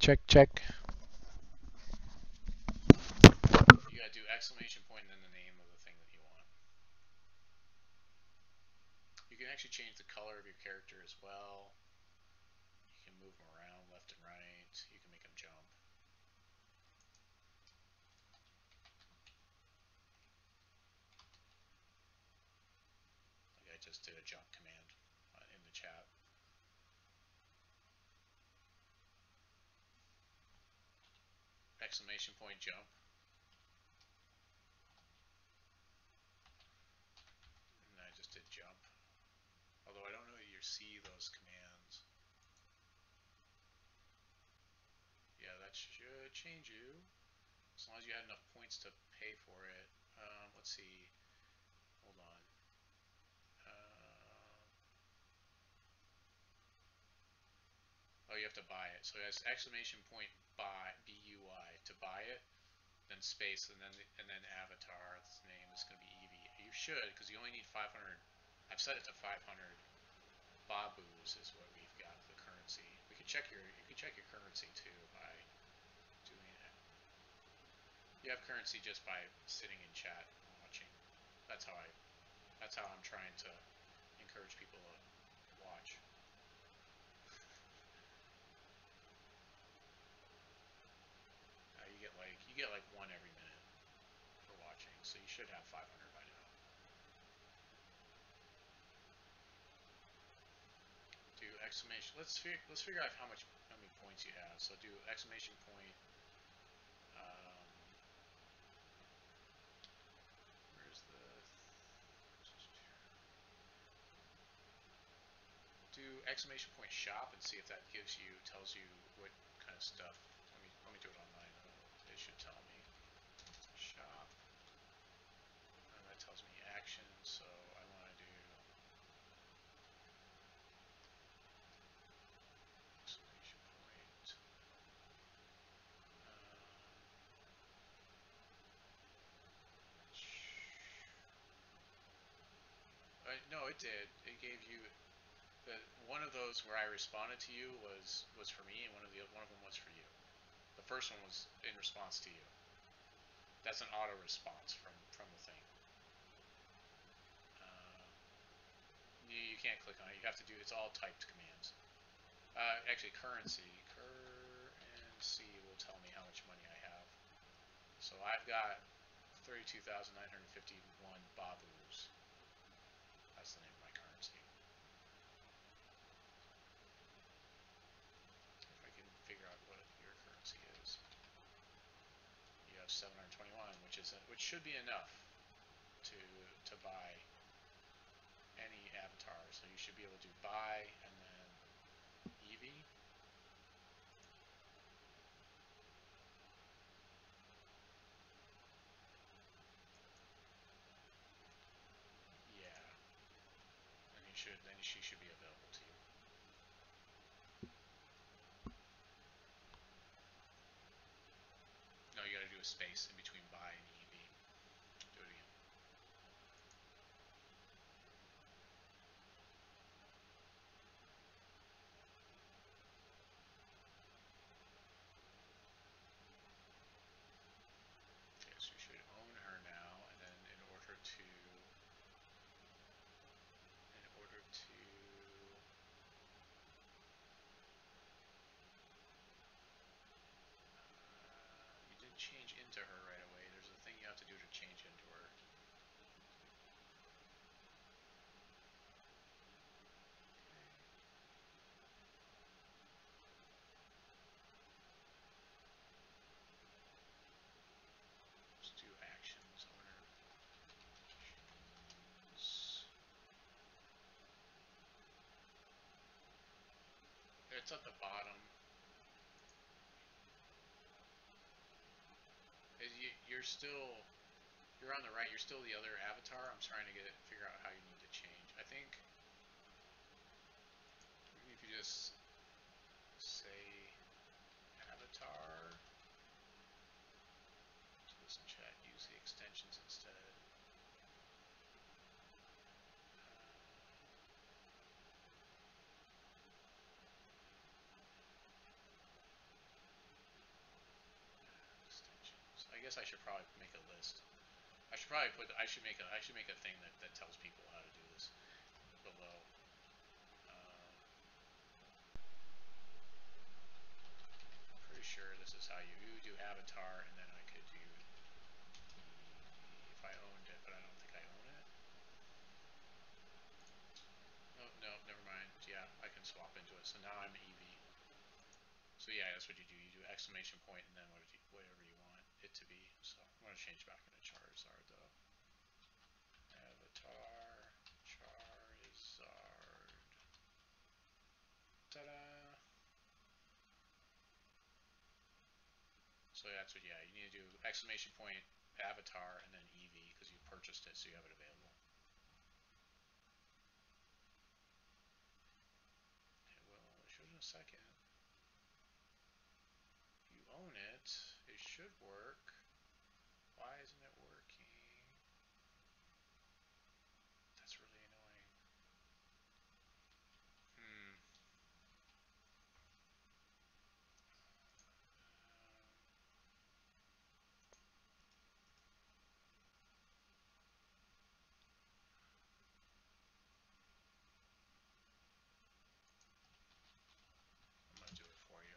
Check, check. You gotta do exclamation point and then the name of the thing that you want. You can actually change the color of your character as well. You can move them around left and right. You can make them jump. Like I just did a jump command in the chat. Exclamation point jump. And I just did jump. Although I don't know that you see those commands. Yeah, that should change you. As long as you had enough points to pay for it. Let's see. Hold on. Oh, you have to buy it. So it has exclamation point buy BUI to buy it, then space, and then avatar. Its name is going to be Eevee. You should, because you only need 500. I've set it to 500. Babus is what we've got for the currency. We can check your you can check your currency too by doing it. You have currency just by sitting in chat and watching. That's how I. That's how I'm trying to encourage people to watch. You get like one every minute for watching, so you should have 500 by now. Do exclamation. Let's figure out how many points you have. So do exclamation point. Um, where's the do exclamation point shop and see if that tells you what kind of stuff. Let me do it online. It should tell me shop, and that tells me action. So I want to do exclamation point. No, it did. It gave you the one of those where I responded to you was for me, and one of them was for you. The first one was in response to you. That's an auto response from the thing. Uh, you can't click on it. You have to do it's all typed commands. Actually, currency will tell me how much money I have. So I've got 32,951 babus. That's the name of my currency. If I can figure out what your currency is, you have 721, which should be enough to to buy any avatar. So you should be able to buy and then Eevee. Yeah, and she should be available to you. No, you got to do a space in between buy and Eevee. Do it again. Okay, so you should own her now, and then in order to you didn't change into her right away. There's a thing you have to do to change into her. Let's do actions. Owner. It's at the bottom. You're still you're on the right. You're still the other avatar. I'm trying to figure out how you need to change. I think if you just say avatar to listen chat, use the extensions instead. guess I should probably make a list. I should probably put. I should make a thing that tells people how to do this below. Pretty sure this is how you do avatar, and then I could do if I owned it, but I don't think I own it. Oh no, never mind. Yeah, I can swap into it. So now I'm EV. So yeah, that's what you do. You do exclamation point and then whatever you want it to be. So I'm gonna change back into Charizard though. Avatar Charizard. Ta-da! So that's what. Yeah, you need to do exclamation point avatar and then EV because you purchased it, so you have it available. It will. It should in a second. You own it. It should work. Why isn't it working? That's really annoying. Hmm. I'm gonna do it for you.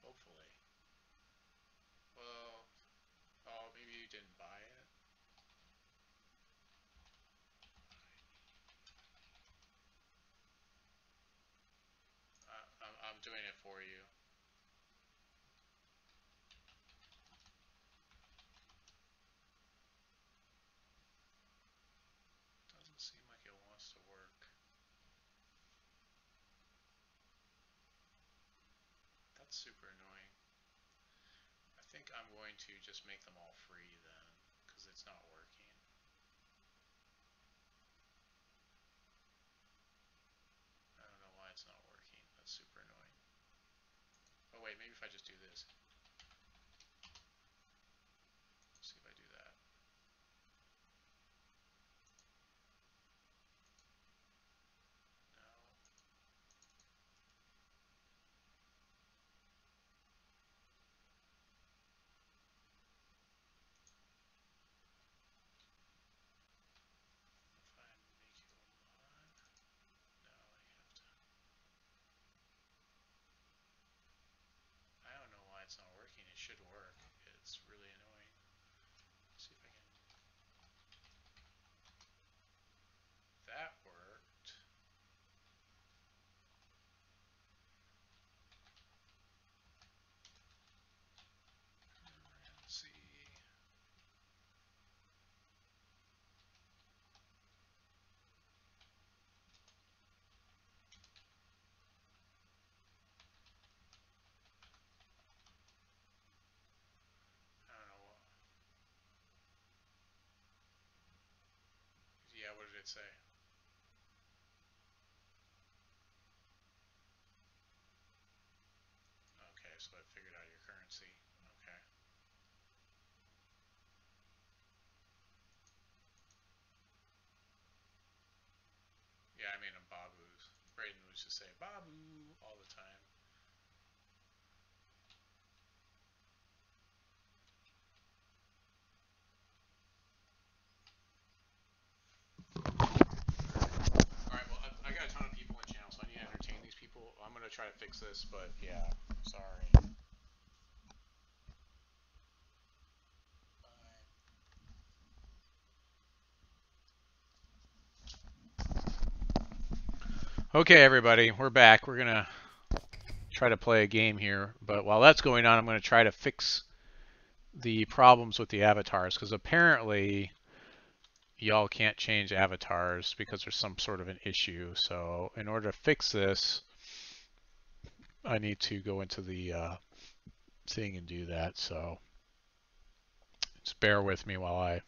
Hopefully. Well, oh, maybe you didn't buy it. I'm doing it for you. Doesn't seem like it wants to work. That's super annoying. I think I'm going to just make them all free then, because it's not working. I don't know why it's not working. That's super annoying. Oh wait, maybe if I just do this. Let's see if I do that. No. If I make you a mod. No, you have to. I don't know why it's not working. It should work. It's really annoying. Let's see if I can. That worked. Currency. I don't know what. Yeah, what did it say? Okay, so it figured out your currency. Okay. Yeah, I made them Babus. Brayden would just say Babu all the time. Alright, well, I got a ton of people in channel, so I need to entertain these people. I'm going to try to fix this, but yeah, sorry. Okay, everybody, we're back. We're going to try to play a game here, but while that's going on, I'm going to try to fix the problems with the avatars, because apparently y'all can't change avatars because there's some sort of an issue. So in order to fix this, I need to go into the thing and do that. So just bear with me while I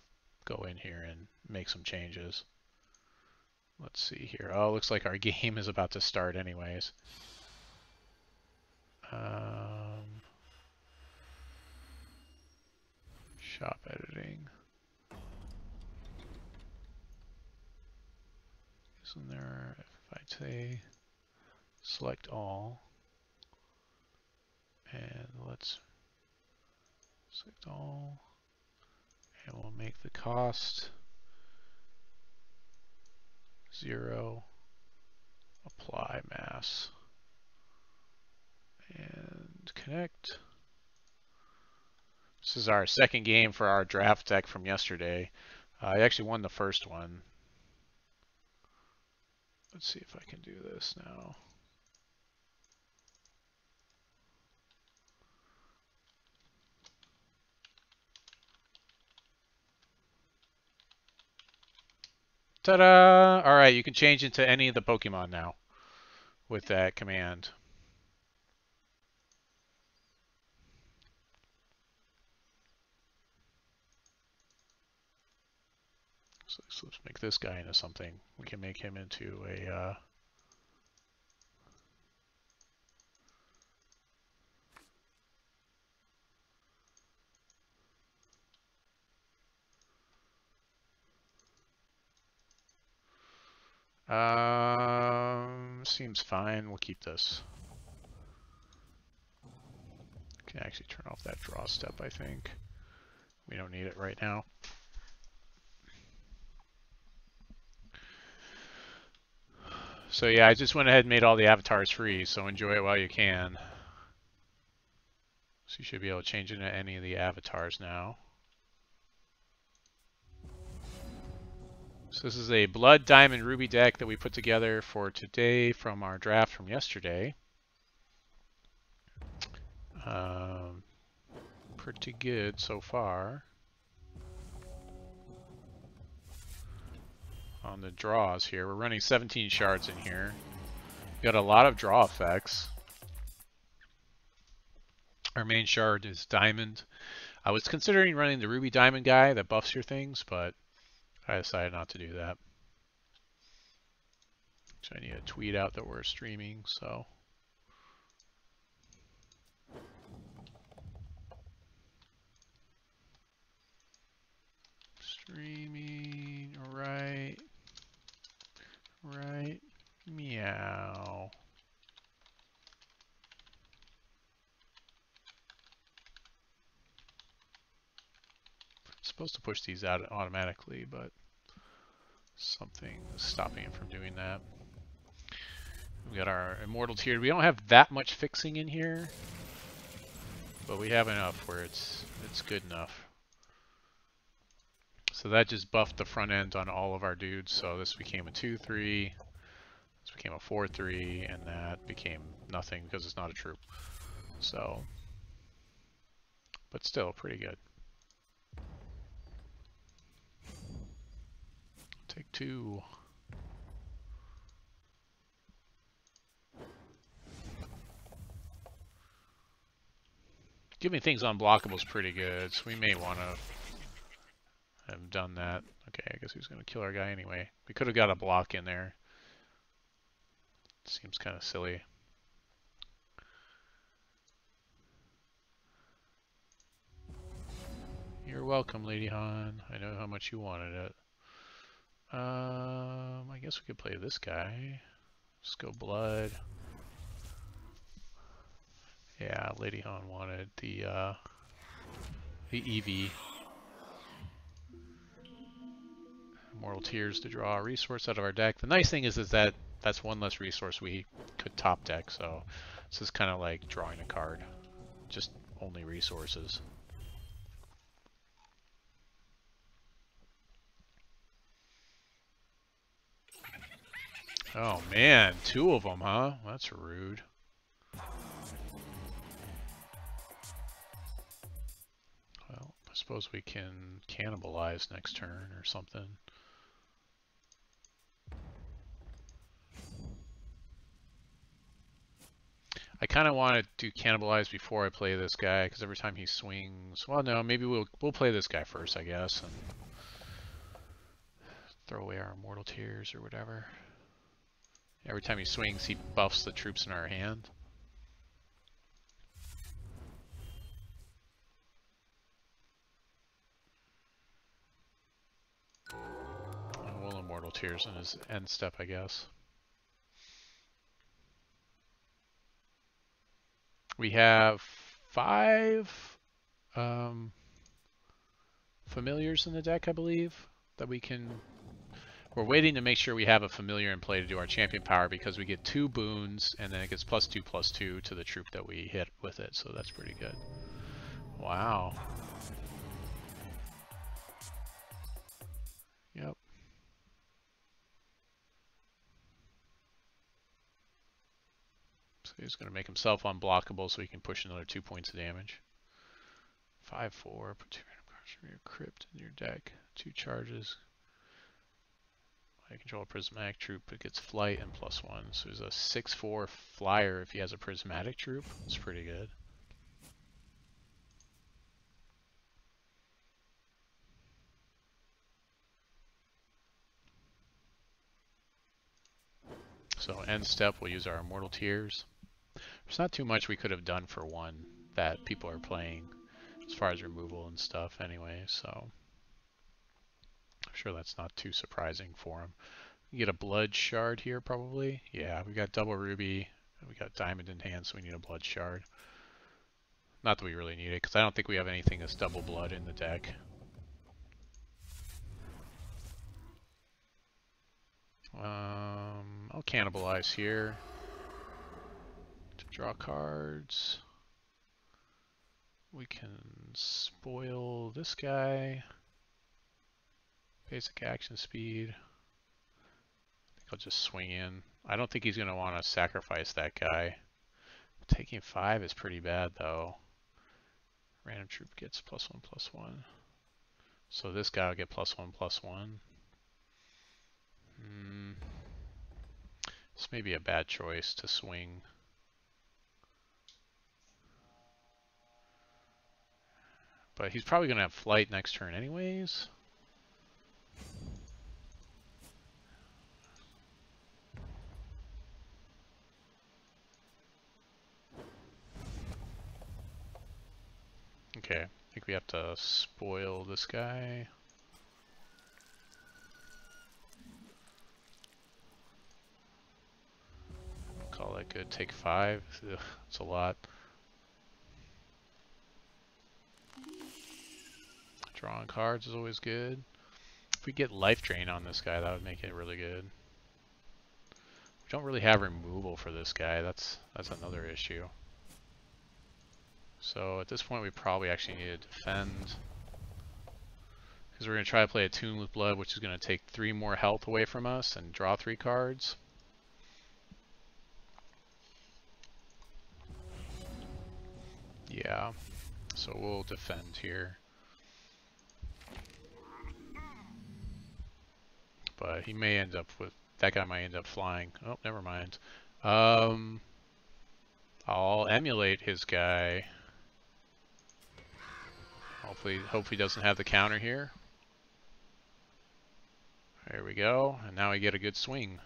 go in here and make some changes. Let's see here. Oh, looks like our game is about to start anyways. Shop editing. Isn't there, if I say select all, and let's select all, and we'll make the cost 0, apply mass, and connect. This is our second game for our draft deck from yesterday. I actually won the first one. Let's see if I can do this now. Ta-da! All right, you can change into any of the Pokemon now with that command. So let's make this guy into something. We can make him into a seems fine. We'll keep this. Can actually turn off that draw step, I think. We don't need it right now. So yeah, I just went ahead and made all the avatars free, so enjoy it while you can. So you should be able to change into any of the avatars now. So this is a Blood, Diamond, Ruby deck that we put together for today from our draft from yesterday. Pretty good so far. On the draws here, we're running 17 shards in here. Got a lot of draw effects. Our main shard is Diamond. I was considering running the Ruby Diamond guy that buffs your things, but I decided not to do that. So I need to tweet out that we're streaming, so. Streaming, right, meow. Supposed to push these out automatically, but something is stopping it from doing that. We got our Immortal Tier. We don't have that much fixing in here, but we have enough where it's good enough. So that just buffed the front end on all of our dudes. So this became a 2/3, this became a 4/3, and that became nothing because it's not a troop. So, but still pretty good. Take 2. Giving things unblockable is pretty good, so we may want to have done that. Okay, I guess he was going to kill our guy anyway. We could have got a block in there. Seems kind of silly. You're welcome, Lady Han. I know how much you wanted it. I guess we could play this guy. Let's go Blood. Yeah, Lady Han wanted the EV. Immortal Tears to draw a resource out of our deck. The nice thing is that that's one less resource we could top deck, so this is kind of like drawing a card. Just only resources. Oh man, 2 of them, huh? That's rude. Well, I suppose we can cannibalize next turn or something. I kind of want to cannibalize before I play this guy, because every time he swings... Well, no, maybe we'll play this guy first, I guess, and throw away our Immortal Tears or whatever. Every time he swings, he buffs the troops in our hand. And we'll Immortal Tears in his end step, I guess. We have 5 um, familiars in the deck, I believe, that we can. We're waiting to make sure we have a familiar in play to do our champion power because we get 2 boons and then it gets +2/+2 to the troop that we hit with it, so that's pretty good. Wow. Yep. So he's going to make himself unblockable so he can push another 2 points of damage. 5/4. Put 2 random cards from your crypt in your deck. 2 charges. I control a prismatic troop. It gets flight and +1. So there's a 6/4 flyer if he has a prismatic troop. It's pretty good. So end step, we'll use our immortal tears. There's not too much we could have done for 1 that people are playing as far as removal and stuff anyway, so I'm sure that's not too surprising for him. We get a blood shard here probably. Yeah, we got double ruby. We got diamond in hand, so we need a blood shard. Not that we really need it, because I don't think we have anything that's double blood in the deck. I'll cannibalize here to draw cards. We can spoil this guy. Basic action speed. I think I'll just swing in. I don't think he's going to want to sacrifice that guy. Taking 5 is pretty bad though. Random troop gets +1/+1. So this guy will get +1/+1. This may be a bad choice to swing. But he's probably going to have flight next turn anyways. Okay, I think we have to spoil this guy. Call that good. Take 5. Ugh, that's a lot. Drawing cards is always good. If we get life drain on this guy, that would make it really good. We don't really have removal for this guy. That's another issue. So at this point, we probably actually need to defend. Because we're going to try to play a Tune with Blood, which is going to take 3 more health away from us and draw 3 cards. Yeah, so we'll defend here. But he may end up with, that guy might end up flying. Oh, never mind. I'll emulate his guy. Hopefully he doesn't have the counter here. There we go, and now we get a good swing.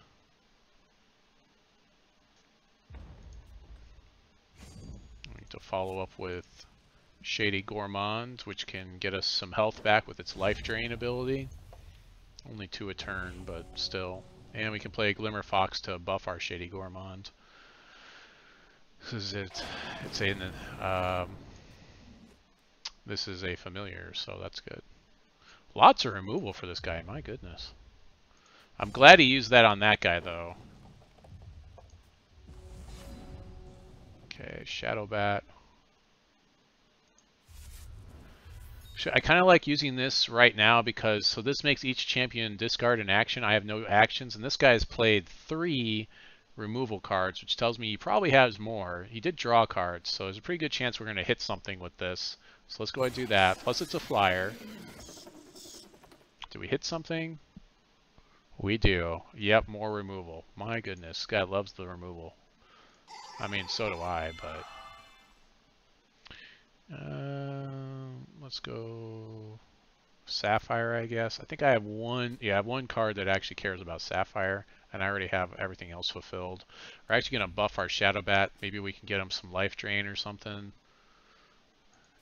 We need to follow up with Shady Gourmand, which can get us some health back with its life drain ability. Only 2 a turn, but still. And we can play Glimmer Fox to buff our Shady Gourmand. This is it. This is a familiar, so that's good. Lots of removal for this guy, my goodness. I'm glad he used that on that guy, though. Okay, Shadow Bat. I kind of like using this right now because, so this makes each champion discard an action. I have no actions, and this guy's played 3 removal cards, which tells me he probably has more. He did draw cards, so there's a pretty good chance we're going to hit something with this. So let's go ahead and do that. Plus it's a flyer. Do we hit something? We do. Yep, more removal. My goodness, this guy loves the removal. I mean, so do I, but... let's go Sapphire, I guess. I think I have one. Yeah, I have 1 card that actually cares about Sapphire, and I already have everything else fulfilled. We're actually going to buff our Shadow Bat. Maybe we can get him some Life Drain or something.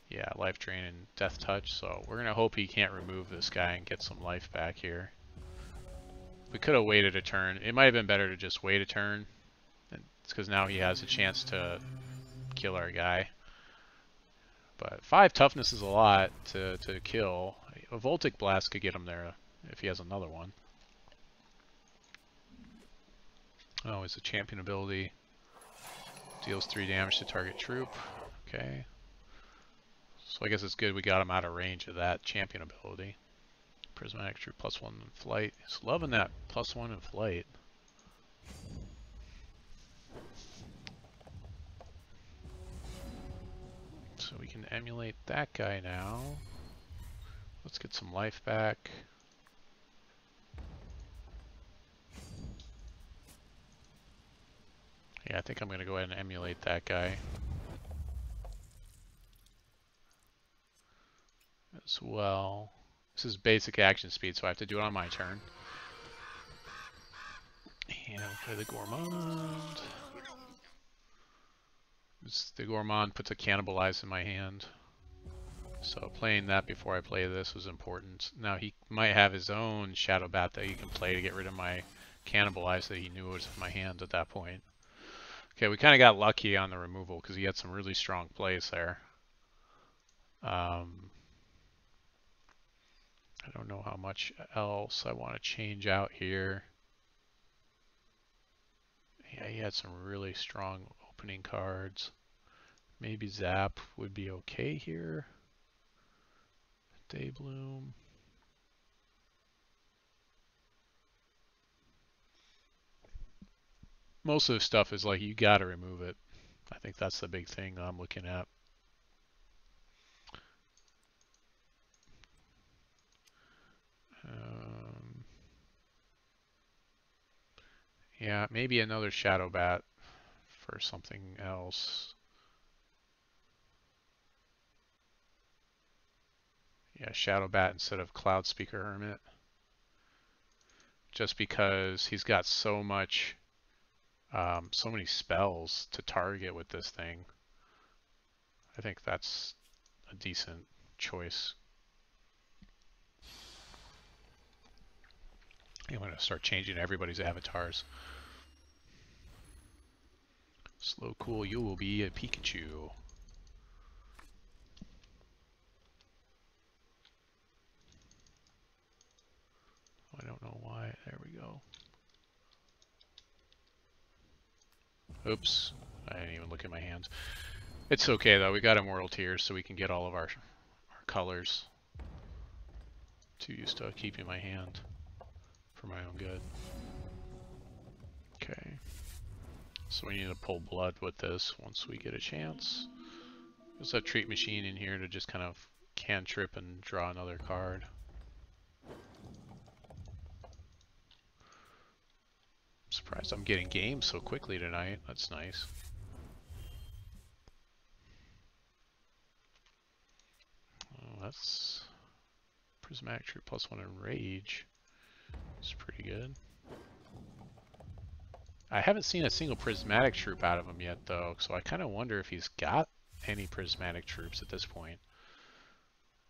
Yeah, Life Drain and Death Touch. So we're going to hope he can't remove this guy and get some life back here. We could have waited a turn. It might have been better to just wait a turn. It's because now he has a chance to kill our guy. But 5 toughness is a lot to kill. A Voltic Blast could get him there if he has another one. Oh, it's a champion ability. Deals 3 damage to target troop. Okay. So I guess it's good we got him out of range of that champion ability. Prismatic troop +1 in flight. He's loving that +1 in flight. So we can emulate that guy now. Let's get some life back. Yeah, I think I'm going to go ahead and emulate that guy as well. This is basic action speed, so I have to do it on my turn. And I'll play the Gourmand. The Gourmand puts a Cannibalize in my hand. So playing that before I play this was important. Now he might have his own Shadow Bat that he can play to get rid of my Cannibalize that he knew was in my hand at that point. Okay, we kind of got lucky on the removal because he had some really strong plays there. I don't know how much else I want to change out here. Yeah, he had some really strong opening cards. Maybe Zap would be okay here. Daybloom. Most of the stuff is like you gotta remove it. I think that's the big thing I'm looking at. Yeah, maybe another Shadow Bat for something else. Yeah, Shadow Bat instead of Cloud Speaker Hermit. Just because he's got so much, so many spells to target with this thing. I think that's a decent choice. I'm going to start changing everybody's avatars. Slow Cool, you will be a Pikachu. I don't know why. There we go. Oops. I didn't even look at my hands. It's okay though. We got Immortal Tears so we can get all of our colors. Too used to keeping my hand for my own good. Okay. So we need to pull blood with this once we get a chance. There's a treat machine in here to just kind of cantrip and draw another card. I'm surprised I'm getting games so quickly tonight. That's nice. Oh, that's Prismatic Troop +1 in Rage. It's pretty good. I haven't seen a single Prismatic Troop out of him yet, though, so I kind of wonder if he's got any Prismatic Troops at this point.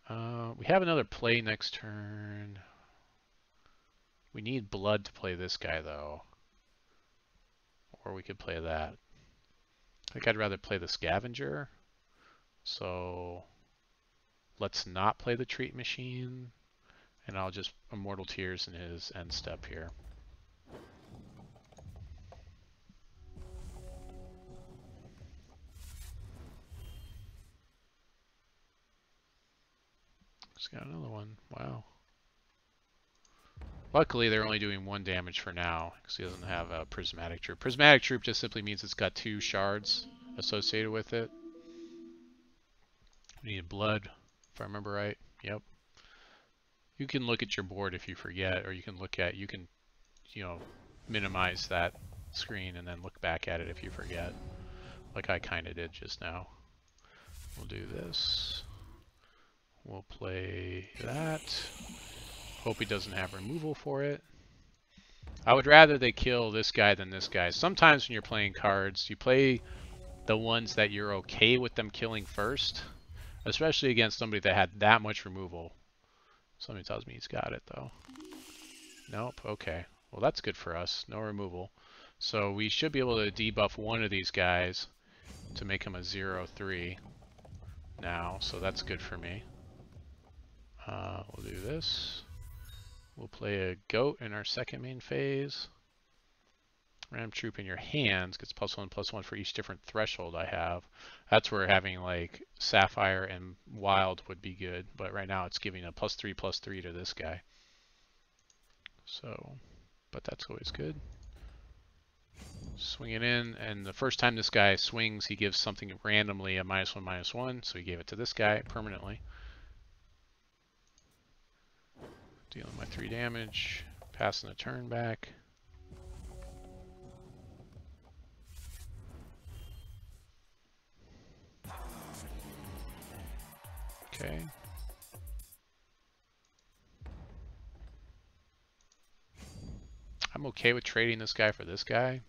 We have another play next turn. We need blood to play this guy, though. Or we could play that. I think I'd rather play the Scavenger. So let's not play the Treat Machine. And I'll just Immortal Tears in his end step here. Just got another one. Wow. Luckily, they're only doing 1 damage for now, because he doesn't have a Prismatic Troop. Prismatic Troop just simply means it's got 2 shards associated with it. We need blood, if I remember right. Yep. You can look at your board if you forget, or you can you know, minimize that screen and then look back at it if you forget, like I kind of did just now. We'll do this. We'll play that. Hope he doesn't have removal for it. I would rather they kill this guy than this guy. Sometimes when you're playing cards, you play the ones that you're okay with them killing first, especially against somebody that had that much removal. Somebody tells me he's got it, though. Nope, okay. Well, that's good for us. No removal. So we should be able to debuff one of these guys to make him a 0-3 now, so that's good for me. We'll do this. We'll play a goat in our second main phase. Ram troop in your hands gets +1/+1 for each different threshold I have. That's where having like Sapphire and Wild would be good, but right now it's giving a +3/+3 to this guy. So, but that's always good. Swing it in, and the first time this guy swings, he gives something randomly a -1/-1, so he gave it to this guy permanently. Dealing my 3 damage, passing the turn back. Okay. I'm okay with trading this guy for this guy.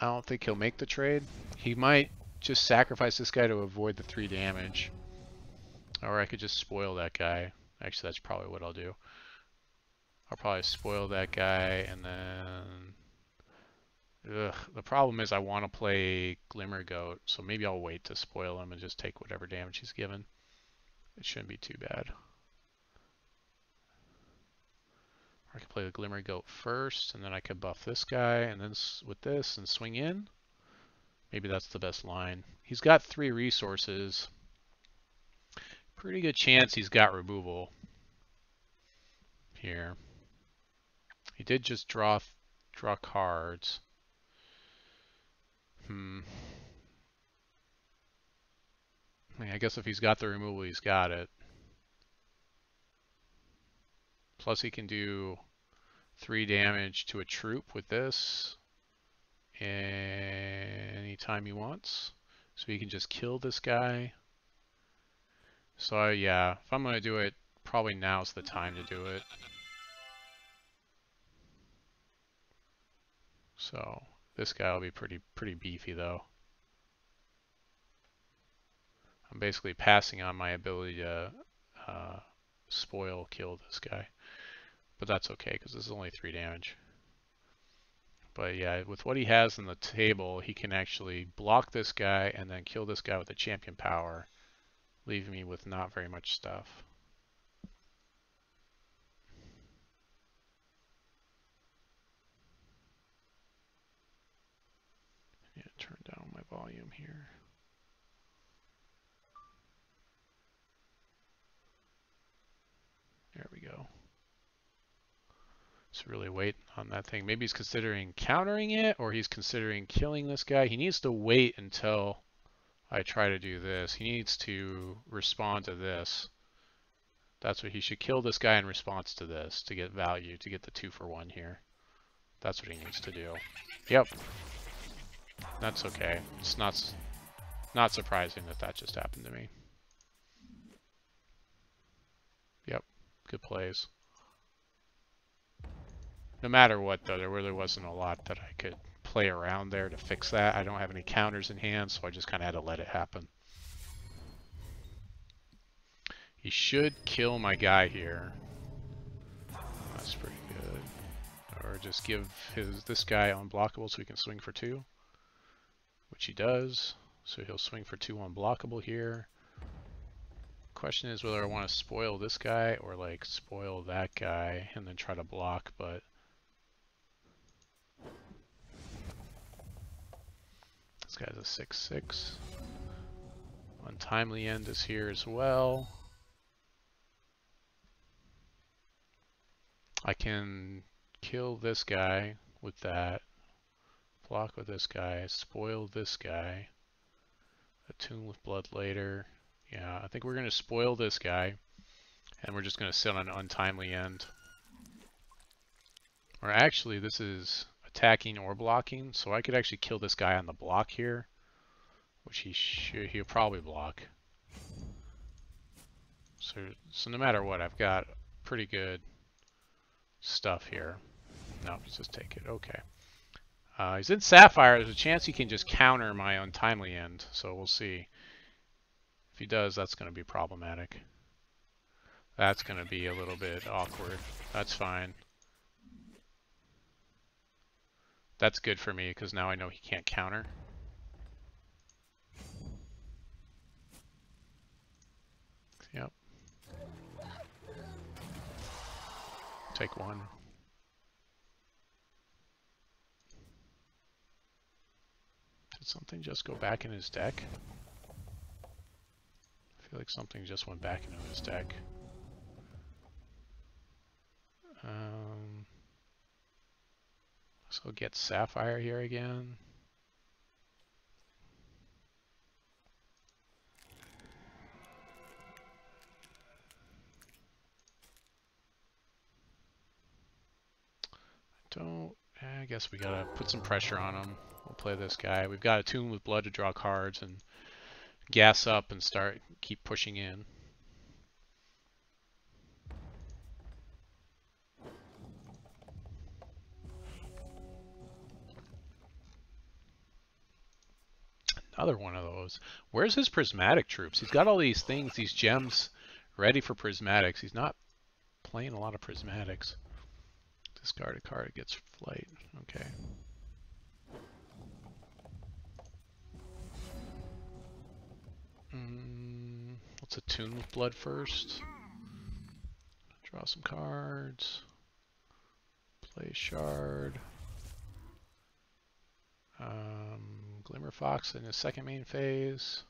I don't think he'll make the trade. He might just sacrifice this guy to avoid the 3 damage. Or I could just spoil that guy. Actually, that's probably what I'll do. I'll probably spoil that guy and then... Ugh, the problem is I want to play Glimmer Goat, so maybe I'll wait to spoil him and just take whatever damage he's given. It shouldn't be too bad. Or I could play the Glimmer Goat first, and then I could buff this guy, and then with this, and swing in. Maybe that's the best line. He's got 3 resources. Pretty good chance he's got removal here. He did just draw cards. I guess if he's got the removal, he's got it. Plus he can do 3 damage to a troop with this anytime he wants. So he can just kill this guy. So yeah, if I'm going to do it, probably now's the time to do it. So this guy will be pretty beefy though. I'm basically passing on my ability to spoil kill this guy. But that's okay because this is only 3 damage. But yeah, with what he has on the table, he can actually block this guy and then kill this guy with a champion power, leaving me with not very much stuff. Yeah, turn down my volume here. There we go. Just really wait on that thing. Maybe he's considering countering it, or he's considering killing this guy. He needs to wait until I try to do this. He needs to respond to this. That's what he should kill this guy in response to this to get value, to get the 2-for-1 here. That's what he needs to do. Yep. That's okay. It's not surprising that that just happened to me. Yep. Good plays. No matter what, though, there really wasn't a lot that I could play around there to fix that. I don't have any counters in hand, so I just kind of had to let it happen. He should kill my guy here. That's pretty good. Or just give this guy unblockable so he can swing for 2. Which he does. So he'll swing for 2 unblockable here. Question is whether I want to spoil this guy or like spoil that guy and then try to block, but this guy's a 6/6. Untimely End is here as well. I can kill this guy with that, block with this guy, spoil this guy, attune with blood later. Yeah, I think we're going to spoil this guy, and we're just going to sit on an Untimely End. Or actually, this is attacking or blocking, so I could actually kill this guy on the block here, which he'll probably block. So no matter what, I've got pretty good stuff here. No, let's just take it. Okay. He's in Sapphire. There's a chance he can just counter my Untimely End, so we'll see. If he does, that's going to be problematic. That's going to be a little bit awkward. That's fine. That's good for me because now I know he can't counter. take one. Did something just go back in his deck? I feel like something just went back into his deck. So get Sapphire here again. I guess we gotta put some pressure on him. We'll play this guy. We've got a Tune with Blood to draw cards and gas up and keep pushing in. Another one of those. Where's his prismatic troops? He's got all these things, these gems ready for prismatics. He's not playing a lot of prismatics. Discard a card, it gets flight. Okay. Let's attune with blood first. Draw some cards. Play Shard. Glimmer Fox in his second main phase.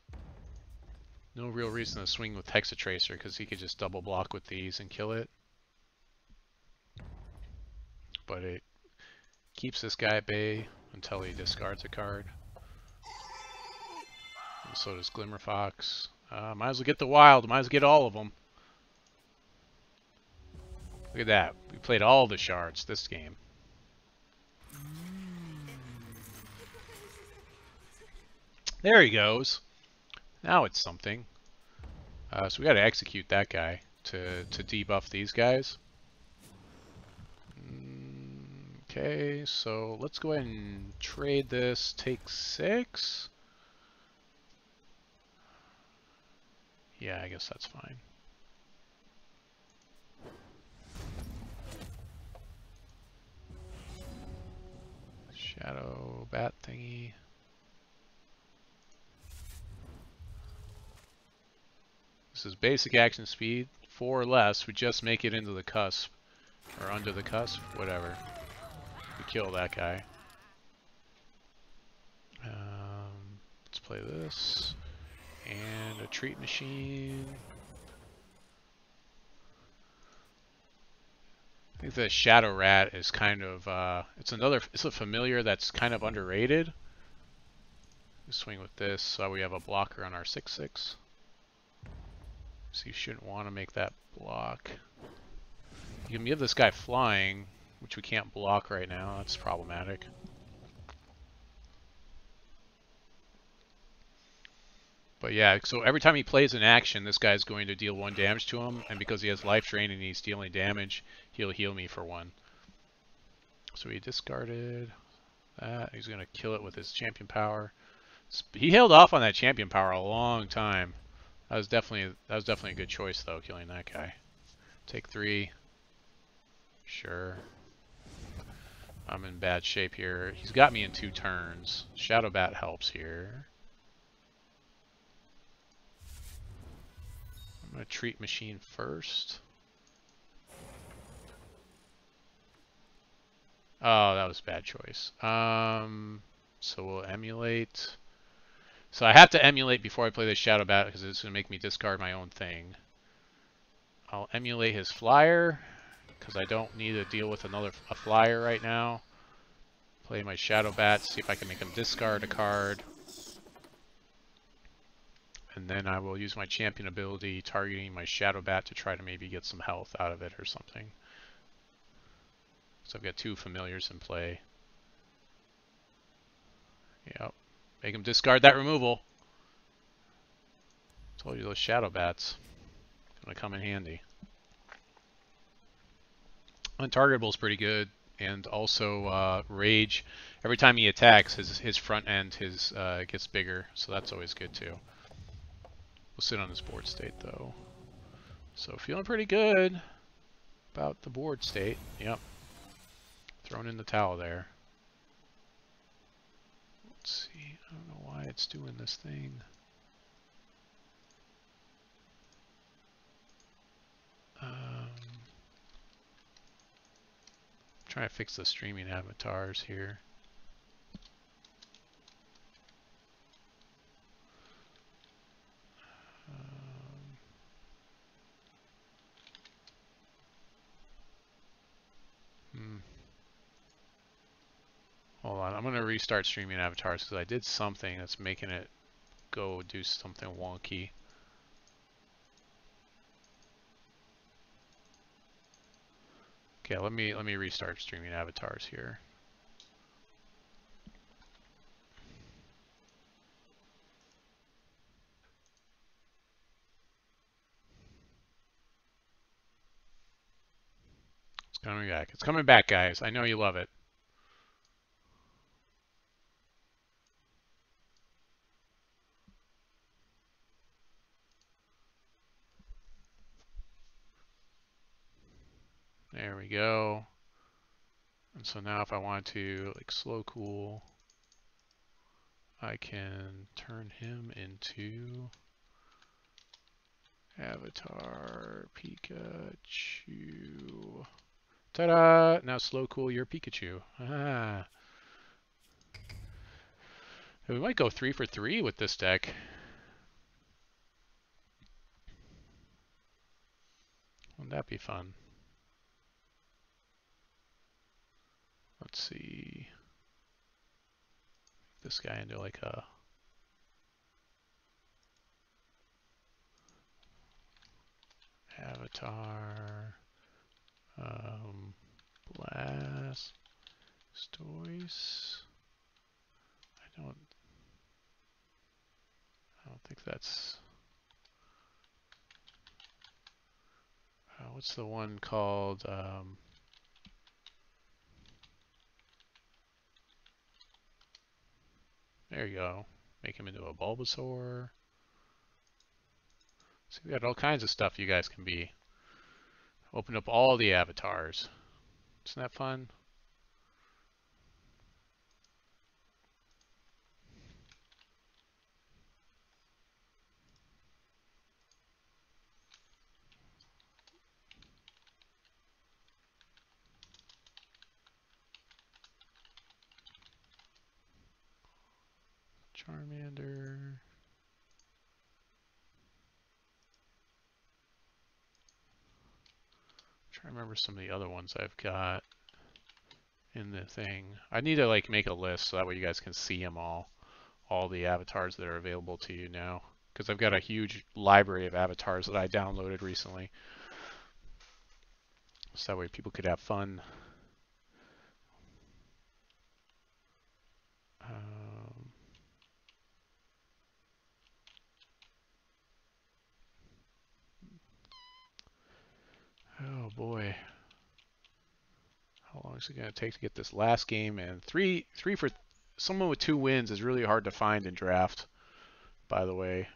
No real reason to swing with Hexatracer because he could just double block with these and kill it. But it keeps this guy at bay until he discards a card. And so does Glimmer Fox. Might as well get the wild. Might as well get all of them. Look at that. We played all the shards this game. There he goes. Now it's something. So we got to execute that guy to debuff these guys. Okay, so let's go ahead and trade this. Take 6. Yeah, I guess that's fine. Shadow bat thingy. This is basic action speed. 4 or less would just make it into the cusp. Or under the cusp, whatever. We kill that guy. Let's play this. And a treat machine. I think the Shadow Rat is kind of, it's a familiar that's kind of underrated. We swing with this, so we have a blocker on our 6/6. So you shouldn't want to make that block. You can give this guy flying, which we can't block right now. That's problematic. But yeah, so every time he plays an action, this guy's going to deal 1 damage to him, and because he has life drain and he's dealing damage, he'll heal me for 1. So he discarded that. He's going to kill it with his champion power. He held off on that champion power a long time. That was definitely a good choice though, killing that guy. Take 3. Sure. I'm in bad shape here. He's got me in 2 turns. Shadow Bat helps here. I'm going to treat machine first. Oh, that was a bad choice. So we'll emulate. So I have to emulate before I play this Shadow Bat because it's going to make me discard my own thing. I'll emulate his flyer because I don't need to deal with a flyer right now. Play my Shadow Bat, see if I can make him discard a card. And then I will use my champion ability targeting my Shadow Bat to try to maybe get some health out of it or something. So I've got 2 familiars in play. Yep. Make him discard that removal. Told you those Shadow Bats gonna come in handy. Untargetable is pretty good, and also Rage. Every time he attacks, his front end gets bigger, so that's always good too. We'll sit on his board state though. So feeling pretty good about the board state. Yep. Thrown in the towel there. Let's see. I don't know why it's doing this thing. Try to fix the streaming avatars here. Hmm. Hold on, I'm gonna restart streaming avatars because I did something that's making it go do something wonky. Okay, let me restart streaming avatars here. It's coming back. It's coming back, guys. I know you love it. There we go. And so now if I want to like slow cool, I can turn him into Avatar Pikachu. Ta-da! Now slow cool your Pikachu. Ah. We might go 3 for 3 with this deck. Wouldn't that be fun? Let's see. This guy into like a Avatar. Blastoise. I don't think that's. What's the one called? There you go. Make him into a Bulbasaur. So we got all kinds of stuff you guys can be. Open up all the avatars. Isn't that fun? Charmander. Try to remember some of the other ones I've got in the thing. I need to like make a list so that way you guys can see them all the avatars that are available to you now. Because I've got a huge library of avatars that I downloaded recently. So that way people could have fun. Oh boy. How long is it going to take to get this last game? And three for someone with 2 wins is really hard to find in draft, by the way.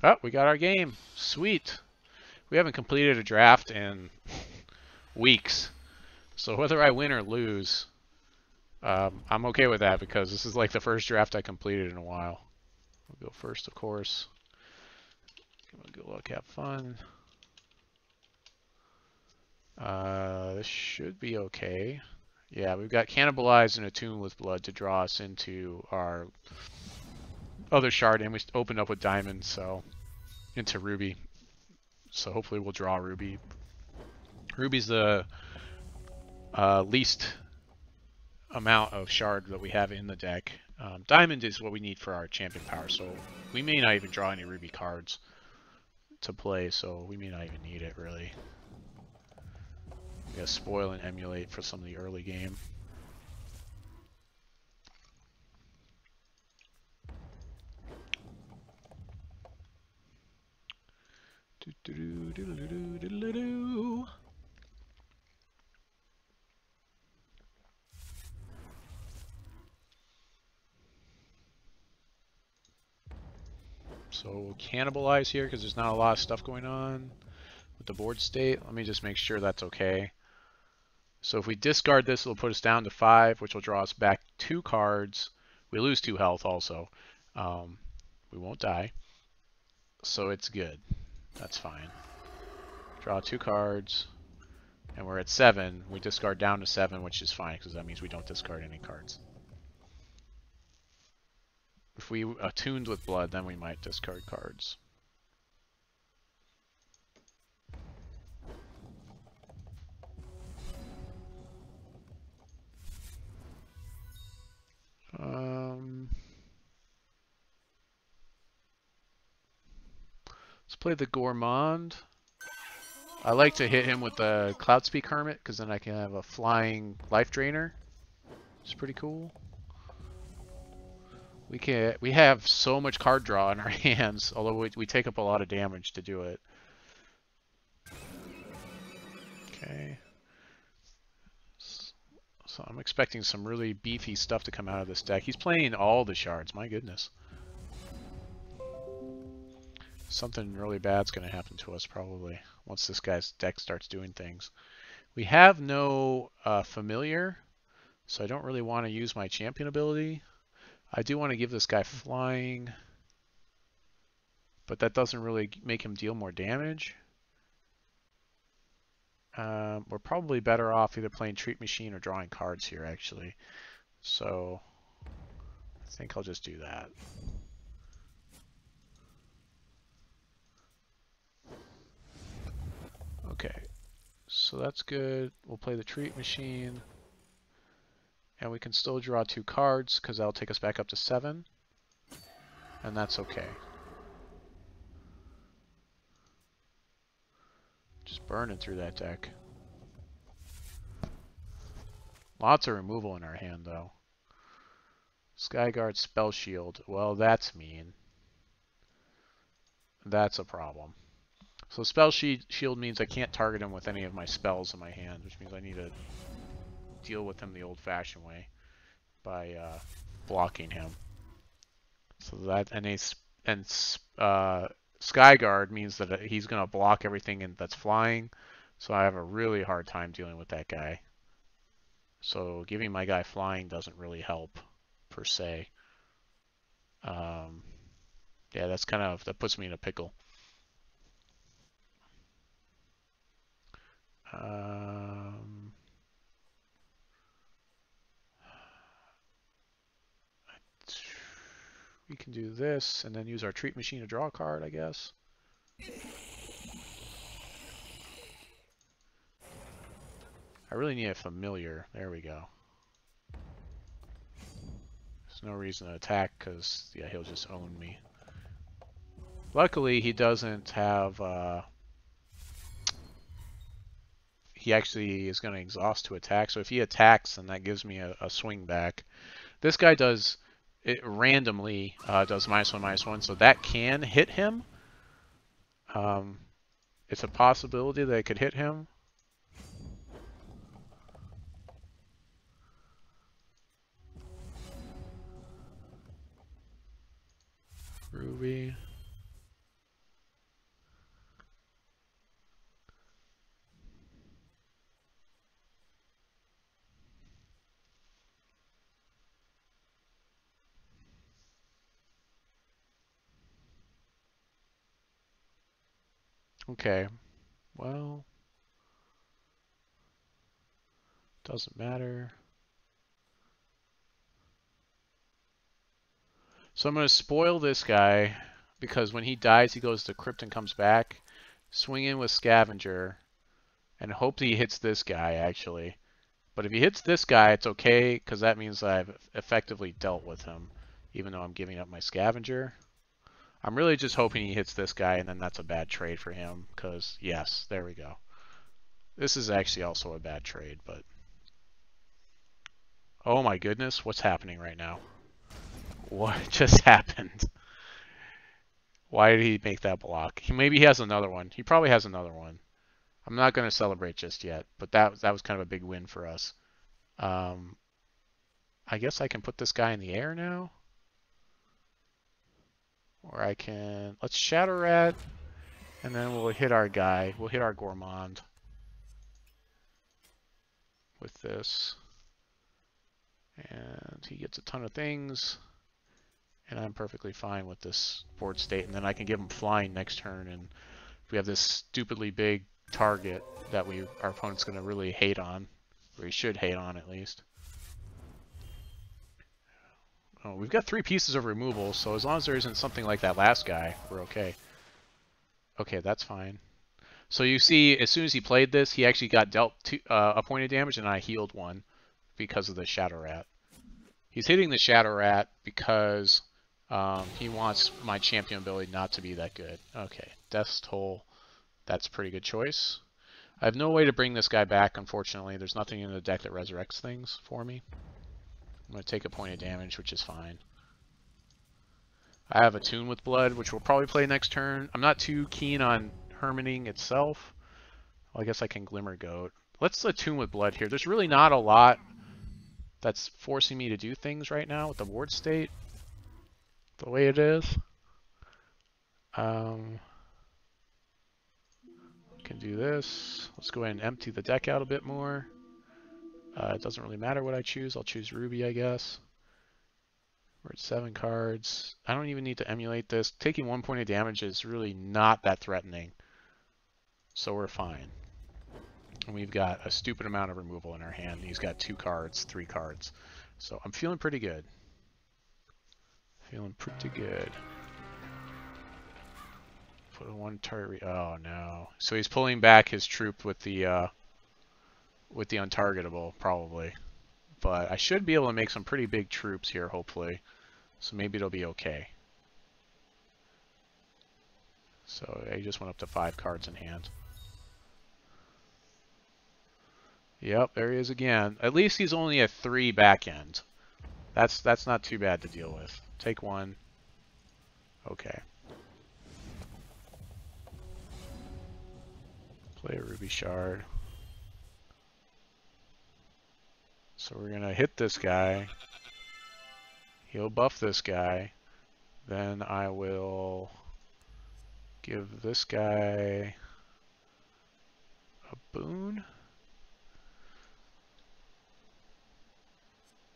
Oh, we got our game. Sweet. We haven't completed a draft in weeks. So whether I win or lose, I'm okay with that because this is like the first draft I completed in a while. We'll go first, of course. Good luck, have fun. This should be okay. Yeah, we've got Cannibalized and Attune with Blood to draw us into our other shard, and we opened up with Diamond, so into Ruby. So hopefully we'll draw Ruby. Ruby's the least amount of shard that we have in the deck. Diamond is what we need for our champion power, so we may not even draw any Ruby cards to play, so we may not even need it really. We gotta spoil and emulate for some of the early game. So we'll cannibalize here because there's not a lot of stuff going on with the board state. Let me just make sure that's okay. So if we discard this, it'll put us down to 5, which will draw us back 2 cards. We lose 2 health also. We won't die. So it's good. That's fine. Draw 2 cards. And we're at 7. We discard down to 7, which is fine because that means we don't discard any cards. If we attuned with blood, then we might discard cards. Let's play the Gourmand. I like to hit him with the Cloudspeak Hermit because then I can have a flying life drainer. It's pretty cool. We have so much card draw in our hands, although we take up a lot of damage to do it. Okay. So I'm expecting some really beefy stuff to come out of this deck. He's playing all the shards, my goodness. Something really bad's going to happen to us probably once this guy's deck starts doing things. We have no familiar, so I don't really want to use my champion ability. I do want to give this guy flying, but that doesn't really make him deal more damage. We're probably better off either playing Treat Machine or drawing cards here, actually. So I think I'll just do that. Okay, so that's good. We'll play the Treat Machine. And we can still draw 2 cards because that'll take us back up to 7. And that's okay. Just burning through that deck. Lots of removal in our hand, though. Skyguard Spell Shield. Well, that's mean. That's a problem. So Spell Shield means I can't target him with any of my spells in my hand, which means I need to deal with him the old-fashioned way by blocking him. So that Skyguard means that he's going to block everything that's flying. So I have a really hard time dealing with that guy. So giving my guy flying doesn't really help per se. Yeah, that puts me in a pickle. We can do this and then use our Treat Machine to draw a card, I guess. I really need a familiar. There we go. There's no reason to attack because, yeah, he'll just own me. Luckily, he doesn't have... he actually is going to exhaust to attack. So if he attacks, then that gives me a swing back. This guy does... It randomly does -1/-1, so that can hit him. It's a possibility that it could hit him. Ruby. Okay, well, doesn't matter. So I'm going to spoil this guy because when he dies, he goes to Crypt and comes back. Swing in with Scavenger and hope that he hits this guy, actually. But if he hits this guy, it's okay because that means I've effectively dealt with him, even though I'm giving up my Scavenger. I'm really just hoping he hits this guy, and then that's a bad trade for him because, yes, there we go. This is actually also a bad trade, but... Oh my goodness, what's happening right now? What just happened? Why did he make that block? Maybe he has another one. He probably has another one. I'm not going to celebrate just yet, but that was kind of a big win for us. I guess I can put this guy in the air now. Or I can, let's Shadow Rat, and then we'll hit our guy. We'll hit our Gourmand with this. And he gets a ton of things. And I'm perfectly fine with this board state. And then I can give him flying next turn. And if we have this stupidly big target that our opponent's going to really hate on, or he should hate on at least. Oh, we've got 3 pieces of removal, so as long as there isn't something like that last guy, we're okay. Okay, that's fine. So you see, as soon as he played this, he actually got dealt a point of damage, and I healed 1 because of the Shadow Rat. He's hitting the Shadow Rat because he wants my champion ability not to be that good. Okay, Death's Toll. That's a pretty good choice. I have no way to bring this guy back, unfortunately. There's nothing in the deck that resurrects things for me. I'm going to take a point of damage, which is fine. I have Attune with Blood, which we'll probably play next turn. I'm not too keen on Hermiting itself. Well, I guess I can Glimmer Goat. Let's Attune with Blood here. There's really not a lot that's forcing me to do things right now with the board state the way it is. Can do this. Let's go ahead and empty the deck out a bit more. It doesn't really matter what I choose. I'll choose Ruby, I guess. We're at 7 cards. I don't even need to emulate this. Taking 1 point of damage is really not that threatening. So we're fine. And we've got a stupid amount of removal in our hand. He's got 2 cards, 3 cards. So I'm feeling pretty good. Feeling pretty good. Put a 1 target. Oh no. So he's pulling back his troop with the untargetable, probably. But I should be able to make some pretty big troops here, hopefully. So maybe it'll be okay. So he just went up to 5 cards in hand. Yep, there he is again. At least he's only a 3 back end. That's not too bad to deal with. Take 1. Okay. Play a Ruby Shard. So we're going to hit this guy. He'll buff this guy. Then I will give this guy a boon.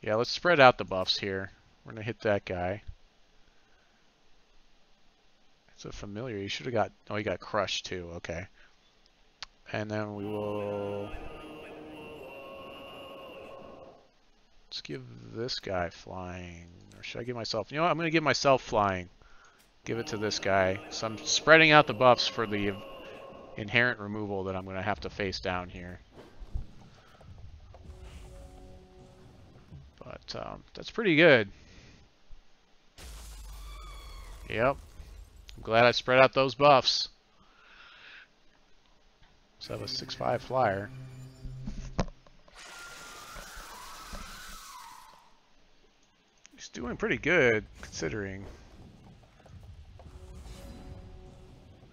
Yeah, let's spread out the buffs here. We're going to hit that guy. It's a familiar. You should have got... Oh, he got crushed too. Okay. And then we will... Let's give this guy flying. Or should I give myself... You know what? I'm going to give myself flying. Give it to this guy. So I'm spreading out the buffs for the inherent removal that I'm going to have to face down here. But that's pretty good. Yep. I'm glad I spread out those buffs. Let's have a 6/5 flyer. He's doing pretty good, considering.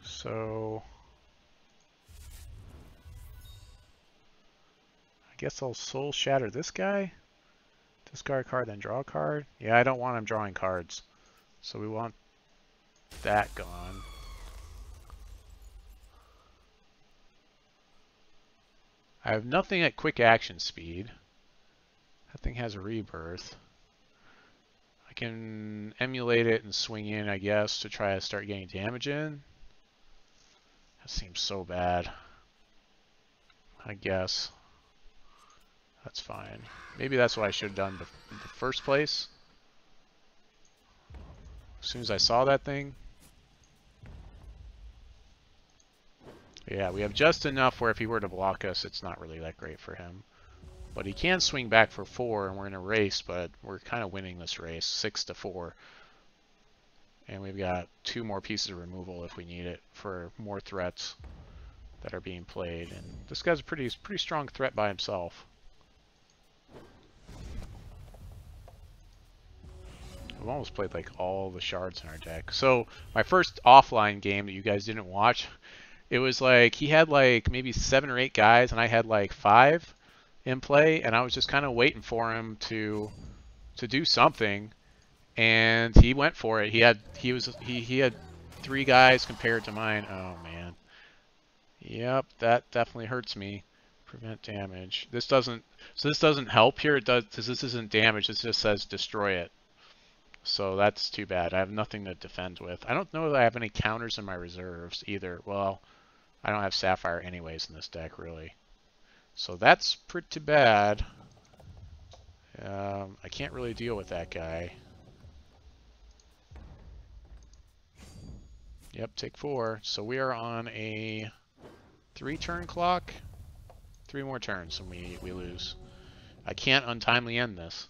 So... I guess I'll Soul Shatter this guy. Discard a card, then draw a card. Yeah, I don't want him drawing cards. So we want that gone. I have nothing at quick action speed. That thing has a rebirth. I can emulate it and swing in, I guess, to try to start getting damage in. That seems so bad. I guess. That's fine. Maybe that's what I should have done in the first place. As soon as I saw that thing. Yeah, we have just enough where if he were to block us, it's not really that great for him. But he can swing back for 4, and we're in a race, but we're kind of winning this race, 6-4. And we've got 2 more pieces of removal if we need it for more threats that are being played. And this guy's a pretty strong threat by himself. We've almost played like all the shards in our deck. So my first offline game that you guys didn't watch, it was like he had like maybe 7 or 8 guys and I had like 5 in play, and I was just kind of waiting for him to do something. and he went for it. He had 3 guys compared to mine. Oh man. Yep, that definitely hurts me. Prevent damage. This doesn't help here. It does because this isn't damage. It just says destroy it. So that's too bad. I have nothing to defend with. I don't know that I have any counters in my reserves either. Well, I don't have Sapphire anyways in this deck really. So that's pretty bad. I can't really deal with that guy. Yep, take 4. So we are on a 3-turn clock. 3 more turns and we lose. I can't untimely end this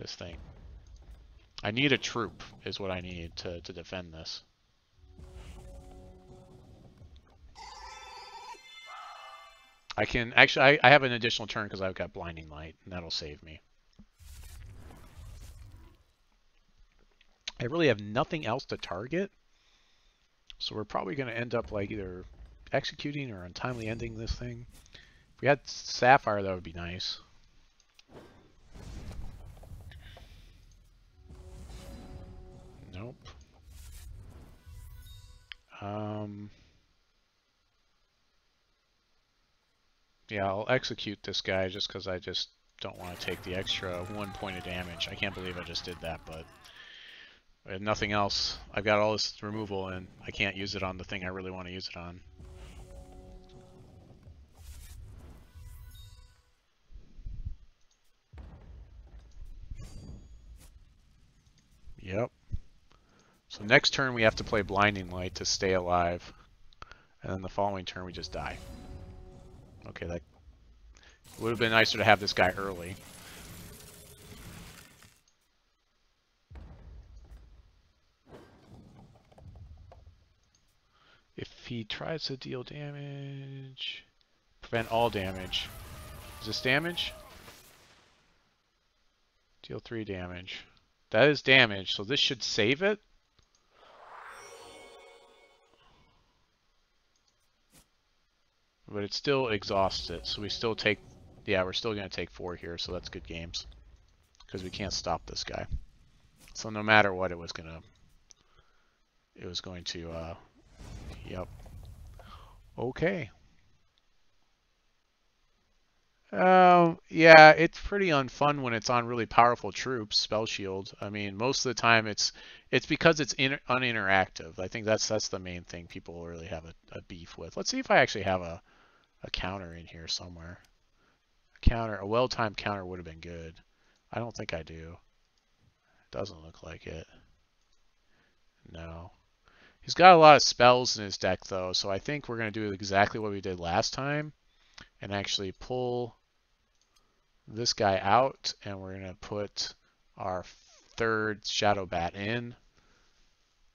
thing. I need a troop is what I need to defend this. I can actually I have an additional turn because I've got Blinding Light and that'll save me. I really have nothing else to target. So we're probably going to end up like either executing or untimely ending this thing. If we had Sapphire, that would be nice. Nope. Yeah, I'll execute this guy just because I just don't want to take the extra 1 point of damage. I can't believe I just did that, but I have nothing else. I've got all this removal and I can't use it on the thing I really want to use it on. Yep. So next turn we have to play Blinding Light to stay alive. And then the following turn we just die. Okay, that would have been nicer to have this guy early. If he tries to deal damage... Prevent all damage. Is this damage? Deal 3 damage. That is damage, so this should save it. But it still exhausts it, so we still take... Yeah, we're still going to take 4 here, so that's good games. Because we can't stop this guy. So no matter what, it was going to... Yep. Okay. Yeah, it's pretty unfun when it's on really powerful troops, Spell Shield. I mean, most of the time it's because it's uninteractive. I think that's the main thing people really have a beef with. Let's see if I actually have a counter in here somewhere. A well-timed counter would have been good. I don't think I do. Doesn't look like it. No. He's got a lot of spells in his deck though, so I think we're going to do exactly what we did last time and actually pull this guy out, and we're going to put our 3rd Shadow Bat in.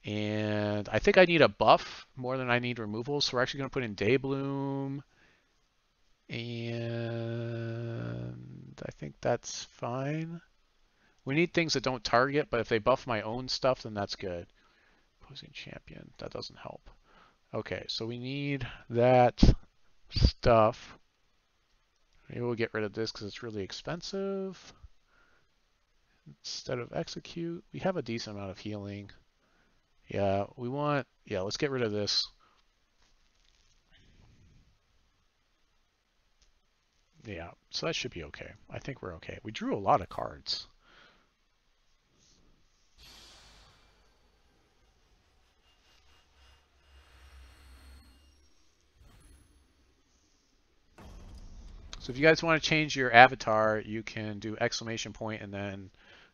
And I think I need a buff more than I need removal, so we're actually going to put in Daybloom. And I think that's fine. We need things that don't target, but if they buff my own stuff, then that's good. Opposing champion, that doesn't help. Okay, so we need that stuff. Maybe we'll get rid of this because it's really expensive. Instead of execute, we have a decent amount of healing. Yeah, let's get rid of this. Yeah, so that should be okay. I think we're okay. We drew a lot of cards. So if you guys want to change your avatar, you can do exclamation point and then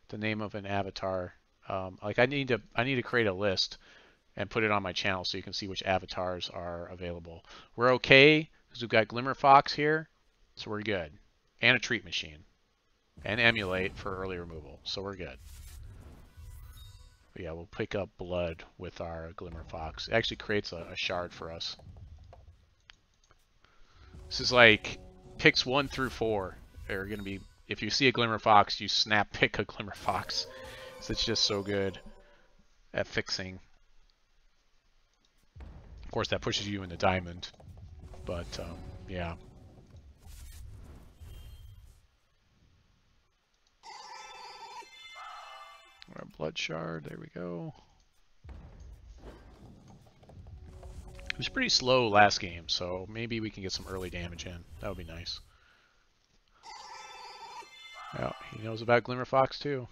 the name of an avatar. Like I need to create a list and put it on my channel so you can see which avatars are available. We're okay because we've got Glimmer Fox here, so we're good. And a treat machine. And emulate for early removal, so we're good. But yeah, we'll pick up blood with our Glimmer Fox. It actually creates a shard for us. This is like picks 1 through 4 are going to be, if you see a Glimmer Fox, you snap pick a Glimmer Fox. So it's just so good at fixing. Of course, that pushes you into diamond, but yeah. Our blood shard, there we go. It was pretty slow last game, so maybe we can get some early damage in. That would be nice. Yeah, he knows about Glimmer Fox too.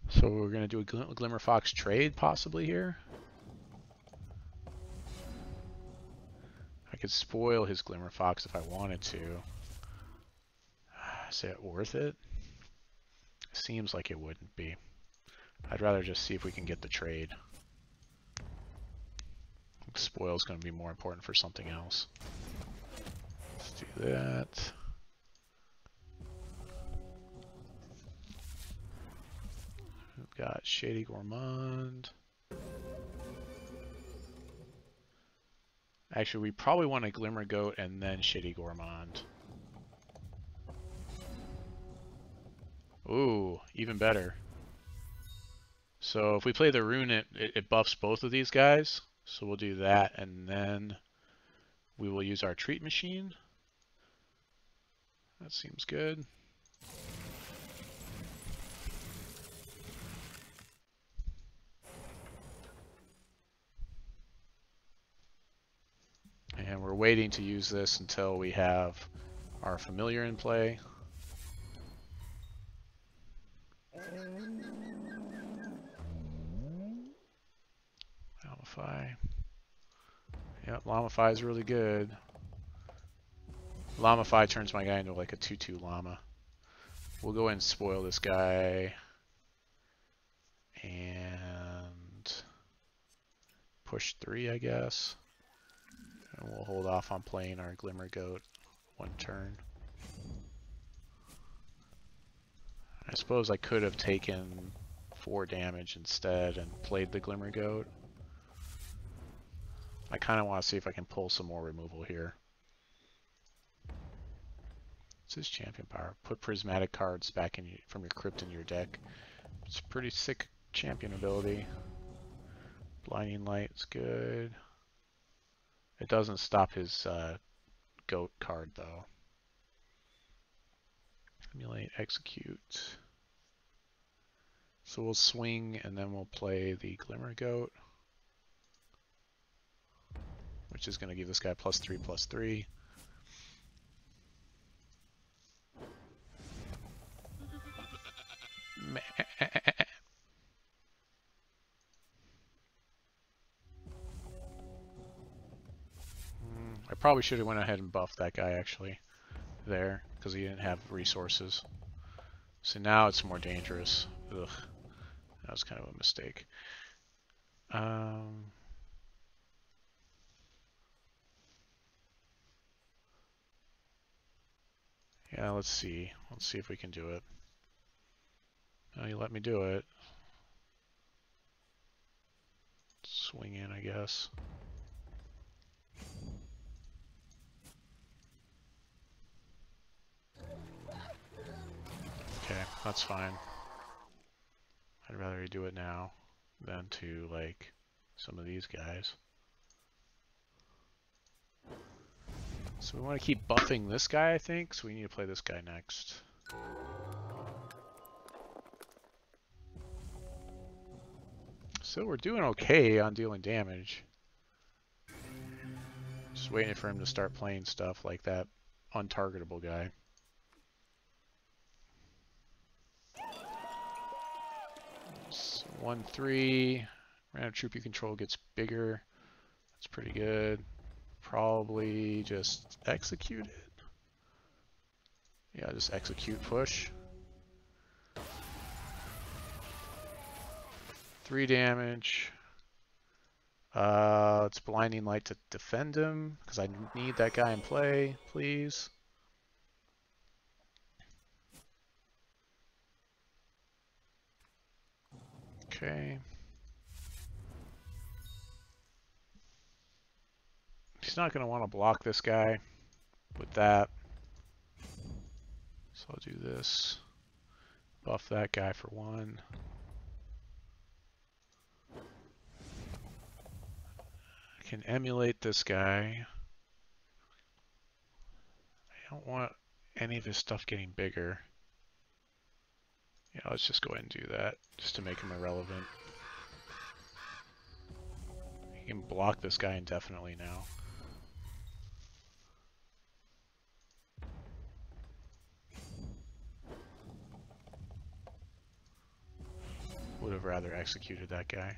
So we're going to do a Glimmer Fox trade possibly here. I could spoil his Glimmer Fox if I wanted to. Is it worth it? Seems like it wouldn't be. I'd rather just see if we can get the trade. Spoil is going to be more important for something else. Let's do that. We've got Shady Gourmand. Actually, we probably want a Glimmer Goat and then Shady Gourmand. Ooh, even better. So if we play the rune, it buffs both of these guys. So we'll do that, and then we will use our treat machine. That seems good. And we're waiting to use this until we have our familiar in play. Lamify. Yep, Lamify is really good. Lamify turns my guy into like a 2/2 llama. We'll go ahead and spoil this guy. And push 3, I guess. And we'll hold off on playing our Glimmer Goat one turn. I suppose I could have taken 4 damage instead and played the Glimmer Goat. I kind of want to see if I can pull some more removal here. What's his champion power? Put prismatic cards back in from your crypt in your deck. It's a pretty sick champion ability. Blinding Light's good. It doesn't stop his goat card though. Emulate, execute. So we'll swing and then we'll play the Glimmer Goat, which is going to give this guy +3/+3. I probably should have went ahead and buffed that guy actually there because he didn't have resources. So now it's more dangerous. Ugh, that was kind of a mistake. Yeah, let's see. Let's see if we can do it. Oh, you let me do it. Swing in, I guess. Okay, that's fine. I'd rather you do it now than to, like, some of these guys. So we want to keep buffing this guy, I think, so we need to play this guy next. So we're doing okay on dealing damage. Just waiting for him to start playing stuff like that untargetable guy. So 1/3. Random troop you control gets bigger. That's pretty good. Probably just execute it. Yeah, just execute push. 3 damage. It's Blinding Light to defend him, because I need that guy in play, please. Okay. He's not going to want to block this guy with that. So I'll do this. Buff that guy for 1. I can emulate this guy. I don't want any of his stuff getting bigger. Yeah, let's just go ahead and do that, just to make him irrelevant. He can block this guy indefinitely now. Would have rather executed that guy.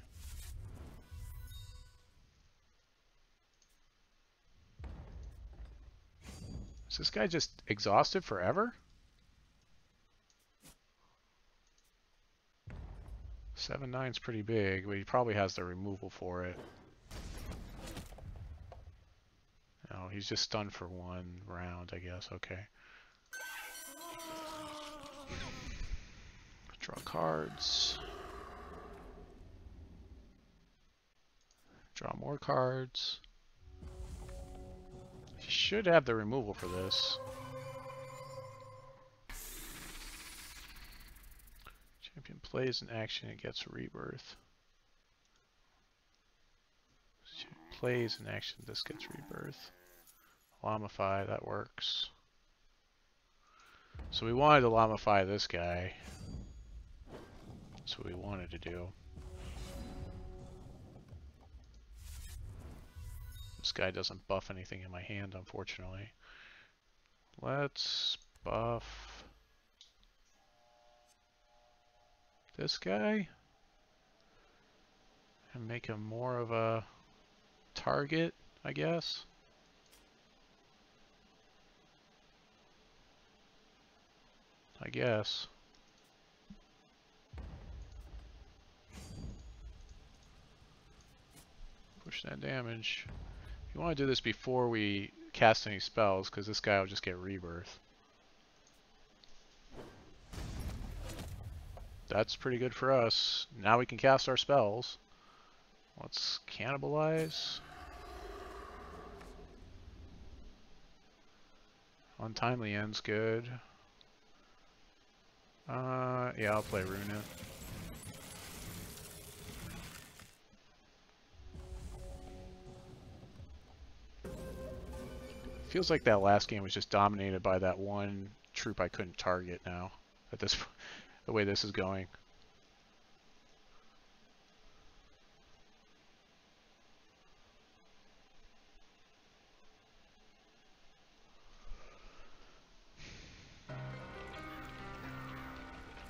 Is this guy just exhausted forever? 7/9's pretty big, but he probably has the removal for it. Oh, he's just stunned for 1 round, I guess. Okay. Draw cards. Draw more cards. He should have the removal for this. Champion plays an action and gets rebirth. Champion plays an action, this gets rebirth. Lamify, that works. So we wanted to Lamify this guy. That's what we wanted to do. This guy doesn't buff anything in my hand, unfortunately. Let's buff this guy and make him more of a target, I guess. I guess. Push that damage. You want to do this before we cast any spells, because this guy will just get rebirth. That's pretty good for us. Now we can cast our spells. Let's cannibalize. Untimely End's good. Yeah, I'll play Rune It. Feels like that last game was just dominated by that one troop I couldn't target now. At this, the way this is going.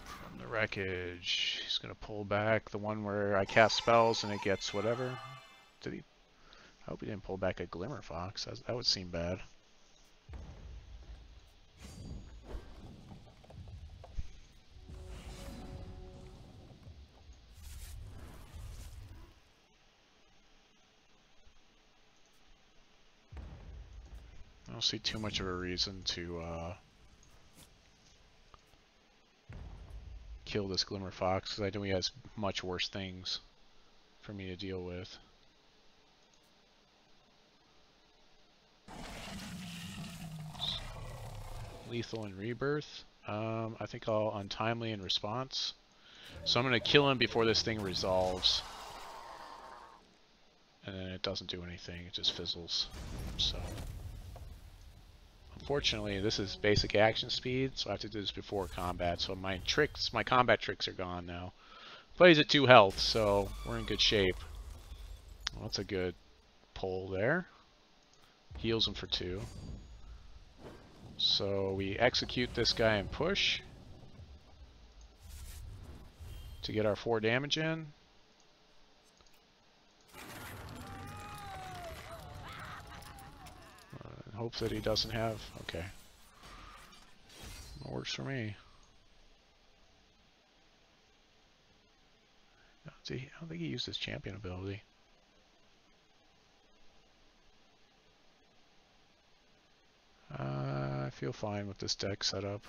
From the wreckage, he's gonna pull back the one where I cast spells and it gets whatever. Did he? I hope he didn't pull back a Glimmer Fox. That would seem bad. I don't see too much of a reason to kill this Glimmer Fox, because I know he has much worse things for me to deal with. Lethal and Rebirth. I think I'll Untimely in response. So I'm going to kill him before this thing resolves. And then it doesn't do anything, it just fizzles. So unfortunately, this is basic action speed, so I have to do this before combat. So my combat tricks are gone now. Plays at 2 health, so we're in good shape. Well, that's a good pull there. Heals him for 2. So we execute this guy and push to get our 4 damage in. Hope that he doesn't have. Okay. That works for me. I don't think he used his champion ability. I feel fine with this deck setup.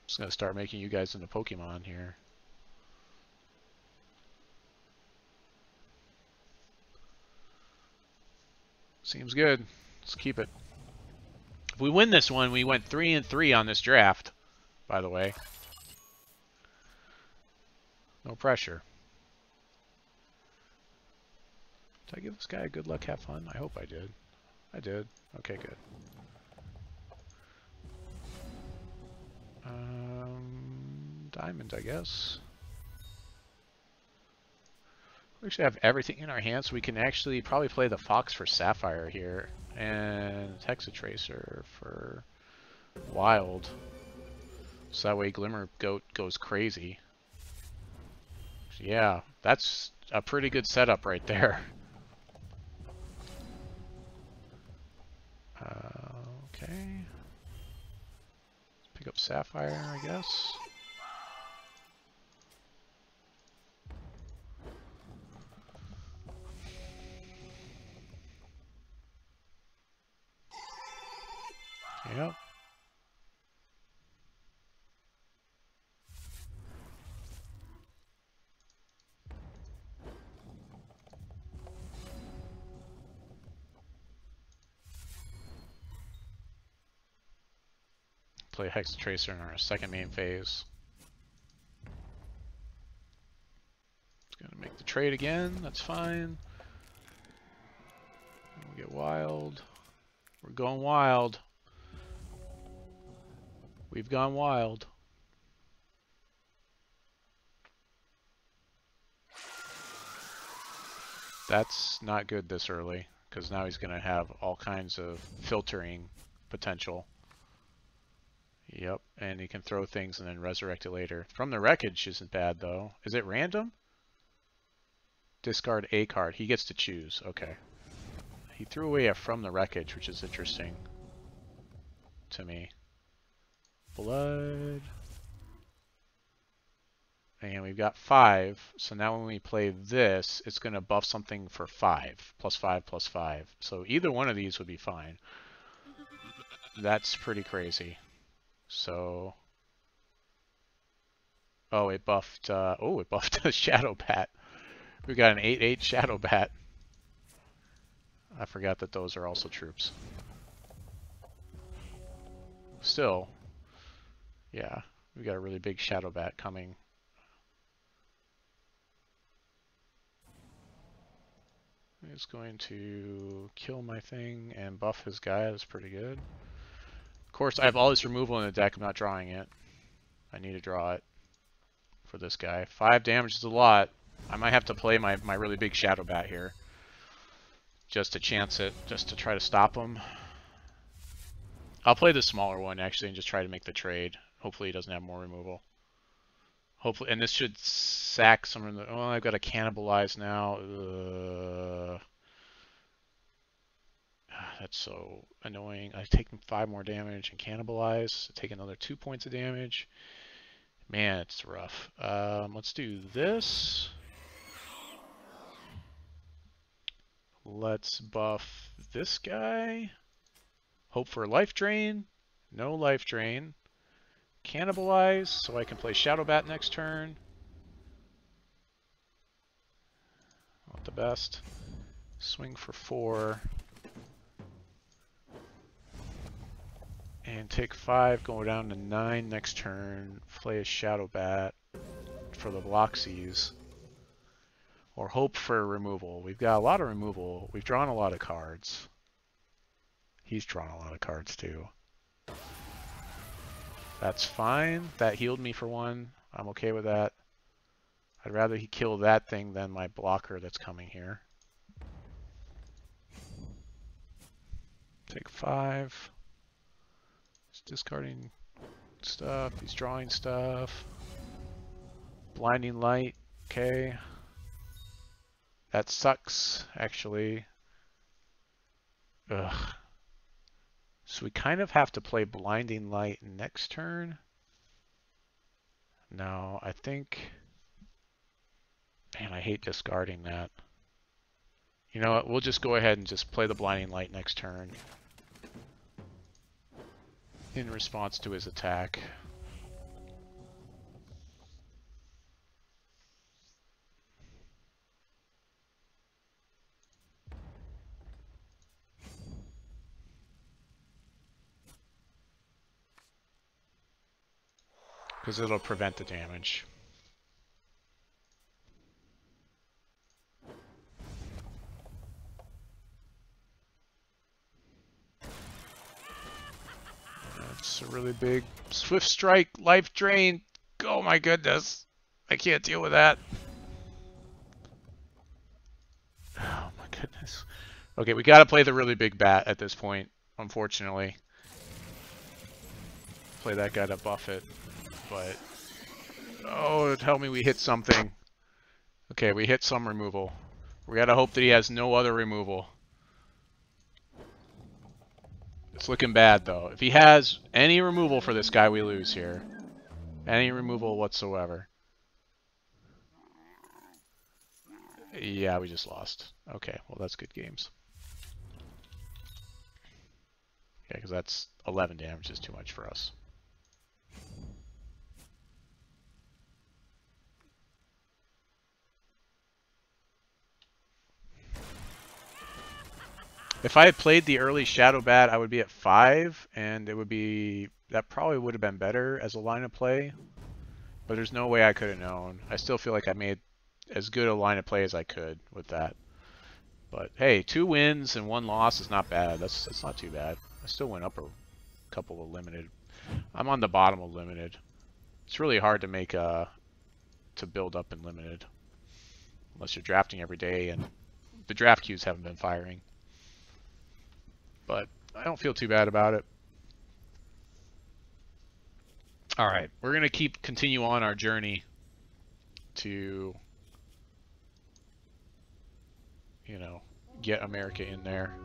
Just gonna start making you guys into Pokemon here. Seems good. Let's keep it. we win this one, we went 3-3 on this draft, by the way. No pressure. Did I give this guy a good luck, have fun? I hope I did. I did. Okay, good. Diamond, I guess. We actually have everything in our hands, so we can actually probably play the Fox for Sapphire here. And Hexatracer for Wild. So that way Glimmer Goat goes crazy. Yeah, that's a pretty good setup right there. Okay. Pick up Sapphire, I guess. Yep. Play Hexatracer in our second main phase. It's gonna make the trade again, that's fine. We'll get wild. We're going wild. We've gone wild. That's not good this early, because now he's going to have all kinds of filtering potential. Yep, and he can throw things and then resurrect it later. From the Wreckage isn't bad, though. Is it random? Discard a card. He gets to choose. Okay. He threw away a From the Wreckage, which is interesting to me. Blood. And we've got 5, so now when we play this, it's going to buff something for 5. +5, +5. So either one of these would be fine. That's pretty crazy. So... Oh, it buffed... it buffed a Shadow Bat. We got an 8/8 Shadow Bat. I forgot that those are also troops. Still, yeah, we got a really big Shadow Bat coming. He's going to kill my thing and buff his guy. That's pretty good. Of course, I have all this removal in the deck. I'm not drawing it. I need to draw it for this guy. 5 damage is a lot. I might have to play my really big Shadow Bat here. Just to chance it. Just to try to stop him. I'll play the smaller one, actually, and just try to make the trade. Hopefully he doesn't have more removal. Hopefully, and this should sack some of the... Oh, I've got to cannibalize now. That's so annoying. I've taken 5 more damage and cannibalize. Take another 2 points of damage. Man, it's rough. Let's do this. Let's buff this guy. Hope for life drain. No life drain. Cannibalize, so I can play Shadow Bat next turn. Not the best. Swing for 4. And take 5, go down to 9 next turn. Play a Shadow Bat for the Bloxies. Or hope for removal. We've got a lot of removal. We've drawn a lot of cards. He's drawn a lot of cards too. That's fine. That healed me for 1. I'm okay with that. I'd rather he kill that thing than my blocker that's coming here. Take 5. He's discarding stuff. He's drawing stuff. Blinding Light. Okay. That sucks, actually. Ugh. So we kind of have to play Blinding Light next turn. No, I think... Man, I hate discarding that. You know what? We'll just go ahead and just play the Blinding Light next turn. In response to his attack. because it'll prevent the damage. That's a really big swift strike, life drain. Oh my goodness. I can't deal with that. Oh my goodness. Okay, we gotta play the really big bat at this point, unfortunately. Play that guy to buff it, but... Oh, tell me we hit something. Okay, we hit some removal. We gotta hope that he has no other removal. It's looking bad, though. If he has any removal for this guy, we lose here. Any removal whatsoever. Yeah, we just lost. Okay, well, that's good games. Yeah, because that's 11 damage is too much for us. If I had played the early Shadow Bat, I would be at 5, and it would be... That probably would have been better as a line of play. But there's no way I could have known. I still feel like I made as good a line of play as I could with that. But hey, 2 wins and 1 loss is not bad. That's not too bad. I still went up a couple of limited. I'm on the bottom of limited. It's really hard to make to build up in limited unless you're drafting every day, and the draft queues haven't been firing. But I don't feel too bad about it. All right, we're gonna continue on our journey to, you know, get America in there.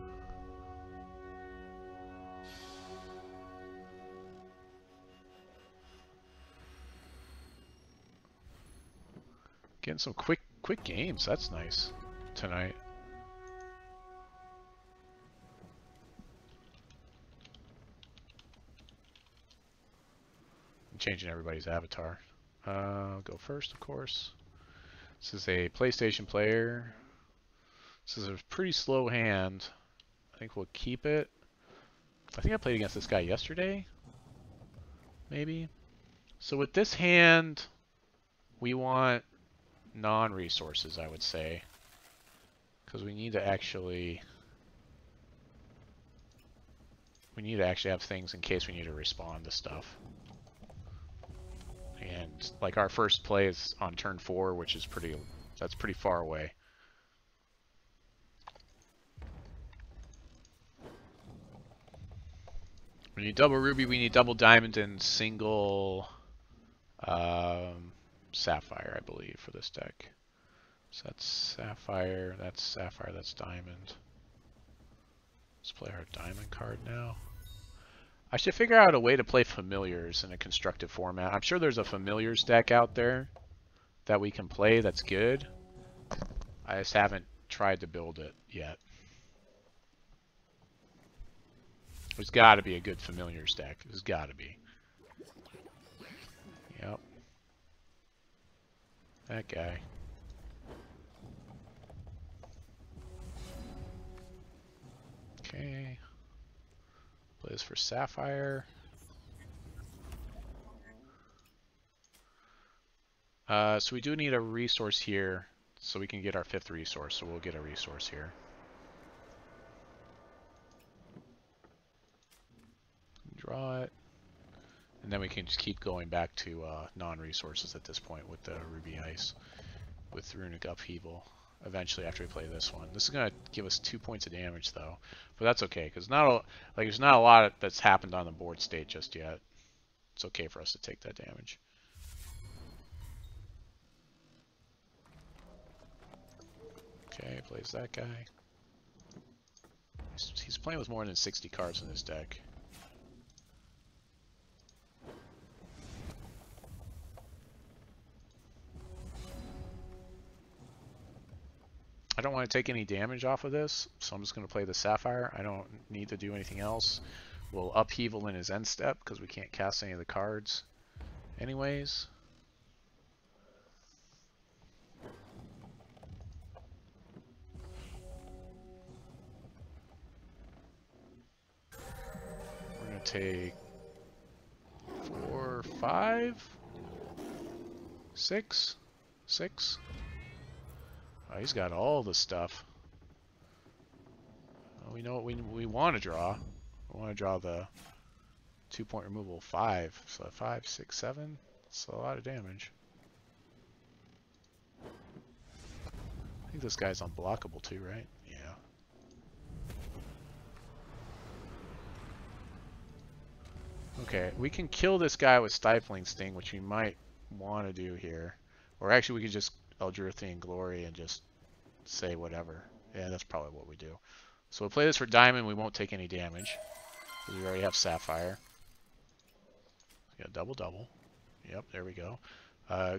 Getting some quick games. That's nice tonight. I'm changing everybody's avatar. I'll go first, of course. This is a PlayStation player. This is a pretty slow hand. I think we'll keep it. I think I played against this guy yesterday. Maybe. So with this hand, we want non-resources, I would say. Because we need to actually... We need to actually have things in case we need to respond to stuff. And like our first play is on turn 4, which is that's pretty far away. We need double ruby, we need double diamond, and single sapphire, I believe, for this deck. So that's sapphire, that's diamond. Let's play our diamond card now. I should figure out a way to play familiars in a constructive format. I'm sure there's a familiars deck out there that we can play that's good. I just haven't tried to build it yet. There's got to be a good familiars deck. There's got to be. Yep. That guy. Okay. Play this for Sapphire. So we do need a resource here so we can get our 5th resource. So we'll get a resource here. Draw it. And then we can just keep going back to non-resources at this point with the Ruby Ice, with Runic Upheaval, eventually after we play this one. This is going to give us 2 points of damage, though. But that's okay, because there's not a lot that's happened on the board state just yet. It's okay for us to take that damage. Okay, plays that guy. He's playing with more than 60 cards in his deck. I don't want to take any damage off of this, so I'm just going to play the Sapphire. I don't need to do anything else. We'll Upheaval in his end step because we can't cast any of the cards anyways. We're going to take 4, 5. 6? 6? Oh, he's got all the stuff. Well, we know what we want to draw. We want to draw the 2-point removal 5. So 5, 6, 7. That's a lot of damage. I think this guy's unblockable too, right? Yeah. Okay, we can kill this guy with Stifling Sting, which we might want to do here. Or actually, we could just Eldrithian Glory and just say whatever. Yeah, that's probably what we do. So we'll play this for Diamond. We won't take any damage, because we already have Sapphire. Yeah, double. Yep, there we go.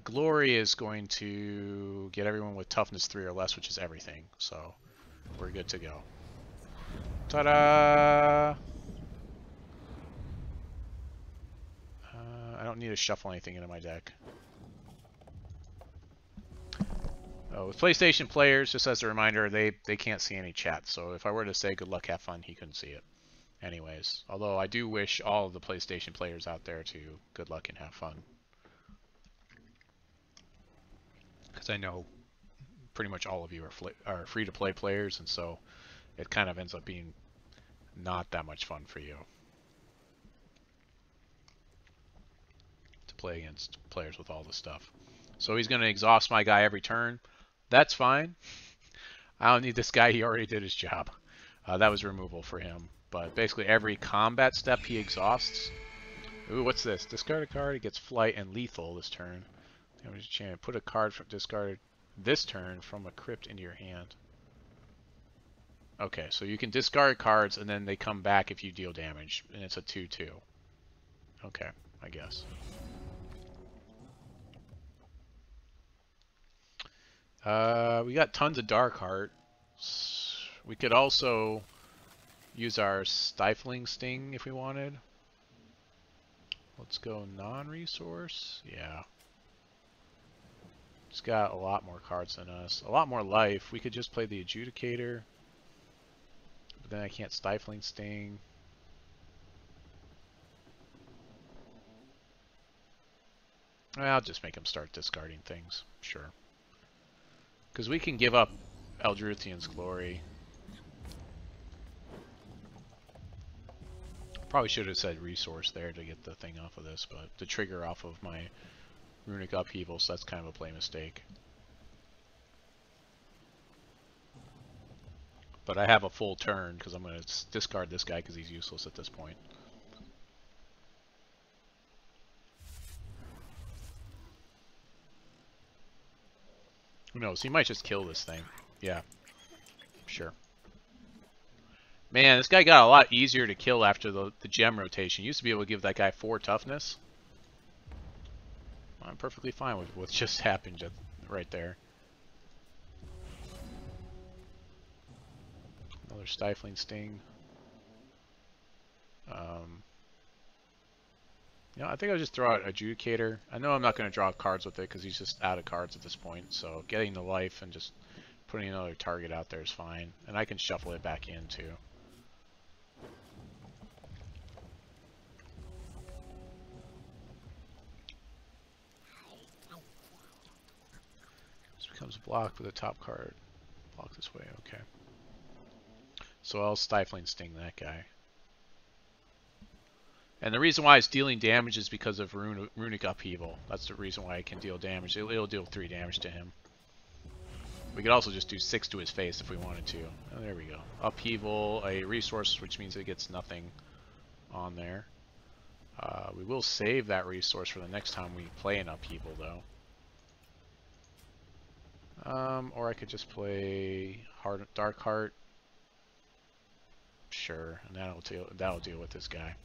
Glory is going to get everyone with Toughness 3 or less, which is everything. So we're good to go. Ta-da! I don't need to shuffle anything into my deck. Oh, with PlayStation players, just as a reminder, they can't see any chat. So if I were to say good luck, have fun, he couldn't see it. Anyways, although I do wish all of the PlayStation players out there to good luck and have fun. Because I know pretty much all of you are free-to-play players, and so it kind of ends up being not that much fun for you to play against players with all the stuff. So he's going to exhaust my guy every turn. That's fine. I don't need this guy. He already did his job. That was removal for him. But basically every combat step he exhausts. Ooh, what's this? Discard a card. It gets flight and lethal this turn. Damage chance. Put a card from discarded this turn from a crypt into your hand. Okay, so you can discard cards and then they come back if you deal damage. And it's a 2/2. Okay, I guess. We got tons of Dark Heart. We could also use our Stifling Sting if we wanted. Let's go non-resource. Yeah. He's got a lot more cards than us. A lot more life. We could just play the Adjudicator. But then I can't Stifling Sting. I'll just make him start discarding things. Sure. Because we can give up Eldrithian's Glory. Probably should have said resource there to get the thing off of this, but to trigger off of my Runic Upheaval, so that's kind of a play mistake. But I have a full turn because I'm going to discard this guy because he's useless at this point. Who knows? He might just kill this thing. Yeah, sure. Man, this guy got a lot easier to kill after the gem rotation. Used to be able to give that guy 4 toughness. I'm perfectly fine with what just happened right there. Another Stifling Sting. You know, I think I'll just throw out Adjudicator. I know I'm not going to draw cards with it because he's just out of cards at this point. So getting the life and just putting another target out there is fine. And I can shuffle it back in too. This becomes blocked with a top card. Block this way, okay. So I'll Stifling Sting that guy. And the reason why it's dealing damage is because of Runic Upheaval. That's the reason why it can deal damage. It'll deal 3 damage to him. We could also just do 6 to his face if we wanted to. Oh, there we go. Upheaval, a resource, which means it gets nothing on there. We will save that resource for the next time we play an Upheaval, though. Or I could just play Dark Heart. Sure, and that'll deal with this guy.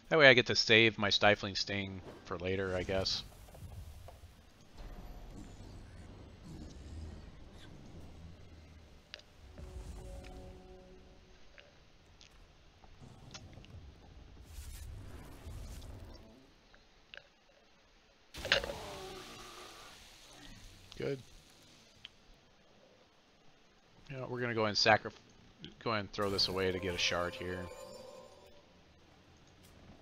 That way I get to save my Stifling Sting for later, I guess. Good. Yeah, we're gonna go ahead and throw this away to get a shard here.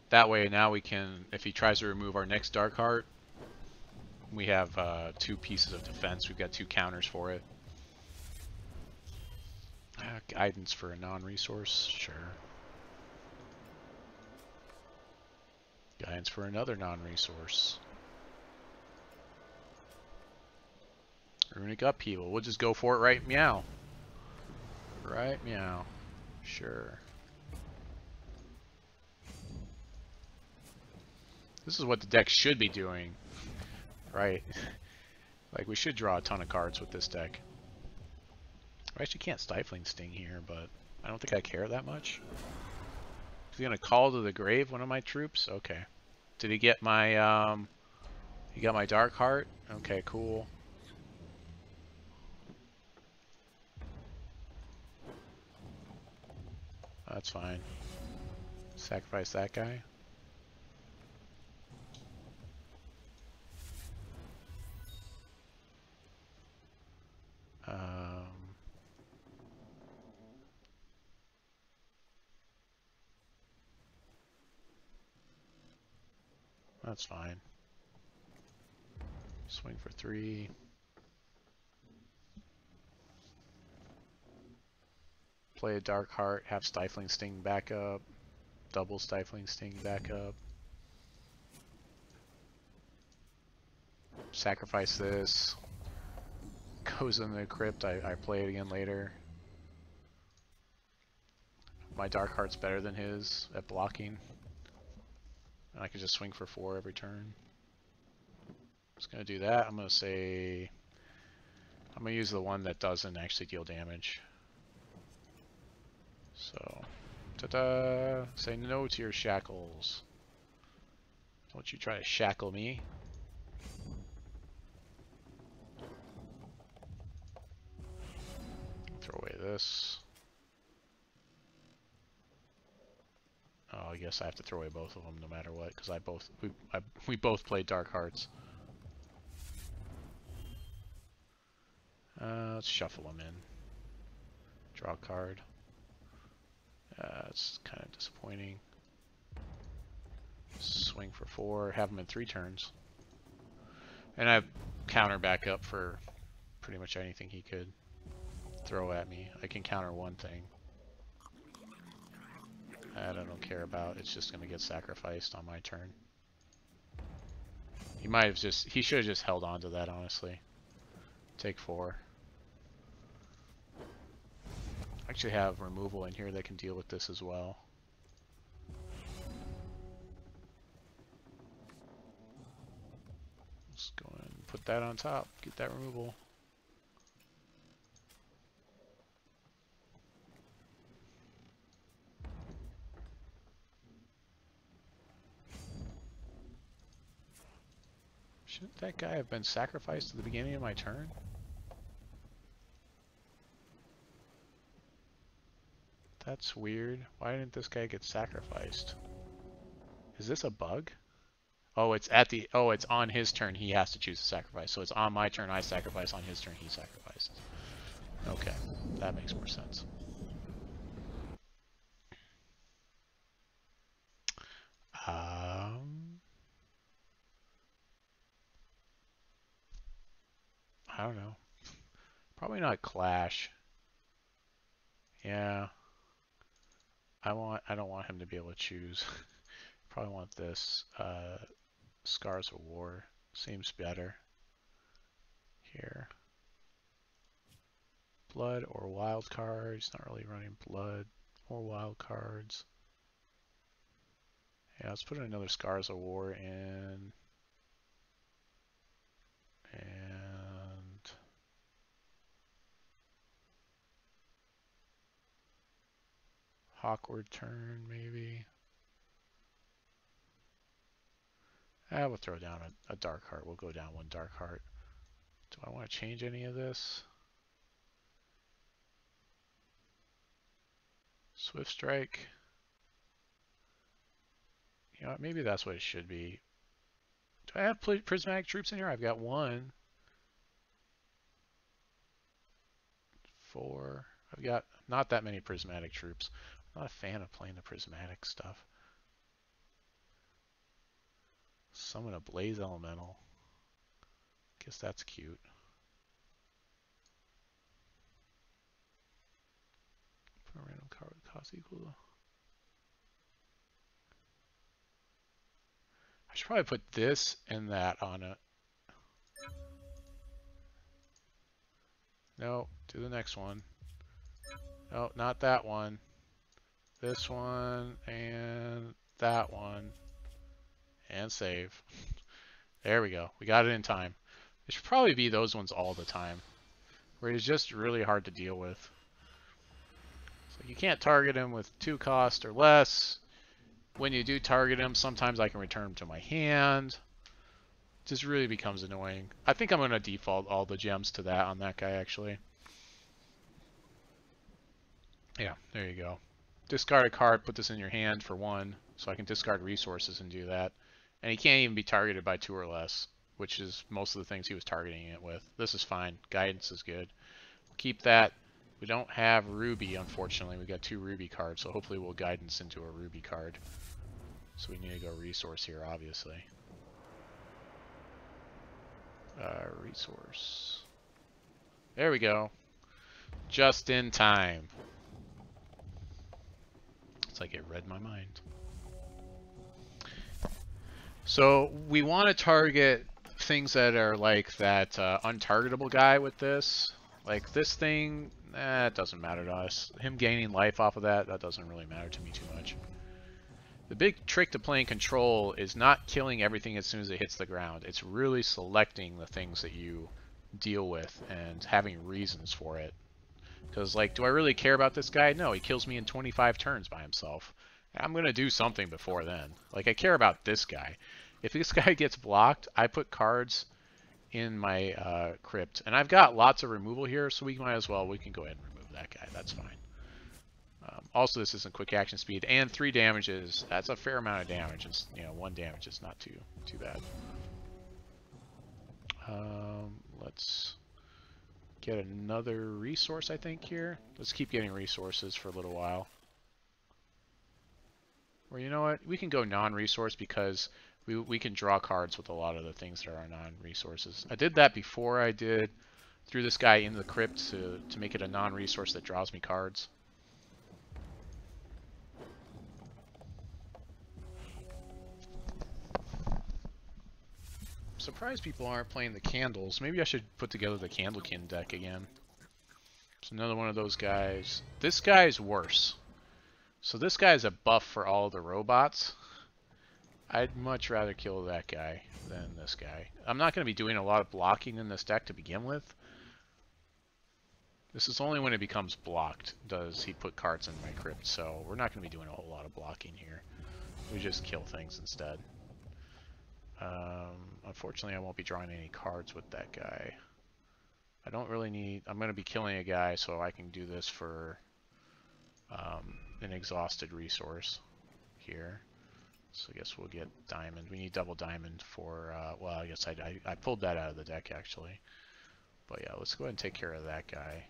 That way now we can, if he tries to remove our next Dark Heart, we have 2 pieces of defense. We've got 2 counters for it. Guidance for a non-resource, sure. Guidance for another non-resource. Runic Upheaval. We'll just go for it, right? Meow. Right? Meow. Sure. This is what the deck should be doing. Right? Like, we should draw a ton of cards with this deck. I actually can't Stifling Sting here, but I don't think I care that much. Is he gonna call to the grave one of my troops? Okay. Did he get my, he got my Dark Heart? Okay, cool. That's fine. Sacrifice that guy. Um, that's fine. Swing for 3. Play a Dark Heart, have Stifling Sting back up. Double Stifling Sting back up. Sacrifice this. Goes in the crypt. I play it again later. My Dark Heart's better than his at blocking. And I can just swing for 4 every turn. Just gonna do that. I'm gonna say I'm gonna use the one that doesn't actually deal damage. So, ta-da! Say no to your shackles. Don't you try to shackle me. Throw away this. Oh, I guess I have to throw away both of them no matter what, because we both play Dark Hearts. Let's shuffle them in. Draw a card. It's kind of disappointing. Swing for 4. Have them in 3 turns. And I have counter back up for pretty much anything he could throw at me. I can counter one thing. That I don't care about. It's just going to get sacrificed on my turn. He should have just held on to that, honestly. Take 4. I actually have removal in here that can deal with this as well. Let's go and put that on top. Get that removal. Shouldn't that guy have been sacrificed at the beginning of my turn? That's weird. Why didn't this guy get sacrificed? Is this a bug? Oh, it's on his turn he has to choose to sacrifice. So it's on my turn I sacrifice, on his turn he sacrifices. Okay, that makes more sense. I don't know. Probably not Clash. Yeah. I don't want him to be able to choose. Probably want this. Scars of War seems better here. Blood or wild card. He's not really running blood or wild cards. Yeah, let's put another Scars of War in. And Hawkward Turn, maybe. We'll throw down a Dark Heart. We'll go down 1 Dark Heart. Do I want to change any of this? Swift Strike. You know, maybe that's what it should be. Do I have prismatic troops in here? I've got 1, 4. I've got not that many prismatic troops. I'm not a fan of playing the prismatic stuff. Summon a Blaze Elemental. Guess that's cute. For a random card with cost equal to... I should probably put this and that on it. No, do the next one. No, not that one. This one and that one. And save. There we go. We got it in time. It should probably be those ones all the time, where it's just really hard to deal with. So you can't target him with 2 cost or less. When you do target him, sometimes I can return him to my hand. It just really becomes annoying. I think I'm going to default all the gems to that on that guy, actually. Yeah, there you go. Discard a card, put this in your hand for 1, so I can discard resources and do that. And he can't even be targeted by 2 or less, which is most of the things he was targeting it with. This is fine. Guidance is good. Keep that. We don't have Ruby, unfortunately. We got 2 Ruby cards, so hopefully we'll guidance into a Ruby card. So we need to go resource here, obviously. Resource. There we go. Just in time. It's like it read my mind. So we want to target things that are like that untargetable guy with this. Like this thing, it doesn't matter to us. Him gaining life off of that, that doesn't really matter to me too much. The big trick to playing control is not killing everything as soon as it hits the ground. It's really selecting the things that you deal with and having reasons for it. Because, like, do I really care about this guy? No, he kills me in 25 turns by himself. I'm going to do something before then. Like, I care about this guy. If this guy gets blocked, I put cards in my crypt. And I've got lots of removal here, so we can go ahead and remove that guy. That's fine. Also, this isn't quick action speed. And 3 damages, that's a fair amount of damage. It's, 1 damage is not too bad. Let's get another resource, I think, here. Let's keep getting resources for a little while. Or you know what? We can go non-resource because we can draw cards with a lot of the things that are non-resources. I did that before I threw this guy into the crypt to make it a non-resource that draws me cards. I'm surprised people aren't playing the candles. Maybe I should put together the Candlekin deck again. It's another one of those guys. This guy's worse. So this guy's a buff for all the robots. I'd much rather kill that guy than this guy. I'm not going to be doing a lot of blocking in this deck to begin with. This is only when it becomes blocked does he put cards in my crypt, so we're not going to be doing a whole lot of blocking here. We just kill things instead. Unfortunately, I won't be drawing any cards with that guy. I don't really need... I'm going to be killing a guy, so I can do this for an exhausted resource here. So I guess we'll get diamond. We need double diamond for... well, I guess I pulled that out of the deck, actually. But yeah, let's go ahead and take care of that guy.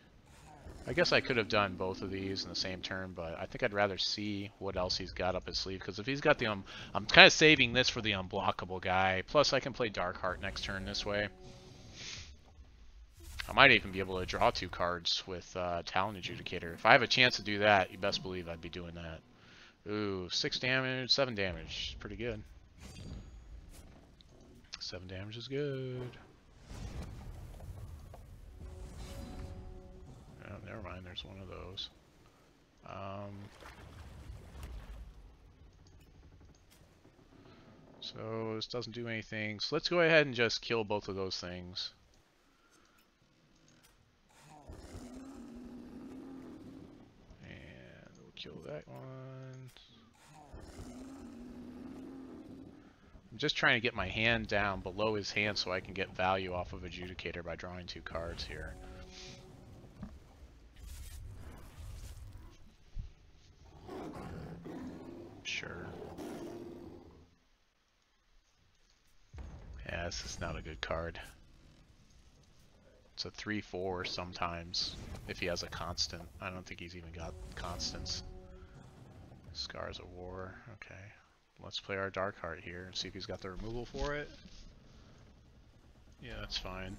I guess I could have done both of these in the same turn, but I think I'd rather see what else he's got up his sleeve. Because if he's got the... I'm kind of saving this for the unblockable guy. Plus, I can play Darkheart next turn this way. I might even be able to draw 2 cards with Talon Adjudicator. If I have a chance to do that, you best believe I'd be doing that. Ooh, 6 damage, 7 damage. Pretty good. 7 damage is good. Oh, never mind, there's one of those. So this doesn't do anything. So let's go ahead and just kill both of those things. And we'll kill that one. I'm just trying to get my hand down below his hand so I can get value off of Adjudicator by drawing 2 cards here. Sure. Yeah, this is not a good card. It's a 3/4 sometimes if he has a constant. I don't think he's even got constants. Scars of War. Okay. let's play our Dark Heart here and see if he's got the removal for it. Yeah, that's fine.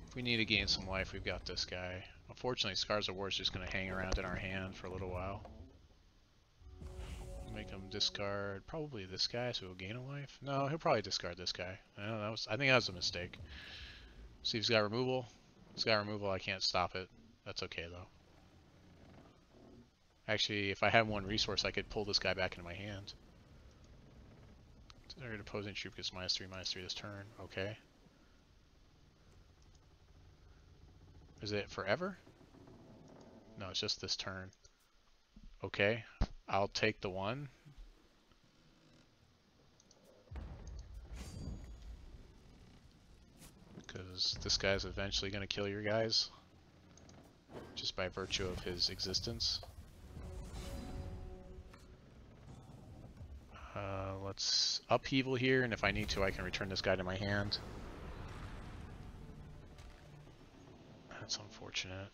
If we need to gain some life, we've got this guy. Unfortunately, Scars of War is just going to hang around in our hand for a little while. Make him discard probably this guy, so he'll gain a life. No, he'll probably discard this guy. I think that was a mistake. See if he's got removal. If he's got removal, I can't stop it. That's okay though. Actually, if I had one resource, I could pull this guy back into my hand. Target opposing troop gets -3/-3 this turn. Okay. Is it forever? No, it's just this turn. Okay. I'll take the one. Because this guy's eventually going to kill your guys. Just by virtue of his existence. Let's upheaval here, and if I need to, I can return this guy to my hand. That's unfortunate.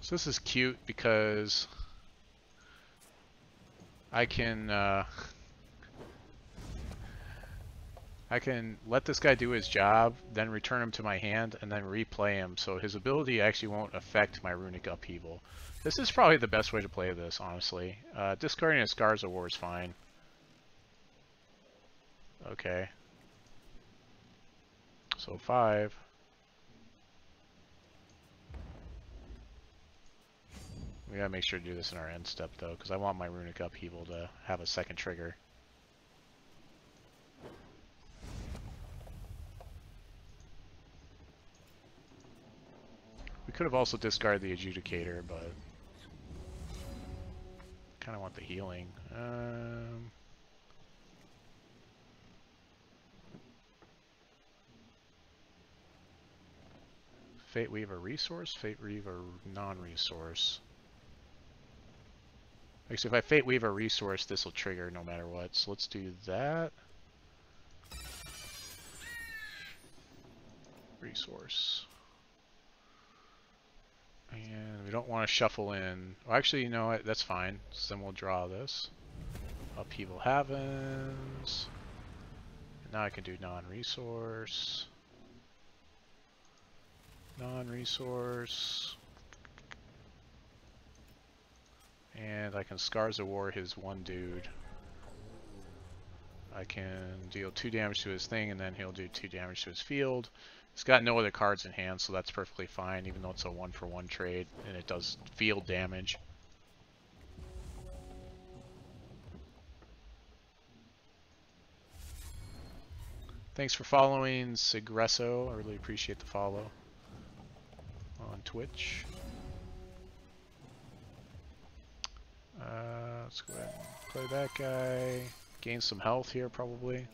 So this is cute because I can let this guy do his job, then return him to my hand, and then replay him, so his ability actually won't affect my Runic Upheaval. This is probably the best way to play this, honestly. Discarding a Scars of War is fine. Okay. So 5. We gotta make sure to do this in our end step, though, because I want my Runic Upheaval to have a second trigger. We could have also discarded the Adjudicator, but kind of want the healing. Fate Weaver resource, Fate Weaver non-resource. Actually, if I Fate Weaver resource, this will trigger no matter what. So let's do that. Resource. And we don't want to shuffle in. Well, actually, you know what? That's fine. So then we'll draw this. Upheaval Heavens. And now I can do non-resource. Non-resource. And I can Scars of War his one dude. I can deal 2 damage to his thing, and then he'll do 2 damage to his field. He's got no other cards in hand, so that's perfectly fine, even though it's a 1-for-1 trade, and it does field damage. Thanks for following, Sigresso. I really appreciate the follow on Twitch. Let's go ahead and play that guy. Gain some health here, probably.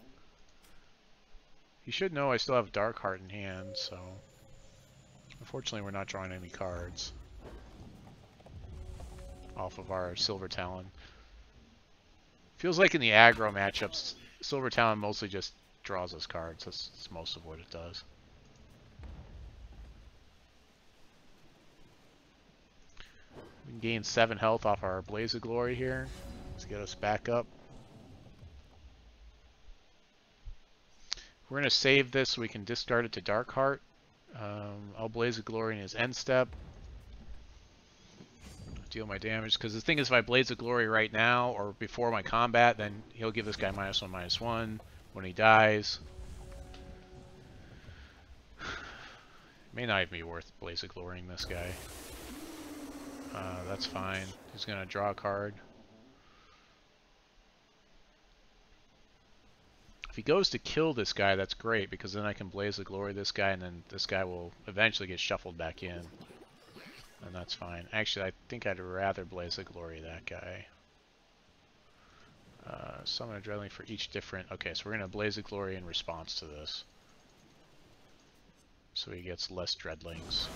You should know I still have Dark Heart in hand, so... Unfortunately, we're not drawing any cards off of our Silver Talon. Feels like in the aggro matchups, Silver Talon mostly just draws us cards. That's most of what it does. We can gain 7 health off our Blaze of Glory here. Let's get us back up. We're going to save this so we can discard it to Dark Heart. I'll Blaze of Glory in his end step. Deal my damage, because the thing is, if I Blaze of Glory right now or before my combat, then he'll give this guy -1/-1 when he dies. May not even be worth Blaze of Glorying this guy. That's fine. He's going to draw a card. If he goes to kill this guy, that's great, because then I can Blaze of Glory this guy, and then this guy will eventually get shuffled back in. And that's fine. Actually, I think I'd rather Blaze of Glory that guy. Summon Adrenaline for each different... Okay, so we're going to Blaze of Glory in response to this. So he gets less Dreadlings.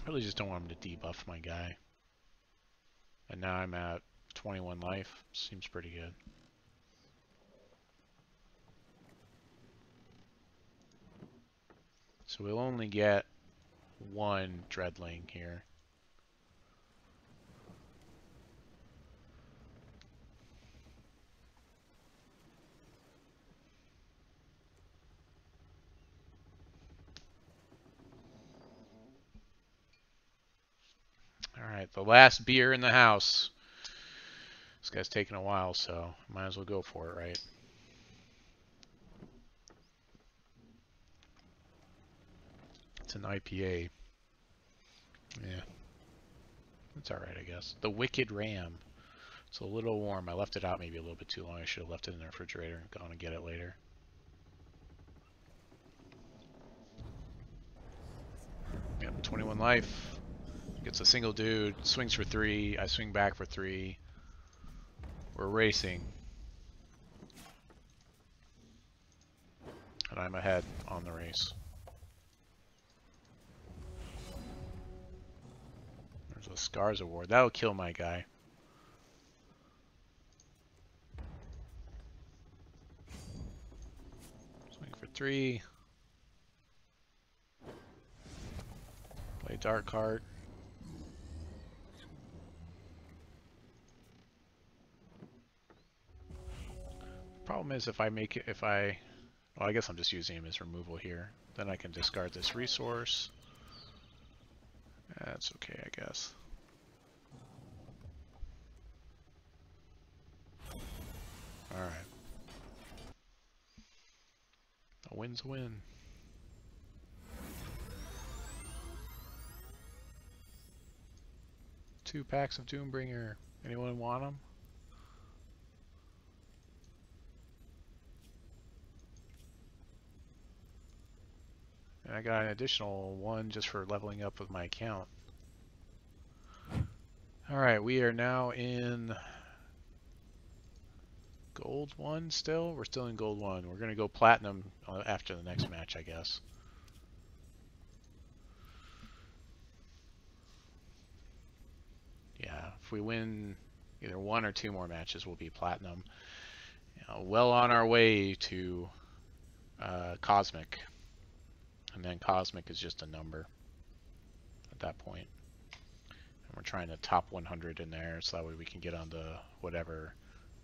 I really just don't want him to debuff my guy. And now I'm at 21 life. Seems pretty good. So we'll only get one Dreadling here. Alright, the last beer in the house. This guy's taking a while, so might as well go for it, right? It's an IPA. Yeah. It's alright, I guess. The Wicked Ram. It's a little warm. I left it out maybe a little bit too long. I should have left it in the refrigerator and gone and get it later. Yep, 21 life. Gets a single dude. Swings for 3. I swing back for 3. We're racing. And I'm ahead on the race. There's a Scars Award. That'll kill my guy. Swing for 3. Play Dark Heart. Problem is if I make it, well, I guess I'm just using him as removal here. Then I can discard this resource. That's okay, I guess. Alright. A win's a win. 2 packs of Doombringer. Anyone want them? And I got an additional 1 just for leveling up with my account. Alright, we are now in Gold 1 still? We're still in Gold 1. We're going to go Platinum after the next match, I guess. Yeah, if we win either 1 or 2 more matches, we'll be Platinum. Well on our way to Cosmic. And then Cosmic is just a number at that point. And we're trying to top 100 in there so that way we can get on the whatever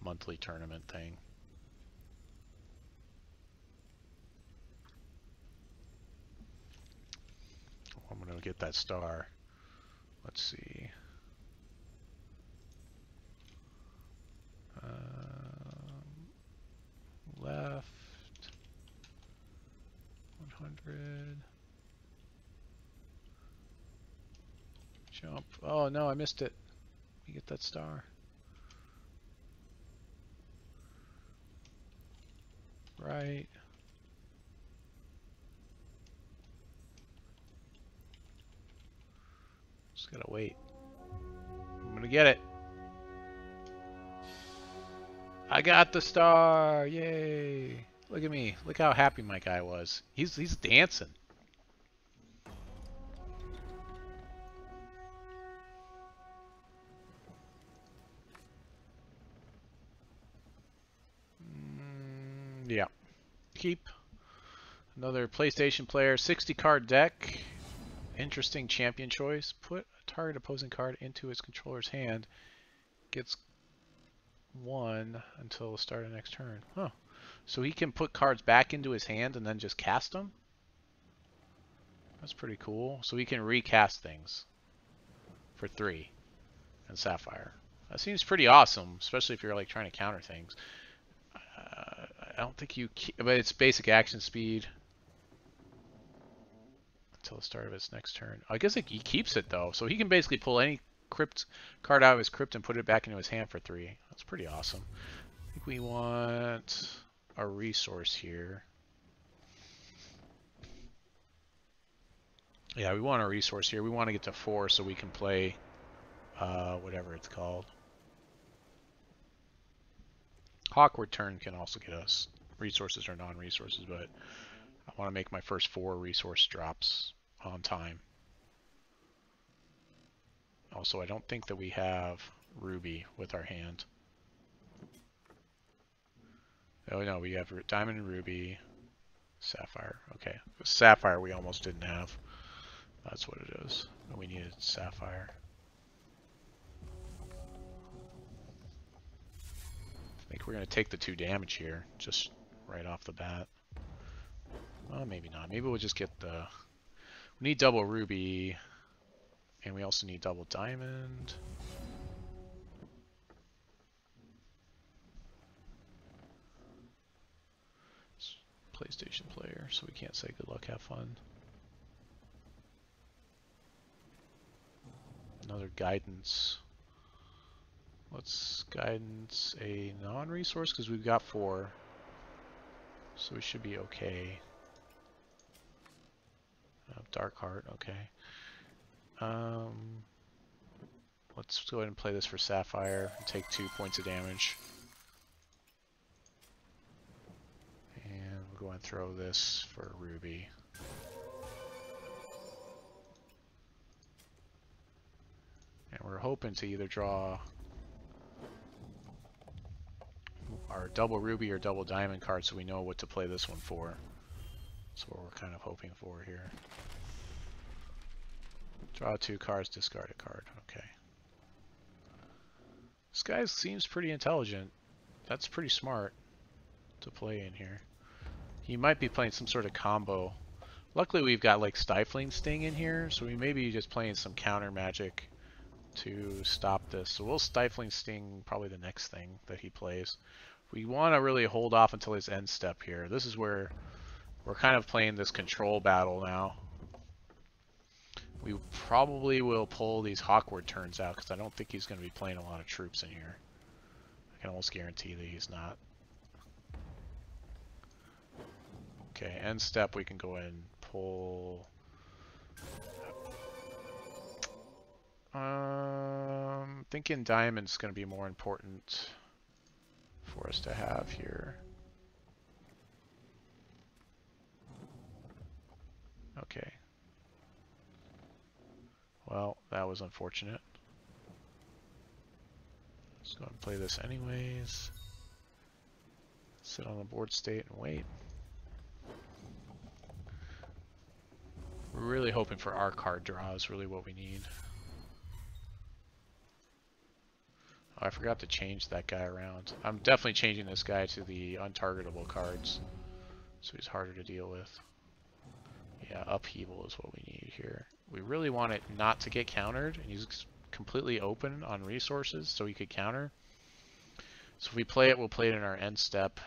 monthly tournament thing. I'm going to get that star. Let's see. Left. 100. Jump. Oh no, I missed it. Let me get that star. Right. Just gotta wait. I'm gonna get it. I got the star! Yay! Look at me. Look how happy my guy was. He's dancing. Yeah. Keep. Another PlayStation player. 60 card deck. Interesting champion choice. Put a target opposing card into its controller's hand. Gets 1 until the start of the next turn. Huh. So he can put cards back into his hand and then just cast them? That's pretty cool. So he can recast things for 3 and Sapphire. That seems pretty awesome, especially if you're like trying to counter things. I don't think you... But it's basic action speed until the start of its next turn. I guess he keeps it though, so he can basically pull any crypt card out of his crypt and put it back into his hand for 3. That's pretty awesome. I think we want a resource here. Yeah, we want a resource here. We want to get to 4 so we can play whatever it's called. Awkward Turn can also get us resources or non-resources, but I want to make my first 4 resource drops on time. Also, I don't think that we have Ruby with our hand. Oh no, we have Diamond and Ruby, Sapphire. Okay. Sapphire we almost didn't have. That's what it is. We needed Sapphire. I think we're going to take the 2 damage here, just right off the bat. Well, maybe not. Maybe we'll just get the... We need double ruby, and we also need double diamond. It's PlayStation player, so we can't say good luck, have fun. Another guidance. Let's guidance a non-resource because we've got 4. So we should be okay. Dark Heart, okay. Let's go ahead and play this for Sapphire and take 2 points of damage. And we'll go and throw this for Ruby. And we're hoping to either draw our double Ruby or double Diamond card so we know what to play this one for. That's what we're kind of hoping for here. Draw 2 cards, discard a card. Okay. This guy seems pretty intelligent. That's pretty smart to play in here. He might be playing some sort of combo. Luckily we've got like Stifling Sting in here, so we may be just playing some counter magic to stop this. So we'll Stifling Sting probably the next thing that he plays. We want to really hold off until his end step here. This is where we're kind of playing this control battle now. We probably will pull these Hawkward turns out because I don't think he's going to be playing a lot of troops in here. I can almost guarantee that he's not. Okay, end step we can go ahead and pull. Thinking Diamond's going to be more important for us to have here. Okay. Well, that was unfortunate. Let's go and play this anyways. Sit on the board state and wait. We're really hoping for our card draw is really what we need. Oh, I forgot to change that guy around. I'm definitely changing this guy to the untargetable cards, so he's harder to deal with. Yeah, upheaval is what we need here. We really want it not to get countered, and he's completely open on resources, so he could counter. So if we play it, we'll play it in our end step.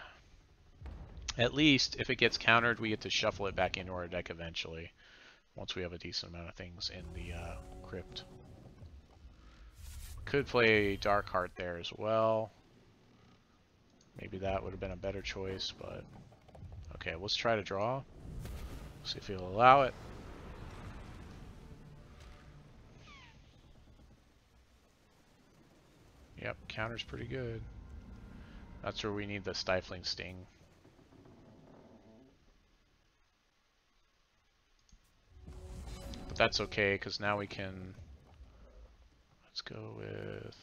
At least, if it gets countered, we get to shuffle it back into our deck eventually, once we have a decent amount of things in the crypt. Could play Dark Heart there as well. Maybe that would have been a better choice, but... Okay, let's try to draw. See if he'll allow it. Yep, counter's pretty good. That's where we need the Stifling Sting. But that's okay, because now we can... Let's go with...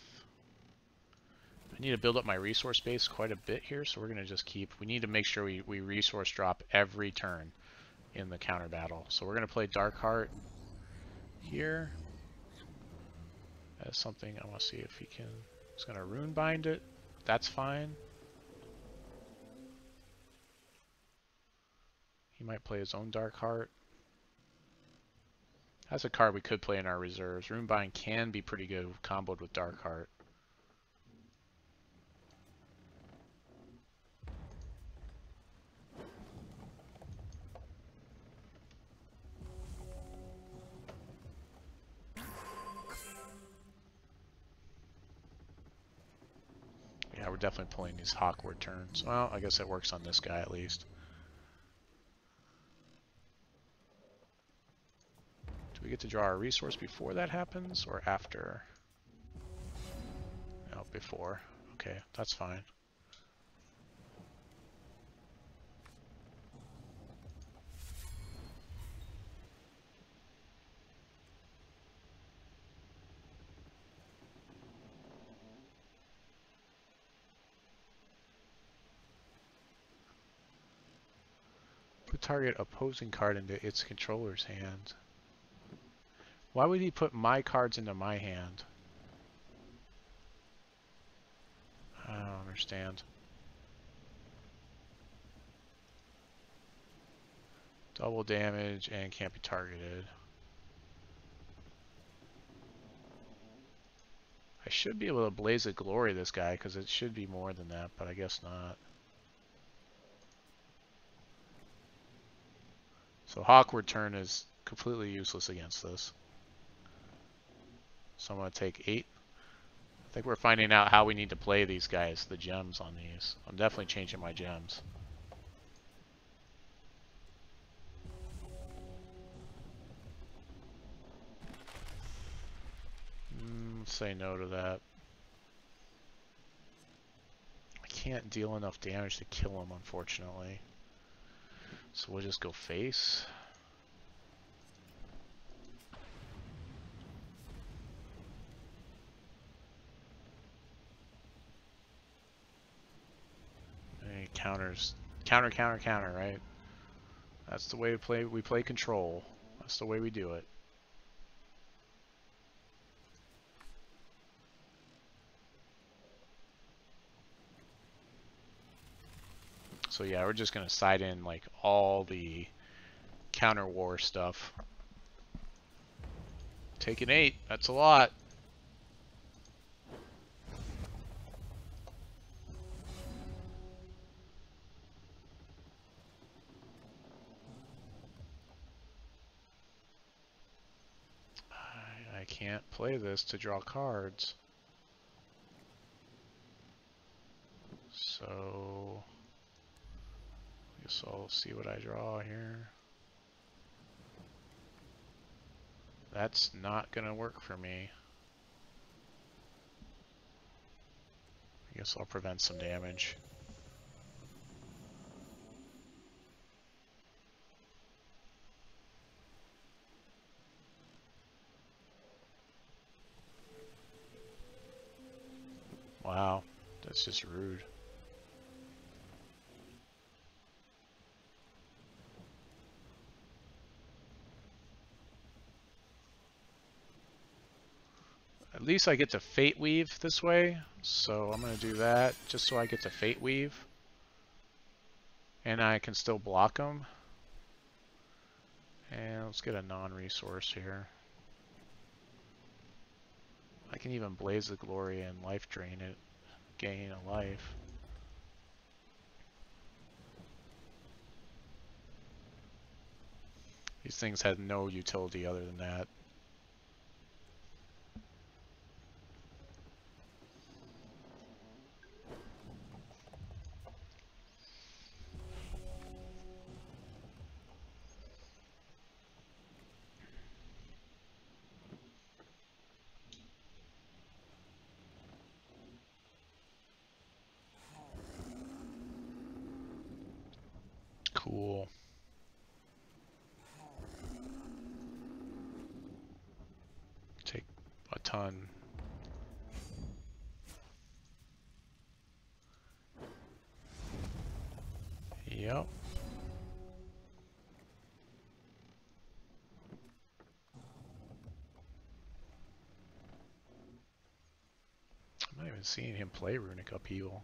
I need to build up my resource base quite a bit here, so we're going to just keep... We need to make sure we resource drop every turn in the counter battle. So we're going to play Dark Heart here as something. I want to see if he can... He's going to Rune Bind it. That's fine. He might play his own Dark Heart. That's a card we could play in our reserves. Rune Bind can be pretty good comboed with Dark Heart. Yeah, we're definitely pulling these Hawkward turns. Well, I guess it works on this guy at least. Do we get to draw our resource before that happens or after? No, before. Okay, that's fine. target opposing card into its controller's hand. Why would he put my cards into my hand? I don't understand. Double damage and can't be targeted. I should be able to Blaze of Glory this guy because it should be more than that, but I guess not. So Hawkward Turn is completely useless against this. So I'm going to take 8. I think we're finding out how we need to play these guys, the gems on these. I'm definitely changing my gems. Say no to that. I can't deal enough damage to kill him, unfortunately. So we'll just go face. And he counters. Counter, counter, counter, right? That's the way we play control. That's the way we do it. So yeah, we're just gonna side in like all the counter war stuff. Taking 8, that's a lot. I can't play this to draw cards. So I guess I'll see what I draw here. That's not gonna work for me. I guess I'll prevent some damage. Wow, that's just rude. At least I get to Fate Weave this way, so I'm going to do that just so I get to Fate Weave. And I can still block them. And let's get a non-resource here. I can even Blaze the Glory and Life Drain it, gain a life. These things had no utility other than that. Cool. Take a ton. Yep. I'm not even seeing him play Runic Upheaval.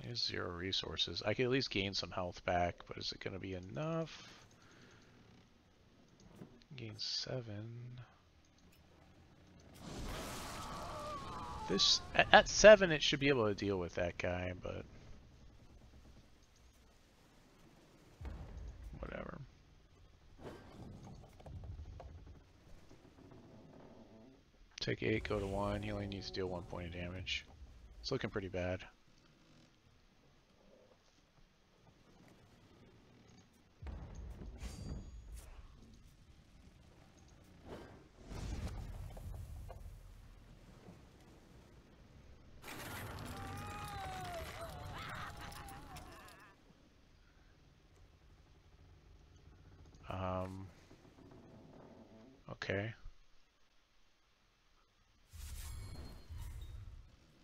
There's 0 resources. I could at least gain some health back, but is it going to be enough? Gain 7. This at 7, it should be able to deal with that guy, but whatever. Take 8, go to 1. He only needs to deal 1 point of damage. It's looking pretty bad. Okay.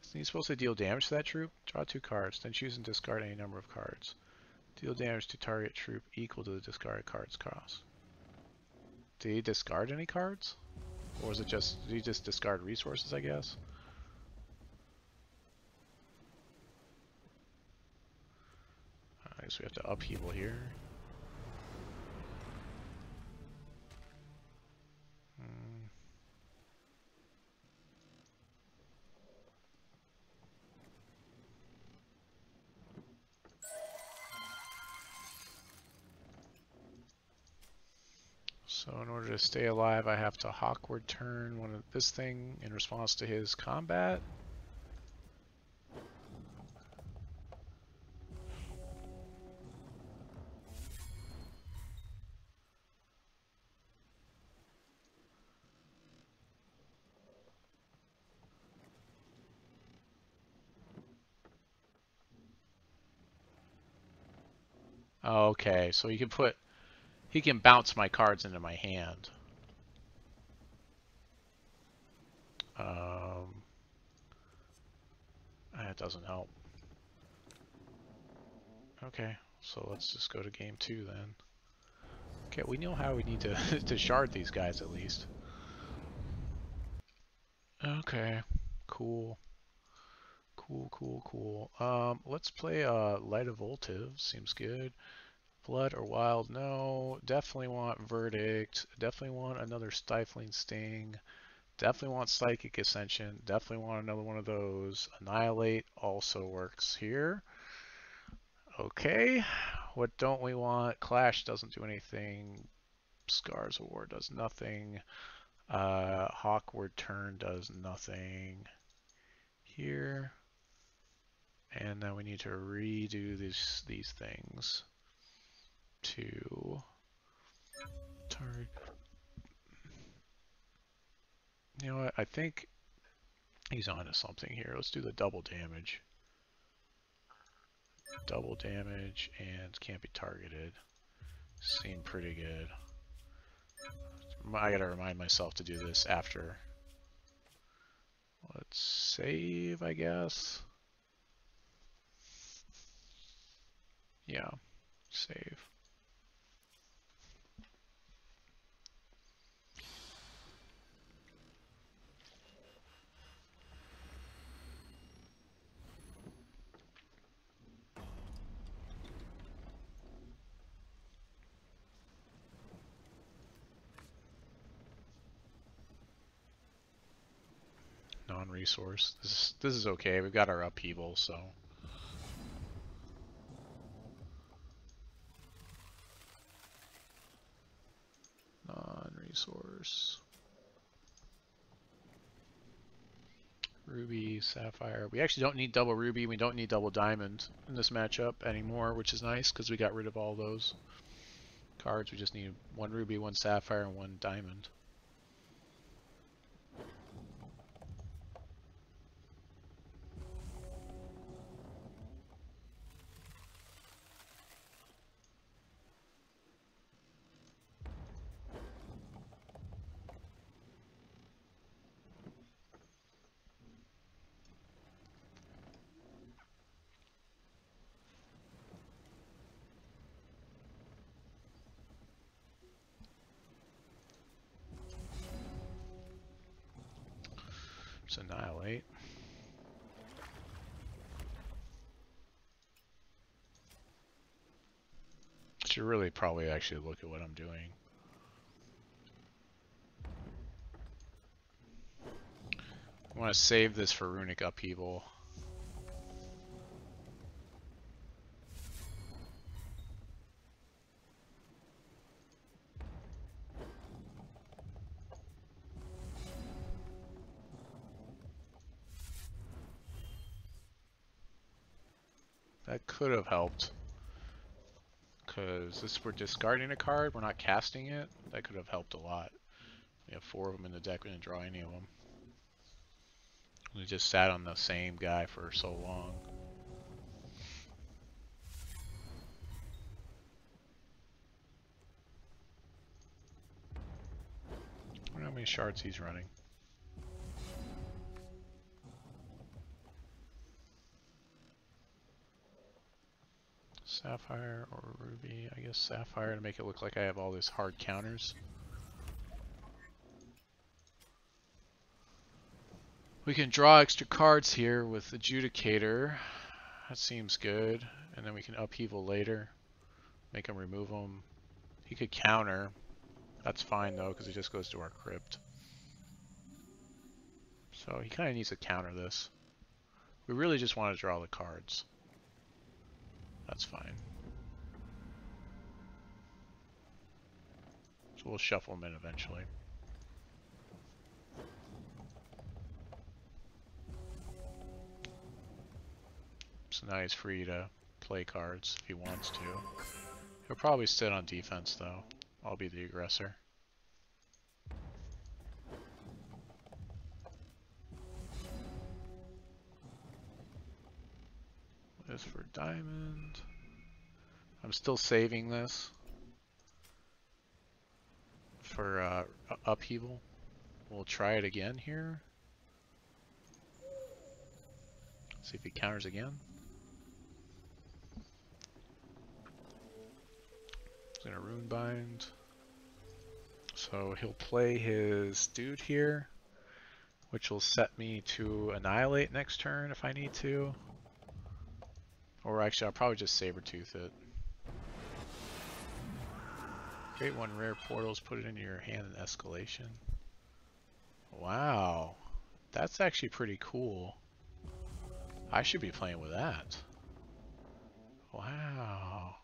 Isn't he supposed to deal damage to that troop? Draw 2 cards, then choose and discard any number of cards. Deal damage to target troop equal to the discarded card's cost. Did he discard any cards? Or was it just, did he just discard resources, I guess? I guess we have to upheaval here. Hmm. So in order to stay alive, I have to Hawkward turn one of this thing in response to his combat. Okay, so he can bounce my cards into my hand. That doesn't help. Okay, so let's just go to game 2 then. Okay, we know how we need to to shard these guys at least. Okay, cool. Cool. Let's play Light Evoltive. Seems good. Blood or Wild? No. Definitely want Verdict. Definitely want another Stifling Sting. Definitely want Psychic Ascension. Definitely want another one of those. Annihilate also works here. Okay. What don't we want? Clash doesn't do anything. Scars of War does nothing. Hawkward Turn does nothing here. And then we need to redo these things to target. You know what? I think he's onto something here. Let's do the double damage. Double damage and can't be targeted. Seem pretty good. I gotta remind myself to do this after. Let's save, I guess. Yeah, save. Non-resource. This is okay. We've got our upheaval, so. Non-resource. Ruby, Sapphire. We actually don't need double Ruby. We don't need double Diamond in this matchup anymore, which is nice because we got rid of all those cards. We just need one Ruby, one Sapphire, and one Diamond. Just annihilate. Should really probably actually look at what I'm doing. I want to save this for Runic Upheaval. That could have helped. Because we're discarding a card, we're not casting it. That could have helped a lot. We have 4 of them in the deck, we didn't draw any of them. We just sat on the same guy for so long. shards he's running? Sapphire or ruby? I guess sapphire to make it look like I have all these hard counters. We can draw extra cards here with Adjudicator. That seems good. And then we can upheaval later. Make him remove them. He could counter. That's fine though, because it just goes to our crypt. So he kind of needs to counter this. We really just want to draw the cards. That's fine. So we'll shuffle them in eventually. So now he's free to play cards if he wants to. He'll probably sit on defense though. I'll be the aggressor. This for diamond. I'm still saving this for upheaval. We'll try it again here. See if he counters again. He's gonna rune bind. So he'll play his dude here, which will set me to annihilate next turn if I need to. Or actually, I'll probably just saber-tooth it. Create one rare portals, put it into your hand in escalation. Wow, that's actually pretty cool. I should be playing with that. Wow.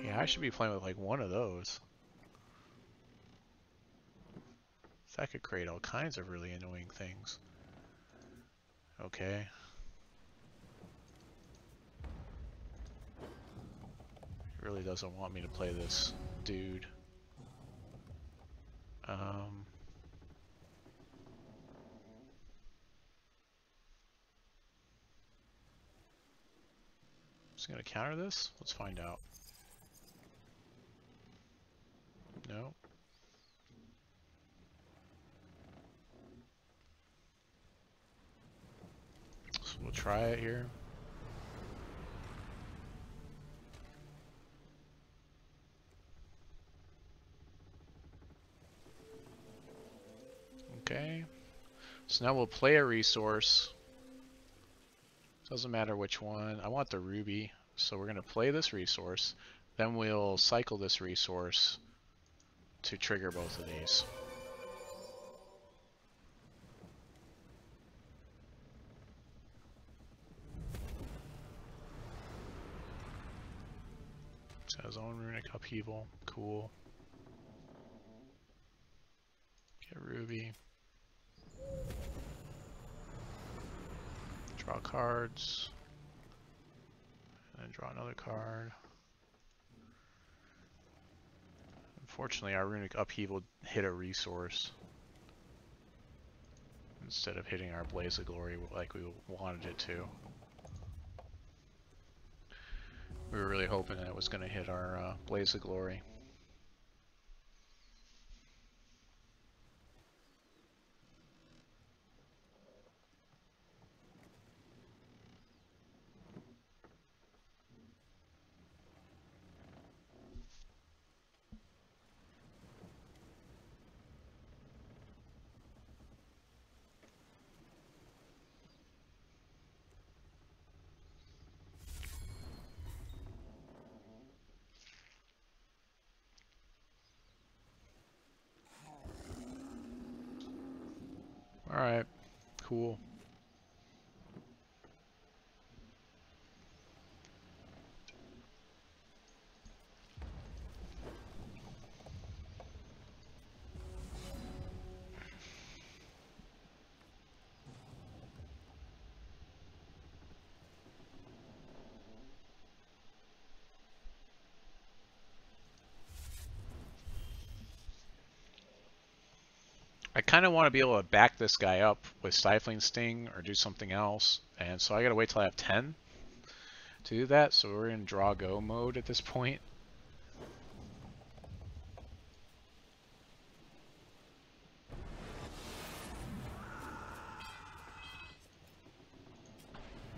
Yeah, I should be playing with like one of those. That could create all kinds of really annoying things. Okay. He really doesn't want me to play this dude. Is he gonna counter this? Let's find out. No. So we'll try it here. Okay. So now we'll play a resource. Doesn't matter which one. I want the ruby. So we're going to play this resource. Then we'll cycle this resource to trigger both of these. So his own runic upheaval. Cool. Get ruby. Draw cards. And then draw another card. Unfortunately, our runic upheaval hit a resource instead of hitting our blaze of glory like we wanted it to. We were really hoping that it was going to hit our blaze of glory. Alright, cool. I kind of want to be able to back this guy up with Stifling Sting or do something else, and so I gotta wait till I have 10 to do that, so we're in draw go mode at this point.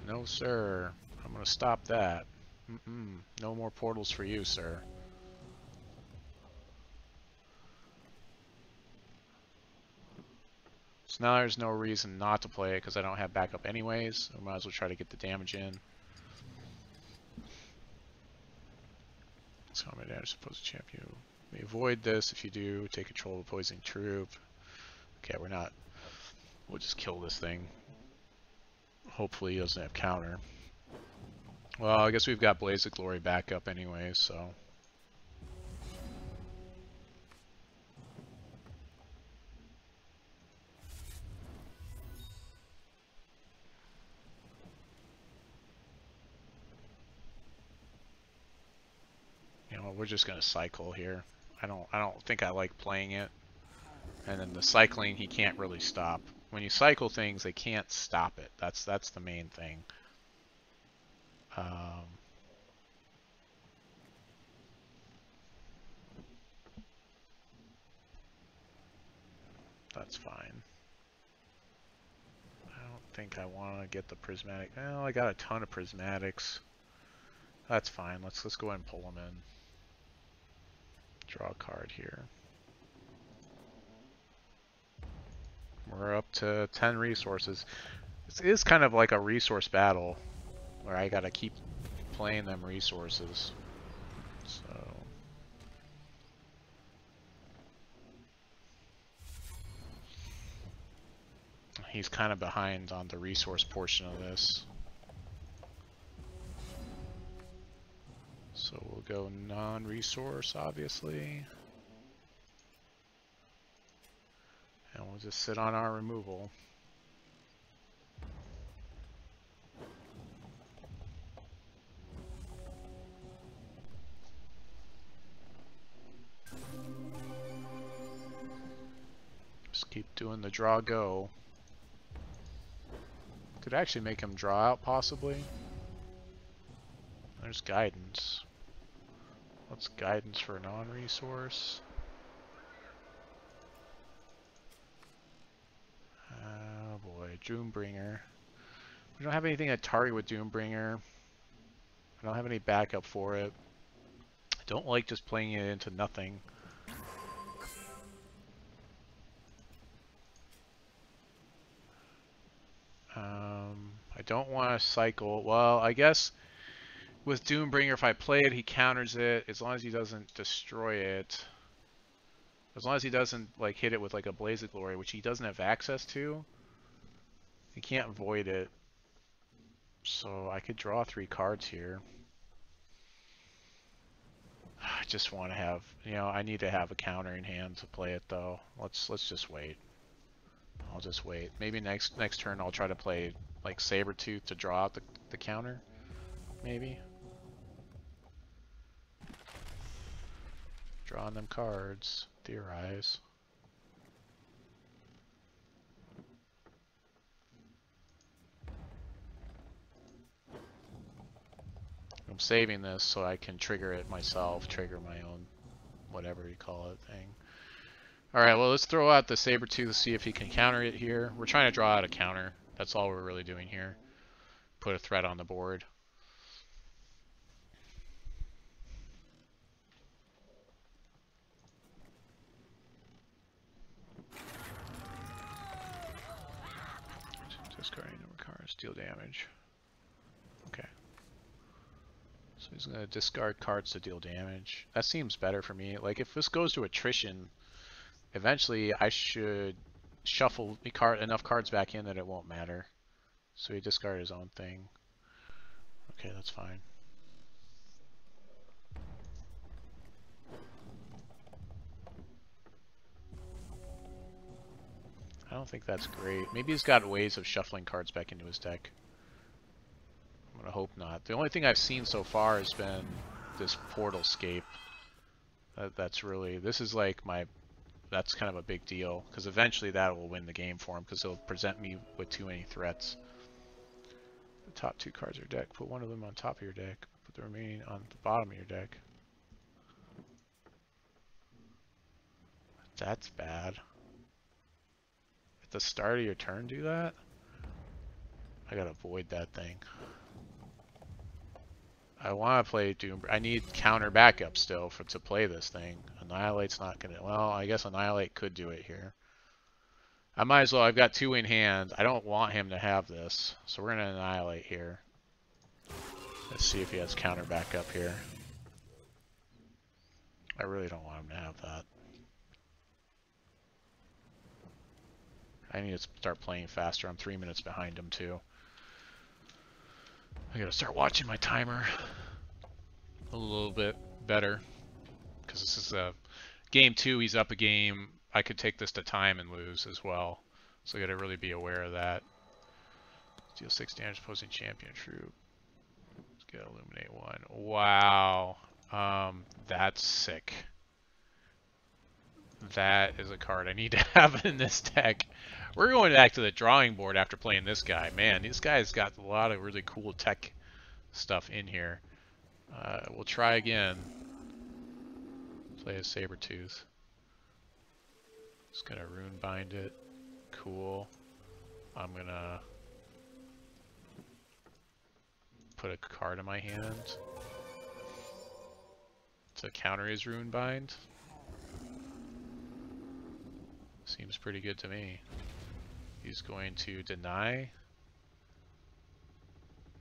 No, sir. I'm gonna stop that. No more portals for you, sir. So now there's no reason not to play it because I don't have backup anyways. I might as well try to get the damage in. So how many damage opposed to champion? You may avoid this if you do. Take control of opposing troop. Okay, we're not. We'll just kill this thing. Hopefully he doesn't have counter. Well, I guess we've got Blaze of Glory backup anyway, so. You know, we're just gonna cycle here. I don't think I like playing it. And then the cycling he can't really stop. When you cycle things, they can't stop it. That's the main thing. That's fine. I don't think I want to get the prismatic. Well, I got a ton of prismatics. That's fine. Let's go ahead and pull them in. Draw a card here. We're up to 10 resources. This is kind of like a resource battle where I gotta keep playing them resources. So he's kind of behind on the resource portion of this. So we'll go non-resource, obviously. And we'll just sit on our removal. Just keep doing the draw go. Could actually make him draw out, possibly. There's guidance. What's guidance for a non-resource? Oh boy, Doombringer. We don't have anything at target with Doombringer. I don't have any backup for it. I don't like just playing it into nothing. I don't want to cycle. Well, I guess with Doombringer, if I play it, he counters it. As long as he doesn't destroy it. As long as he doesn't like hit it with like a Blaze of Glory, which he doesn't have access to. He can't void it. So I could draw 3 cards here. I just want to have, you know, I need to have a counter in hand to play it though. Let's just wait. I'll just wait. Maybe next turn I'll try to play like Sabretooth to draw out the counter. Maybe. Drawing them cards. Theorize. I'm saving this so I can trigger it myself, trigger my own whatever you call it thing. Alright, well let's throw out the Sabretooth to see if he can counter it here. We're trying to draw out a counter. That's all we're really doing here. Put a threat on the board. Discarding number cards, deal damage. Okay. So he's going to discard cards to deal damage. That seems better for me. Like if this goes to attrition, eventually I should shuffle enough cards back in that it won't matter. So he discarded his own thing. Okay, that's fine. I don't think that's great. Maybe he's got ways of shuffling cards back into his deck. I'm gonna hope not. The only thing I've seen so far has been this Portalscape. That's really, this is like that's kind of a big deal, because eventually that will win the game for him, because it'll present me with too many threats. The top 2 cards of your deck, put one of them on top of your deck, put the remaining on the bottom of your deck. That's bad. At the start of your turn do that? I gotta avoid that thing. I want to play Doom. I need counter backup still to play this thing. Annihilate's not gonna. Well, I guess Annihilate could do it here. I might as well. I've got 2 in hand. I don't want him to have this, so we're gonna Annihilate here. Let's see if he has counter backup here. I really don't want him to have that. I need to start playing faster. I'm 3 minutes behind him too. I gotta start watching my timer a little bit better, because this is a game 2. He's up a game. I could take this to time and lose as well, so I gotta really be aware of that. Deal 6 damage opposing champion troop. Let's get Illuminate 1. Wow, that's sick. That is a card I need to have in this deck. We're going back to the drawing board after playing this guy. Man, this guy's got a lot of really cool tech stuff in here. We'll try again. Play a Sabertooth. Just gonna rune bind it. Cool. I'm gonna put a card in my hand to counter his rune bind. Seems pretty good to me. He's going to deny.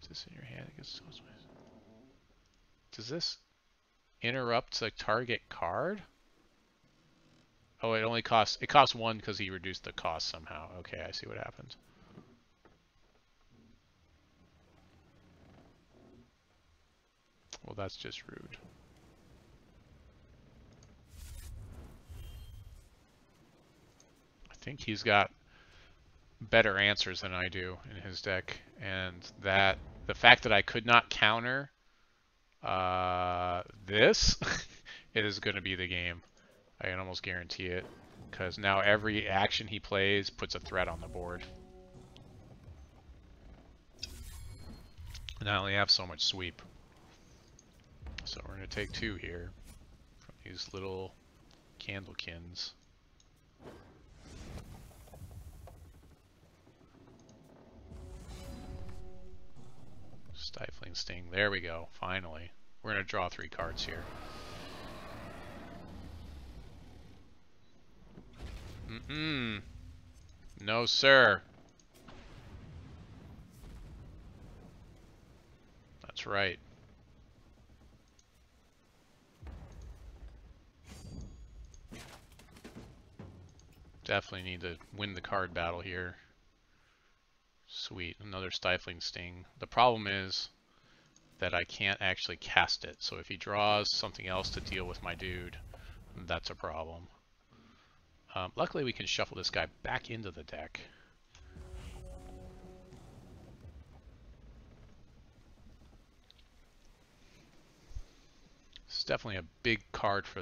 Is this in your hand? Does this interrupt the target card? Oh, it costs 1 because he reduced the cost somehow. Okay, I see what happened. Well, that's just rude. I think he's got better answers than I do in his deck, and that the fact that I could not counter this is going to be the game. I can almost guarantee it, because now every action he plays puts a threat on the board. And I only have so much sweep. So we're going to take 2 here from these little candlekins. Stifling Sting. There we go. Finally. We're going to draw 3 cards here. No, sir. That's right. Definitely need to win the card battle here. Sweet. Another Stifling Sting. The problem is that I can't actually cast it. So if he draws something else to deal with my dude, that's a problem. Luckily we can shuffle this guy back into the deck. It's definitely a big card for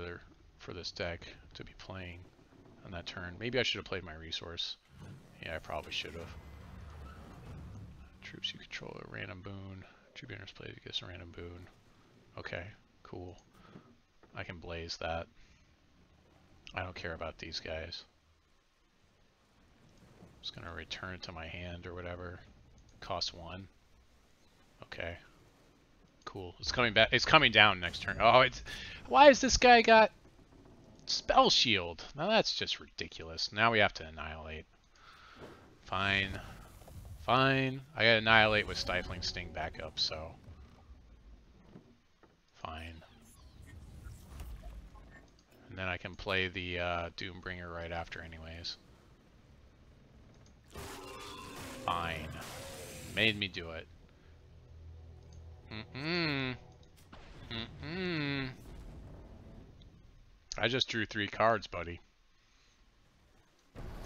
this deck to be playing on that turn. Maybe I should have played my resource. Yeah, I probably should have. Troops you control a random boon. Troop enters play gets a random boon. Okay, cool. I can blaze that. I don't care about these guys. I'm just gonna return it to my hand or whatever. Cost 1. Okay. Cool. It's coming back. It's coming down next turn. Oh, it's. Why has this guy got Spell Shield? Now that's just ridiculous. Now we have to Annihilate. Fine. Fine. I gotta Annihilate with Stifling Sting backup, so. Fine. And then I can play the Doombringer right after anyways. Fine. Made me do it. I just drew 3 cards, buddy.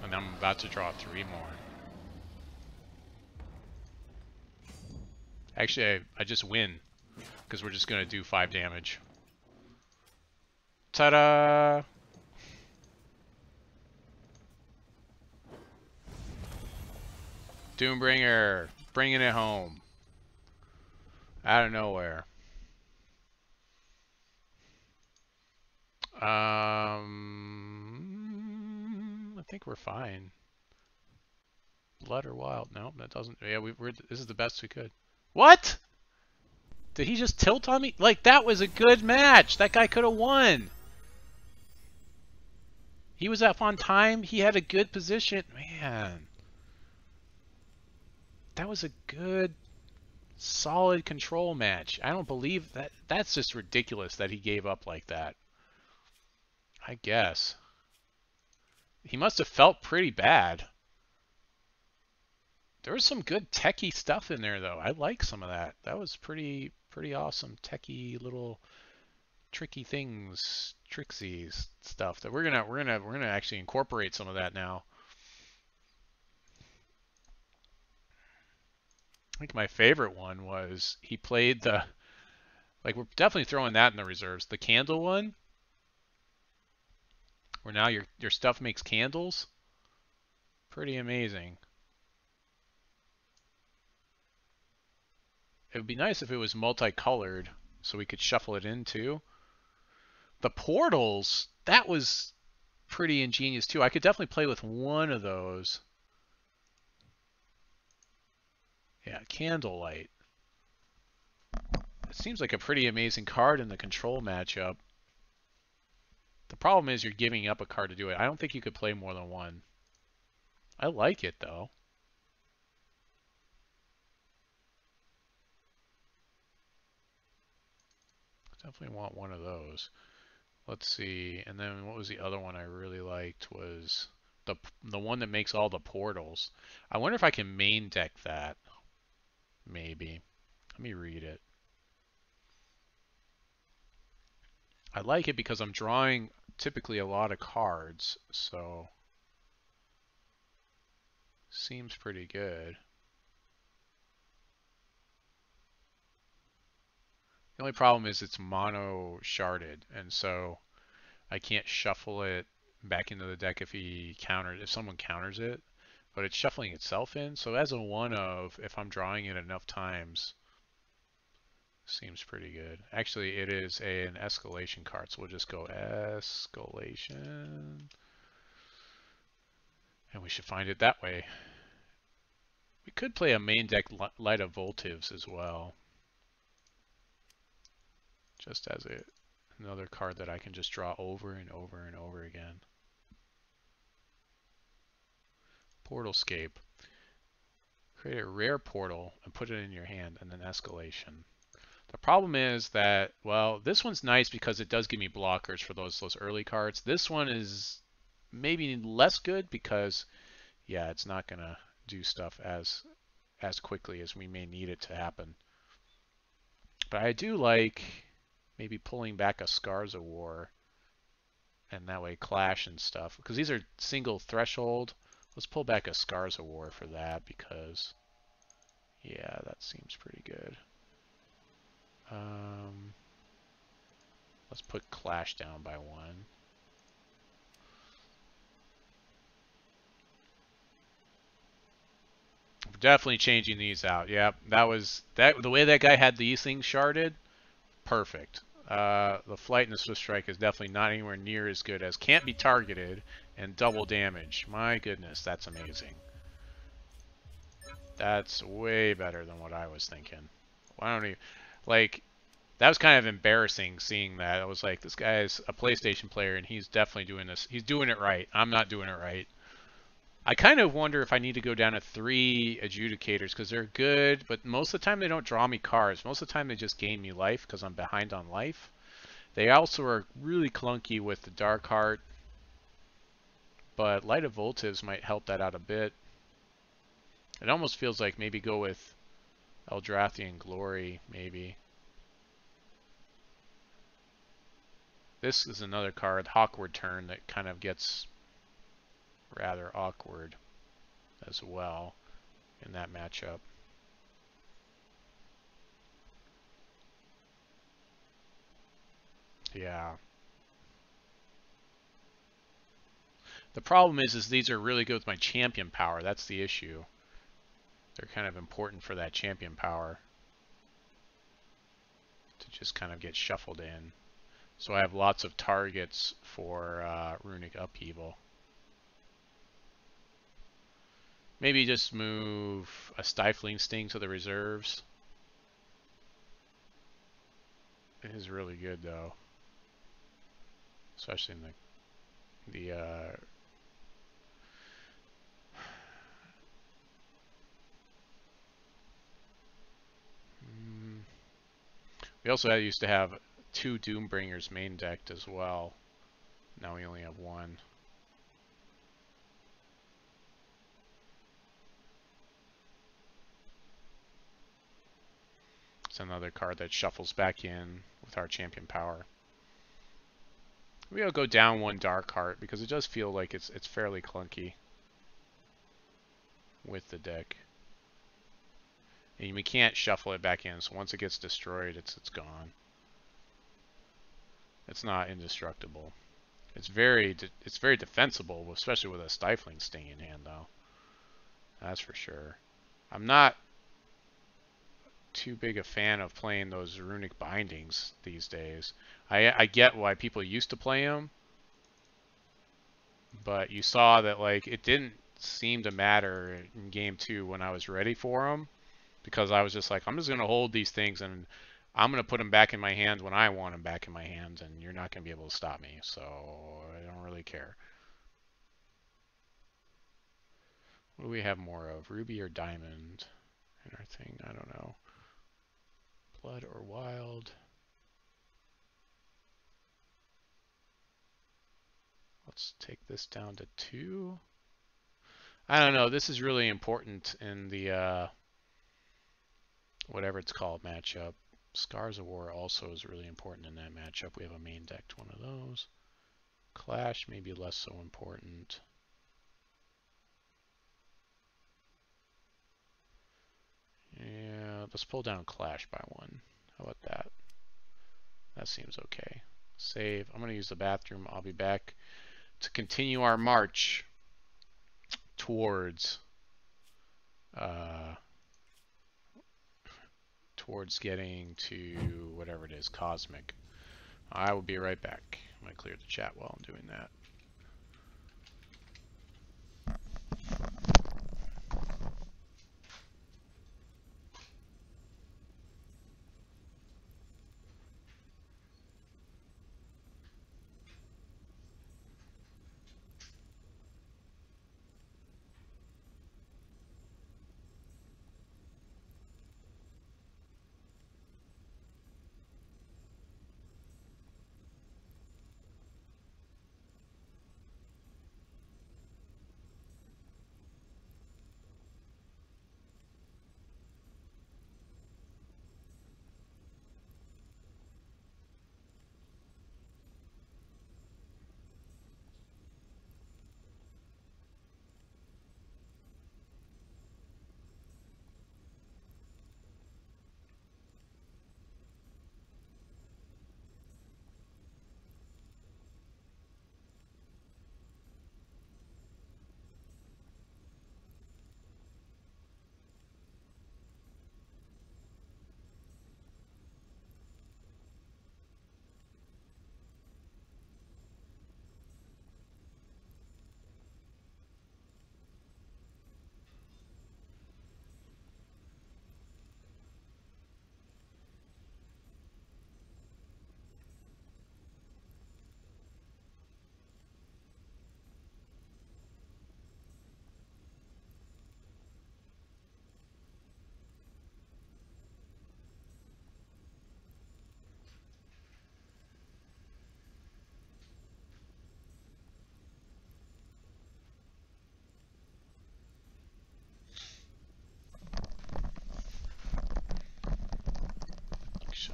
And I'm about to draw 3 more. Actually, I just win. Because we're just going to do 5 damage. Ta-da! Doombringer, bringing it home. Out of nowhere. I think we're fine. Blood or wild? No, that doesn't. Yeah, this is the best we could. What? Did he just tilt on me? Like, that was a good match. That guy could have won. He was up on time. He had a good position. Man, that was a good, solid control match. I don't believe that. That's just ridiculous that he gave up like that. I guess. He must have felt pretty bad. There was some good techie stuff in there, though. I like some of that. That was pretty awesome techie little tricky things, tricksy stuff that we're gonna actually incorporate some of that now. I think my favorite one was he played the like we're definitely throwing that in the reserves. The candle one, where now your stuff makes candles. Pretty amazing. It would be nice if it was multicolored so we could shuffle it in too. The portals, that was pretty ingenious too. I could definitely play with one of those. Yeah, candlelight. It seems like a pretty amazing card in the control matchup. The problem is you're giving up a card to do it. I don't think you could play more than one. I like it though. Definitely want one of those. Let's see. And then what was the other one I really liked was the one that makes all the portals. I wonder if I can main deck that. Maybe. Let me read it. I like it because I'm drawing typically a lot of cards, so seems pretty good. The only problem is it's mono sharded, and so I can't shuffle it back into the deck if someone counters it, but it's shuffling itself in. So as a one of, if I'm drawing it enough times, seems pretty good. Actually, it is an escalation card, so we'll just go escalation, and we should find it that way. We could play a main deck Light of Voltives as well, just as another card that I can just draw over and over and over again. Portalscape. Create a rare portal and put it in your hand, and then escalation. The problem is that, well, this one's nice because it does give me blockers for those early cards. This one is maybe less good because, yeah, it's not gonna do stuff as quickly as we may need it to happen. But I do like maybe pulling back a Scars of War, and that way clash and stuff, because these are single threshold. Let's pull back a Scars of War for that because, yeah, that seems pretty good. Let's put Clash down by one. Definitely changing these out. Yeah, that was that. The way that guy had these things sharded, perfect. The Flight and the Swift Strike is definitely not anywhere near as good as Can't Be Targeted and Double Damage. My goodness, that's amazing. That's way better than what I was thinking. Why don't you, like, that was kind of embarrassing seeing that. I was like, this guy's a PlayStation player and he's definitely doing this. He's doing it right. I'm not doing it right. I kind of wonder if I need to go down to 3 adjudicators because they're good, but most of the time they don't draw me cards. Most of the time they just gain me life because I'm behind on life. They also are really clunky with the Dark Heart, but Light of Voltives might help that out a bit. It almost feels like maybe go with Eldrathian Glory, maybe. This is another card, Hawkward Turn, that kind of gets rather awkward as well in that matchup. Yeah. The problem is these are really good with my champion power. That's the issue. They're kind of important for that champion power to just kind of get shuffled in. So I have lots of targets for Runic Upheaval. Maybe just move a Stifling Sting to the reserves. It is really good though, especially in the we also used to have 2 Doombringers main decked as well. Now we only have 1. It's another card that shuffles back in with our champion power. We'll go down 1 Dark Heart because it does feel like it's fairly clunky with the deck. And we can't shuffle it back in, so once it gets destroyed, it's gone. It's not indestructible. It's very defensible, especially with a Stifling Sting in hand, though. That's for sure. I'm not too big a fan of playing those runic bindings these days. I get why people used to play them, but you saw that like it didn't seem to matter in game 2 when I was ready for them, because I was just like, I'm just gonna hold these things and I'm gonna put them back in my hands when I want them back in my hands, and you're not gonna be able to stop me. So I don't really care. What do we have more of? Ruby or diamond in our thing? I don't know. Blood or wild? Let's take this down to 2. I don't know. This is really important in the whatever it's called matchup. Scars of War also is really important in that matchup. We have a main decked one of those. Clash maybe less so important. Yeah, let's pull down Clash by 1. How about that? That seems okay. Save. I'm going to use the bathroom. I'll be back to continue our march towards towards getting to whatever it is, Cosmic. I will be right back. I'm going to clear the chat while I'm doing that.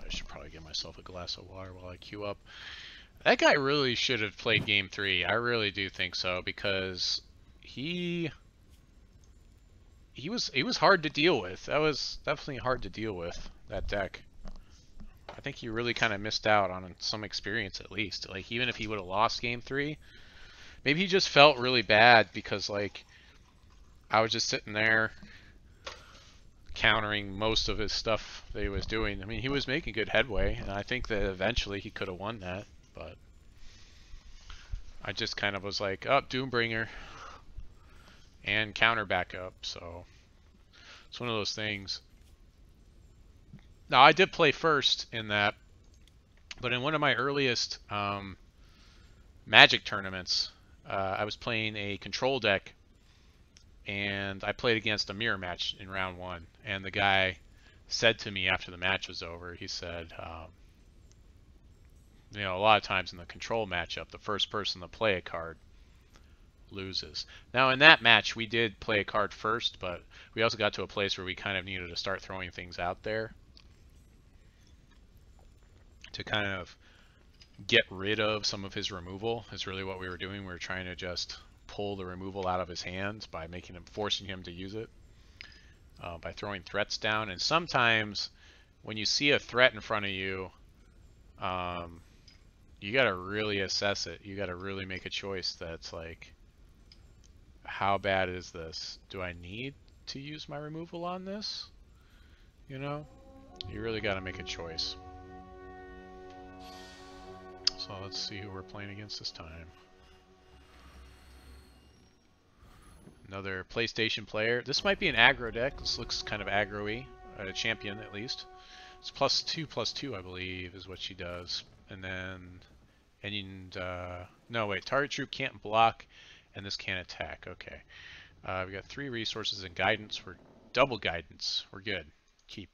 I should probably get myself a glass of water while I queue up. That guy really should have played game 3. I really do think so, because he was hard to deal with. That was definitely hard to deal with, that deck. I think he really kind of missed out on some experience at least. Like, even if he would have lost game 3, maybe he just felt really bad because, like, I was just sitting there countering most of his stuff that he was doing. I mean, he was making good headway, and I think that eventually he could have won that, but I just kind of was like, oh, Doombringer. and counter backup. So it's one of those things. Now I did play first in that, but in one of my earliest Magic tournaments, I was playing a control deck, and I played against a mirror match in round one. And the guy said to me after the match was over, he said, you know, a lot of times in the control matchup, the first person to play a card loses. Now in that match, we did play a card first, but we also got to a place where we kind of needed to start throwing things out there to kind of get rid of some of his removal. Is really what we were doing. We were trying to just pull the removal out of his hands by forcing him to use it by throwing threats down. And sometimes when you see a threat in front of you, you got to really assess it. You got to really make a choice that's like, how bad is this? Do I need to use my removal on this? You know, you really got to make a choice. So let's see who we're playing against this time. Another PlayStation player. This might be an aggro deck. This looks kind of aggro-y. A champion, at least. It's +2/+2, I believe, is what she does. And then... no, wait. Target troop can't block, and this can't attack. Okay. We got 3 resources and guidance. We're double guidance. We're good. Keep.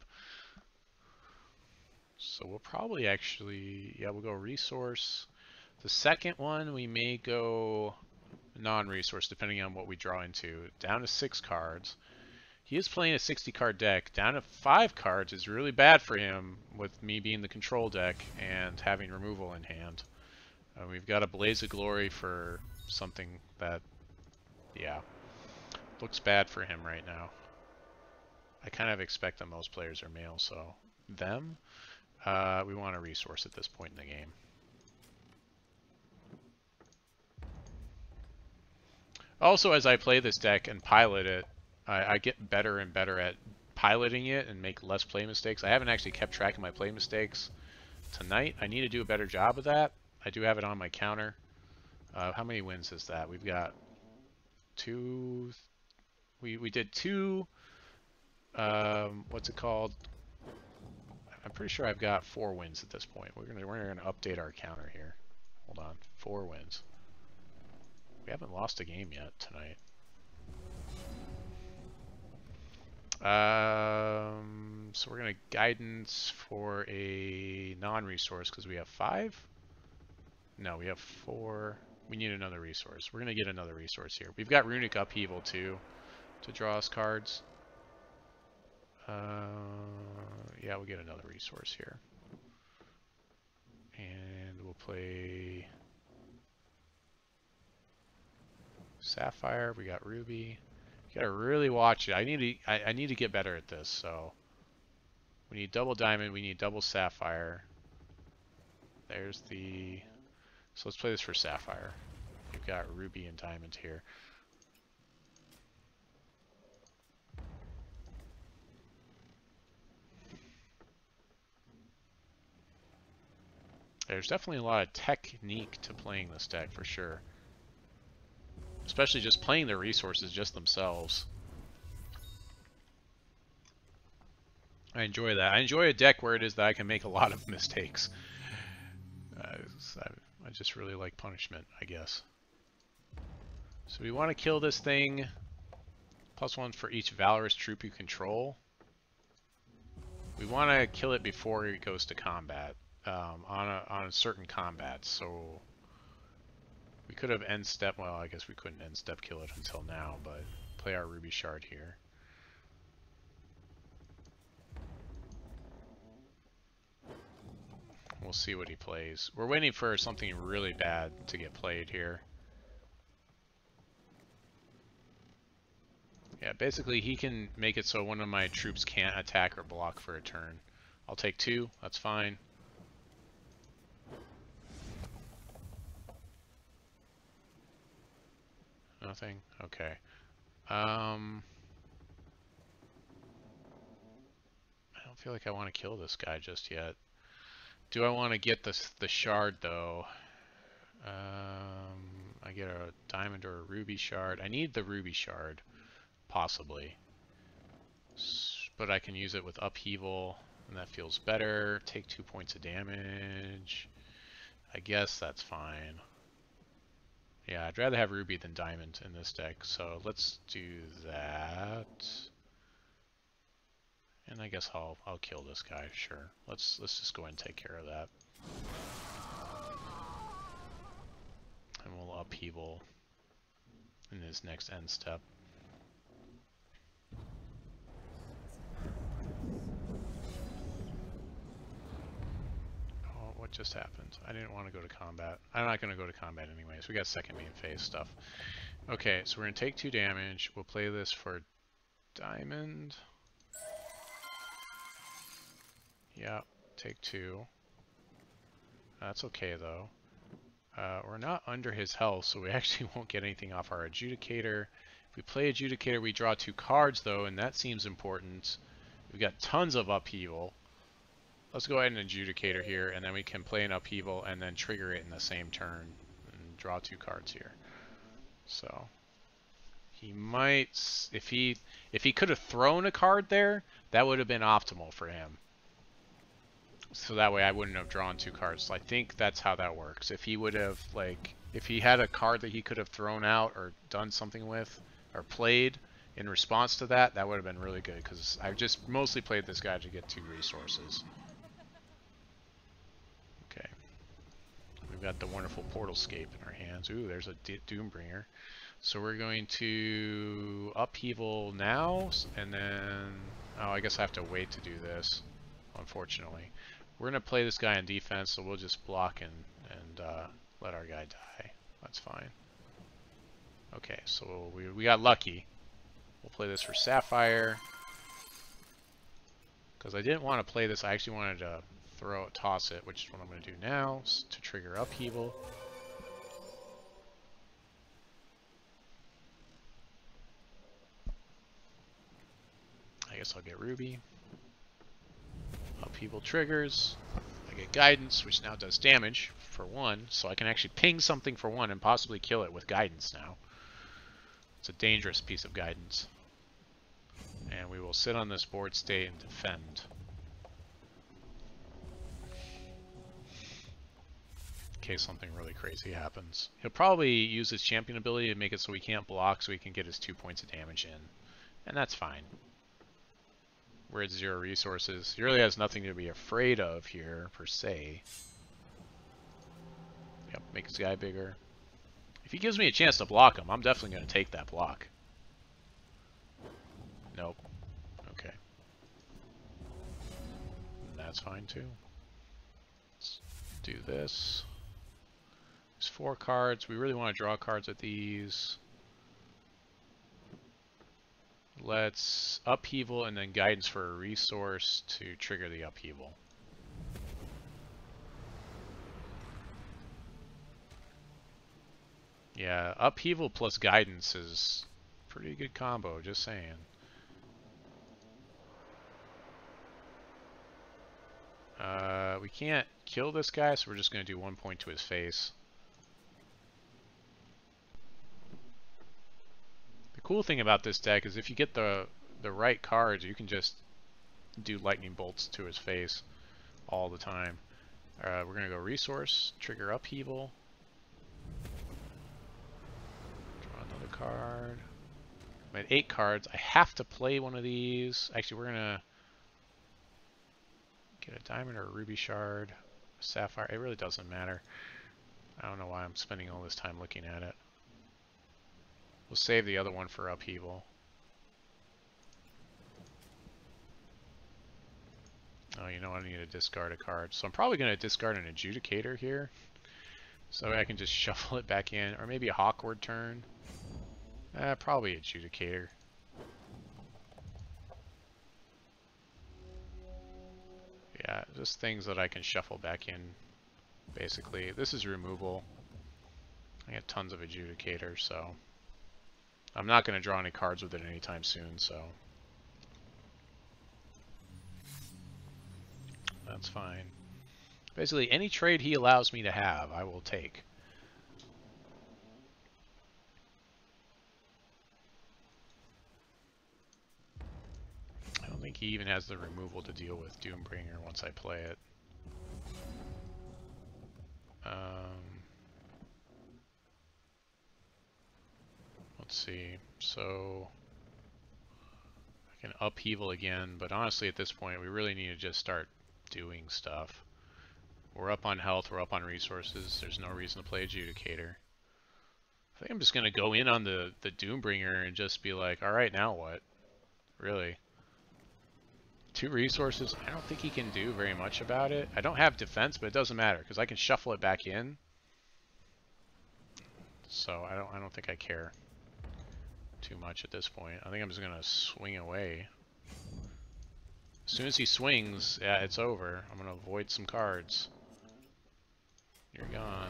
So we'll probably actually... Yeah, we'll go resource. The second one, we may go... non-resource, depending on what we draw into. Down to 6 cards. He is playing a 60-card deck. Down to 5 cards is really bad for him, with me being the control deck and having removal in hand. We've got a Blaze of Glory for something that, yeah, looks bad for him right now. I kind of expect that most players are male, so them, we want a resource at this point in the game. Also, as I play this deck and pilot it, I get better and better at piloting it and make less play mistakes. I haven't actually kept track of my play mistakes tonight. I need to do a better job of that. I do have it on my counter. How many wins is that? We've got 2. We did 2. What's it called? I'm pretty sure I've got 4 wins at this point. We're gonna update our counter here. Hold on, 4 wins. We haven't lost a game yet tonight. So we're gonna guidance for a non-resource because we have 5. No, we have 4. We need another resource. We're gonna get another resource here. We've got Runic Upheaval too to draw us cards. Yeah, we'll get another resource here. And we'll play Sapphire. We got Ruby. You gotta really watch it. I need to get better at this. So we need double diamond. We need double sapphire. There's the. So let's play this for sapphire. We've got ruby and diamond here. There's definitely a lot of technique to playing this deck for sure. Especially just playing the resources just themselves. I enjoy that. I enjoy a deck where it is that I can make a lot of mistakes. I just really like punishment, I guess. So we want to kill this thing. +1 for each valorous troop you control. We want to kill it before it goes to combat. On a certain combat. So we could have end step. Well, I guess we couldn't end step kill it until now, but play our ruby shard here. We'll see what he plays. We're waiting for something really bad to get played here. Yeah, basically he can make it so one of my troops can't attack or block for a turn. I'll take 2, that's fine. Nothing? Okay. I don't feel like I want to kill this guy just yet. Do I want to get the shard though? I I get a diamond or a ruby shard. I need the ruby shard, possibly. But I can use it with upheaval, and that feels better. Take 2 points of damage. I guess that's fine. Yeah, I'd rather have ruby than diamond in this deck, so let's do that. And I guess I'll kill this guy, sure. Let's just go ahead and take care of that. And we'll upheaval in his next end step. Oh, what just happened? I didn't want to go to combat. I'm not going to go to combat anyways. We got second main phase stuff. Okay, so we're going to take 2 damage. We'll play this for diamond. Yeah, take 2. That's okay though. We're not under his health, so we actually won't get anything off our adjudicator. If we play adjudicator, we draw 2 cards though, and that seems important. We've got tons of upheaval. Let's go ahead and adjudicator here, and then we can play an upheaval and then trigger it in the same turn and draw 2 cards here. So he might, if he could have thrown a card there, that would have been optimal for him. So that way I wouldn't have drawn 2 cards. So I think that's how that works. If he would have, like, if he had a card that he could have thrown out or done something with or played in response to that, that would have been really good, because I've just mostly played this guy to get 2 resources. Okay. We've got the wonderful Portalscape in our hands. Ooh, there's a Doombringer. So we're going to upheaval now, and then, oh, I guess I have to wait to do this, unfortunately. We're going to play this guy on defense, so we'll just block and let our guy die. That's fine. Okay, so we got lucky. We'll play this for Sapphire. Because I didn't want to play this, I actually wanted to toss it, which is what I'm going to do now, to trigger upheaval. I guess I'll get Ruby. Upheaval triggers. I get Guidance, which now does damage for 1, so I can actually ping something for 1 and possibly kill it with Guidance now. It's a dangerous piece of guidance. And we will sit on this board state and defend. In case something really crazy happens. He'll probably use his champion ability to make it so he can't block, so he can get his 2 points of damage in. And that's fine. We're at 0 resources. He really has nothing to be afraid of here, per se. Yep, make his guy bigger. If he gives me a chance to block him, I'm definitely going to take that block. Nope. Okay. That's fine too. Let's do this. There's 4 cards. We really want to draw cards with these. Let's upheaval and then guidance for a resource to trigger the upheaval. Yeah, upheaval plus guidance is a pretty good combo, just saying. We can't kill this guy, so we're just going to do 1 point to his face. The cool thing about this deck is if you get the right cards, you can just do lightning bolts to his face all the time. We're going to go resource, trigger upheaval. Draw another card. I'm at 8 cards. I have to play one of these. Actually, we're going to get a diamond or a ruby shard, a sapphire. It really doesn't matter. I don't know why I'm spending all this time looking at it. We'll save the other one for upheaval. Oh, you know, I need to discard a card. So I'm probably going to discard an adjudicator here. So I can just shuffle it back in. Or maybe a Hawkward turn. Probably adjudicator. Yeah, just things that I can shuffle back in, basically. This is removal. I have tons of adjudicators, so I'm not going to draw any cards with it anytime soon, so that's fine. Basically, any trade he allows me to have, I will take. think he even has the removal to deal with Doombringer once I play it. Let's see. So I can upheaval again, but honestly at this point we really need to just start doing stuff. We're up on health, we're up on resources, there's no reason to play Adjudicator. I think I'm just going to go in on the Doombringer and just be like, alright, now what? Really? 2 resources, I don't think he can do very much about it. I don't have defense, but it doesn't matter, because I can shuffle it back in. So I don't think I care too much at this point. I think I'm just going to swing away. As soon as he swings, yeah, it's over. I'm going to avoid some cards. You're gone.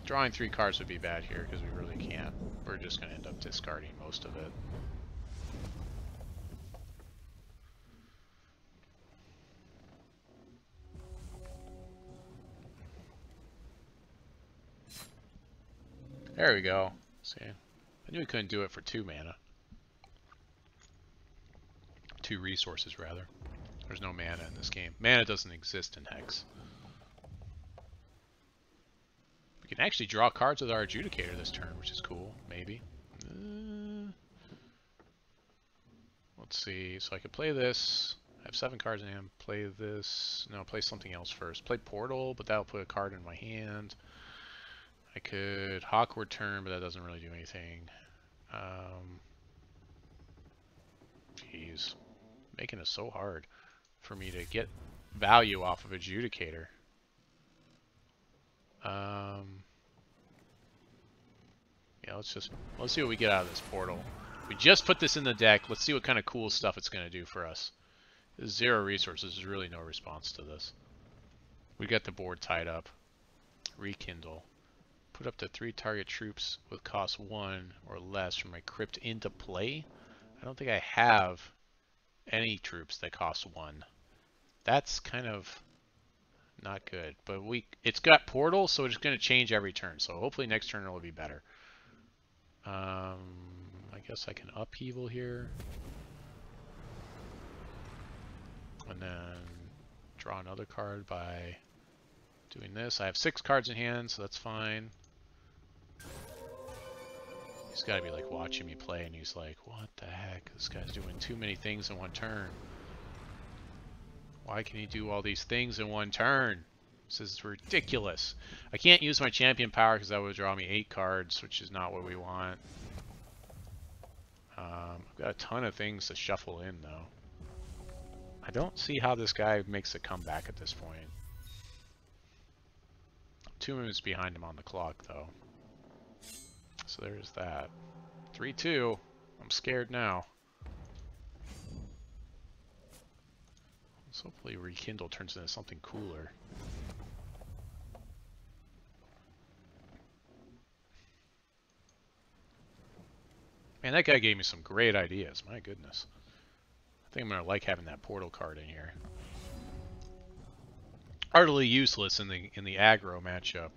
Drawing 3 cards would be bad here because we really can't. We're just going to end up discarding most of it. There we go. See, I knew we couldn't do it for 2 mana. 2 resources, rather. There's no mana in this game. Mana doesn't exist in Hex. We can actually draw cards with our Adjudicator this turn, which is cool. Maybe. Let's see. So I could play this. I have 7 cards in hand. Play this. No, play something else first. Play Portal, but that'll put a card in my hand. I could Hawkward Turn, but that doesn't really do anything. Jeez. Making it so hard for me to get value off of Adjudicator. Yeah, let's see what we get out of this Portal. We just put this in the deck. Let's see what kind of cool stuff it's going to do for us. There's 0 resources. There's really no response to this. We got the board tied up. Rekindle. Put up to 3 target troops with cost 1 or less from my crypt into play. I don't think I have any troops that cost 1. That's kind of not good. But it's got Portal, so it's going to change every turn. So hopefully next turn it'll be better. I guess I can upheaval here. And then draw another card by doing this. I have 6 cards in hand, so that's fine. He's got to be like watching me play, and he's like, what the heck? This guy's doing too many things in one turn. Why can he do all these things in one turn? This is ridiculous. I can't use my champion power because that would draw me 8 cards, which is not what we want. I've got a ton of things to shuffle in, though. I don't see how this guy makes a comeback at this point. 2 minutes behind him on the clock, though. So there's that. 3-2. I'm scared now. Let's hopefully Rekindle turns into something cooler. Man, that guy gave me some great ideas. My goodness. I think I'm going to like having that Portal card in here. Utterly useless in the aggro matchup.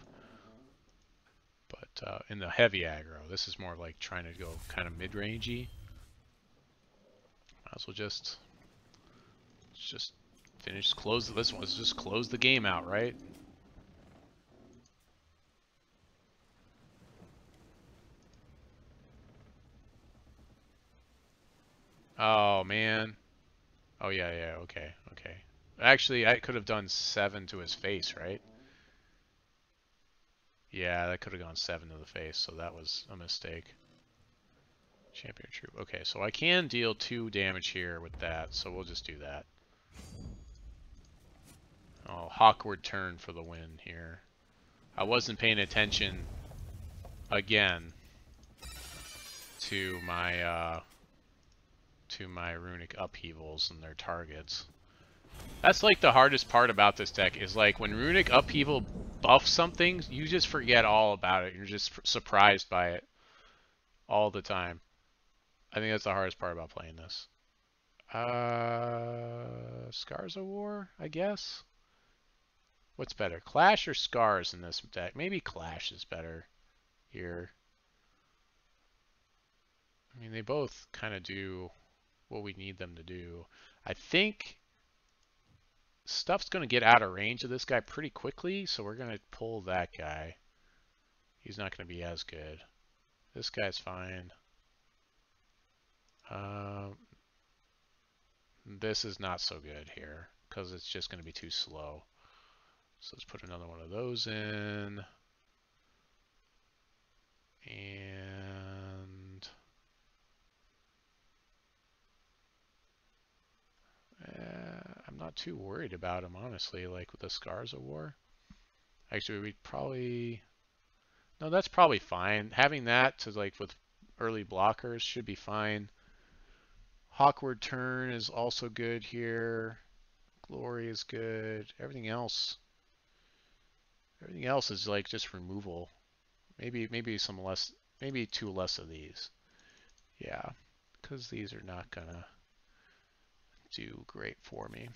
But in the heavy aggro, this is more like trying to go kind of mid-rangey. Might as well just finish, close this one. Let's just close the game out, right? Oh man. Oh yeah, okay. Actually, I could have done 7 to his face, right? Yeah, that could have gone 7 to the face, so that was a mistake. Champion troop. Okay, so I can deal 2 damage here with that, so we'll just do that. Oh, Hawkward Turn for the win here. I wasn't paying attention again to my runic upheavals and their targets. That's like the hardest part about this deck is like when runic upheaval buffs something, you just forget all about it. You're just surprised by it all the time. I think that's the hardest part about playing this. Scars of War, I guess. What's better, Clash or Scars in this deck? Maybe Clash is better here. I mean, they both kind of do what we need them to do. I think stuff's going to get out of range of this guy pretty quickly, so we're going to pull that guy. He's not going to be as good. This guy's fine. This is not so good here because it's just going to be too slow. So let's put another one of those in. And I'm not too worried about him, honestly, like with the Scars of War. Actually, we'd probably... No, that's probably fine. Having that to like with early blockers should be fine. Hawkward Turn is also good here. Glory is good. Everything else is like just removal. Maybe some less, maybe two less of these. Yeah, because these are not gonna do great for me.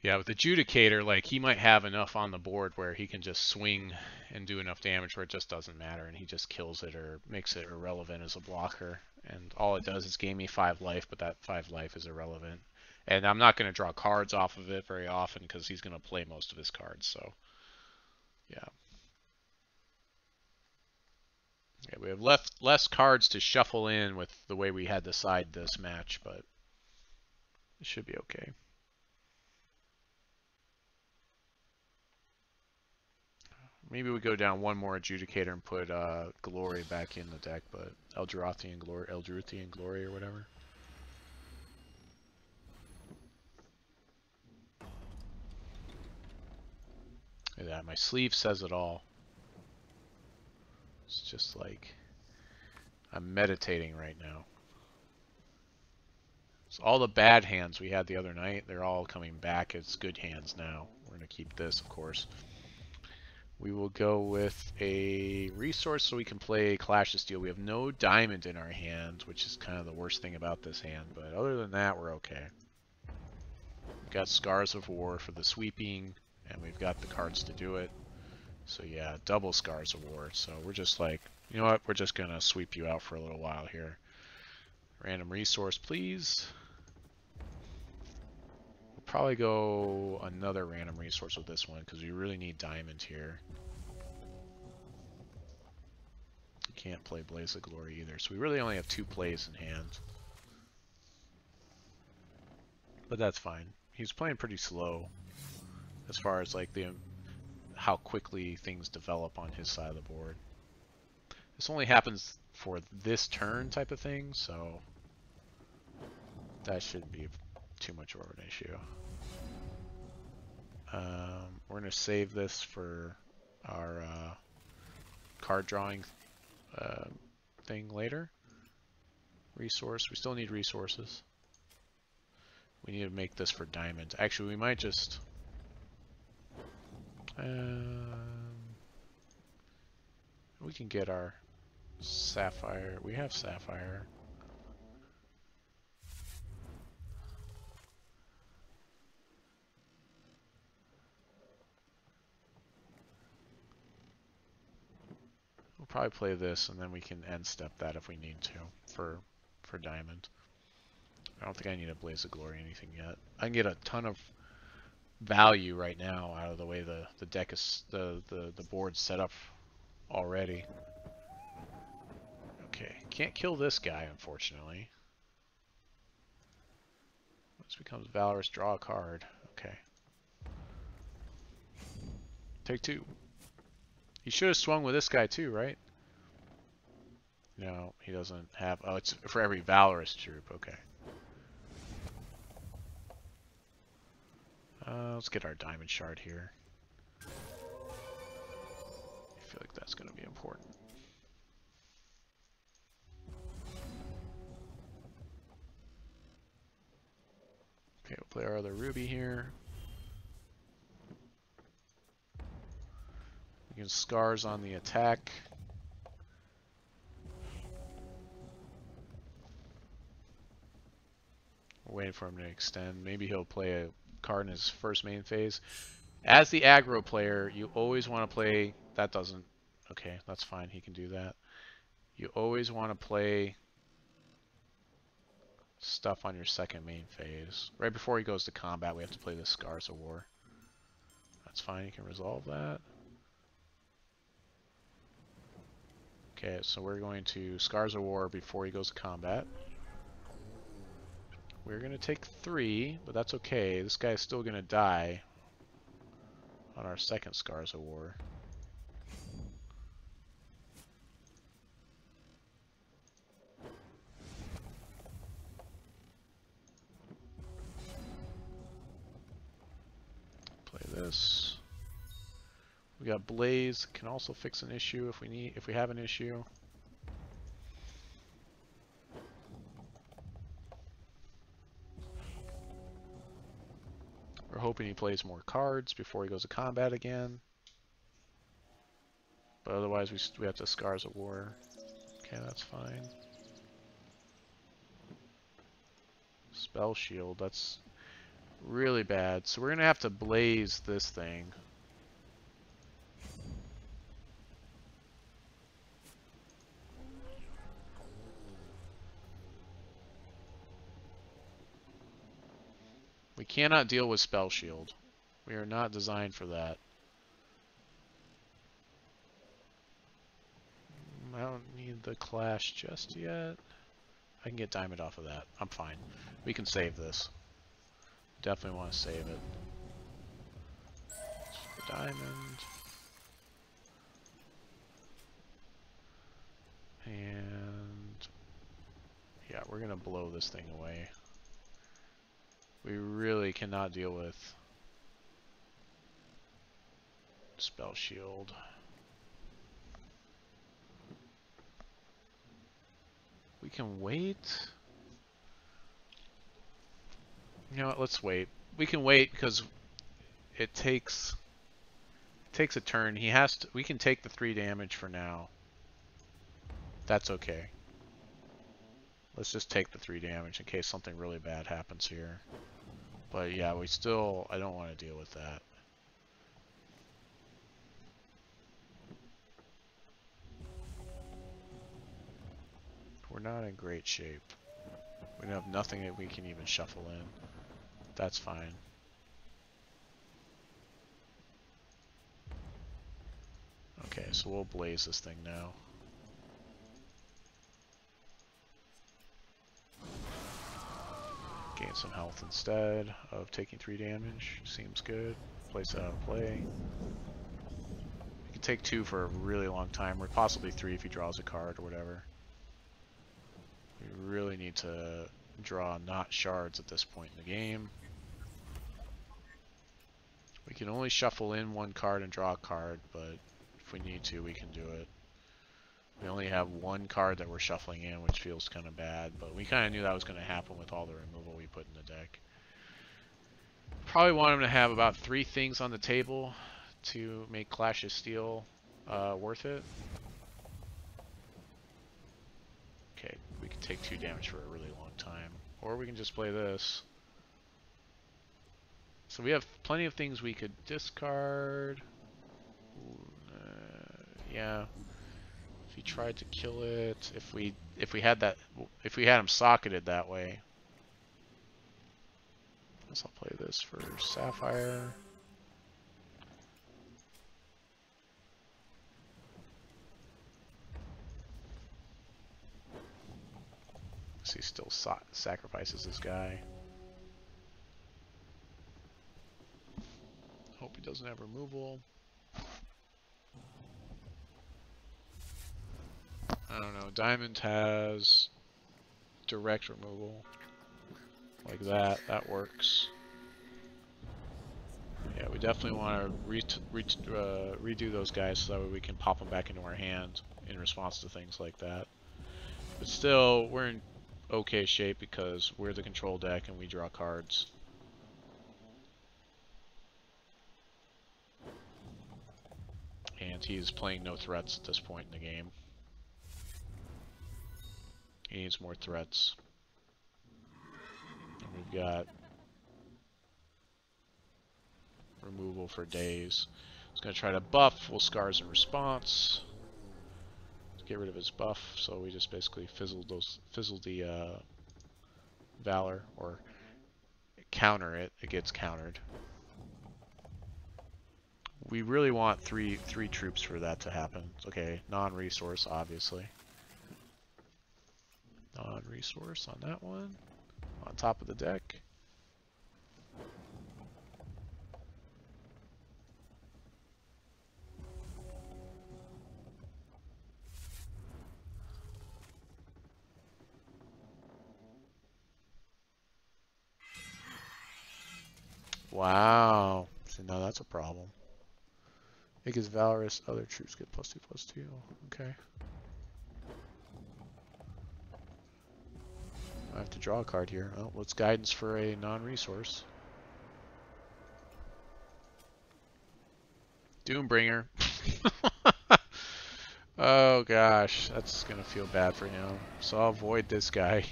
Yeah, with Adjudicator, like he might have enough on the board where he can just swing and do enough damage where it just doesn't matter, and he just kills it or makes it irrelevant as a blocker. And all it does is gain me 5 life, but that 5 life is irrelevant. And I'm not going to draw cards off of it very often because he's going to play most of his cards. So, yeah. Yeah, we have less cards to shuffle in with the way we had to side this match, but it should be okay. Maybe we go down one more Adjudicator and put Glory back in the deck, but Eldrothian Glory or whatever. Look at that, my sleeve says it all. It's just like I'm meditating right now. So all the bad hands we had the other night, they're all coming back as good hands now. We're going to keep this, of course. We will go with a resource so we can play Clash of Steel. We have no diamond in our hand, which is kind of the worst thing about this hand, but other than that, we're okay. We've got Scars of War for the sweeping, and we've got the cards to do it. So yeah, double Scars of War. So we're just like, you know what, we're just going to sweep you out for a little while here. Random resource, please. We'll probably go another random resource with this one because we really need diamond here. Can't play Blaze of Glory either, so we really only have 2 plays in hand. But that's fine. He's playing pretty slow as far as like how quickly things develop on his side of the board. This only happens for this turn type of thing, so that shouldn't be too much of an issue. We're going to save this for our card drawing thing later. Resource, we still need resources. We need to make this for diamonds. Actually, we might just we can get our sapphire. We have sapphire. We'll probably play this, and then we can end step that if we need to for diamond. I don't think I need a Blaze of Glory or anything yet. I can get a ton of value right now out of the way the deck is the board's set up already. Okay, can't kill this guy unfortunately. This becomes Valorous, draw a card. Okay. Take 2. He should have swung with this guy too, right? No, he doesn't have... Oh, it's for every Valorous troop. Okay. Let's get our diamond shard here. I feel like that's going to be important. Okay, we'll play our other ruby here. We can Scars on the attack. We're waiting for him to extend. Maybe he'll play a card in his first main phase. As the aggro player, you always want to play... That doesn't... Okay, that's fine. He can do that. You always want to play stuff on your second main phase. Right before he goes to combat, we have to play the Scars of War. That's fine, you can resolve that. Okay, so we're going to Scars of War before he goes to combat. We're going to take 3, but that's okay. This guy's still going to die on our second Scars of War. Play this. We got Blaze, can also fix an issue if we have an issue. We're hoping he plays more cards before he goes to combat again. But otherwise we have to Scars of War. Okay, that's fine. Spell Shield, that's really bad. So we're going to have to Blaze this thing. We cannot deal with Spell Shield. We are not designed for that. I don't need the Clash just yet. I can get Diamond off of that. I'm fine. We can save this. Definitely want to save it. For Diamond. And yeah, we're going to blow this thing away. We really cannot deal with Spell Shield. We can wait. You know what, let's wait. We can wait because it takes a turn. He has to, we can take the 3 damage for now. That's okay. Let's just take the 3 damage in case something really bad happens here. But yeah, I don't want to deal with that. We're not in great shape. We have nothing that we can even shuffle in. That's fine. Okay, so we'll Blaze this thing now. Gain some health instead of taking 3 damage. Seems good. Place it out of play. We can take 2 for a really long time, or possibly 3 if he draws a card or whatever. We really need to draw not Shards at this point in the game. We can only shuffle in 1 card and draw a card, but if we need to, we can do it. We only have 1 card that we're shuffling in, which feels kind of bad, but we kind of knew that was going to happen with all the removal we put in the deck. Probably want him to have about 3 things on the table to make Clash of Steel worth it. Okay, we can take 2 damage for a really long time. Or we can just play this. So we have plenty of things we could discard. Yeah. If he tried to kill it, if we had him socketed that way. I guess I'll play this for Sapphire. So he still sacrifices this guy. Hope he doesn't have removal. I don't know. Diamond has direct removal. Like that. That works. Yeah, we definitely want to redo those guys so that way we can pop them back into our hand in response to things like that. But still, we're in okay shape because we're the control deck and we draw cards. And he's playing no threats at this point in the game. He needs more threats. And we've got removal for days. He's going to try to buff. We'll Scars in response. To get rid of his buff. So we just basically fizzled the Valor or counter it, it gets countered. We really want three troops for that to happen. Okay, non-resource, obviously. Non-resource on that one. On top of the deck. Wow. So now that's a problem. It gives Valorous, other troops get +2/+2. Okay. I have to draw a card here. Oh, what's guidance for a non-resource? Doombringer. Oh gosh, that's gonna feel bad for him. So I'll avoid this guy.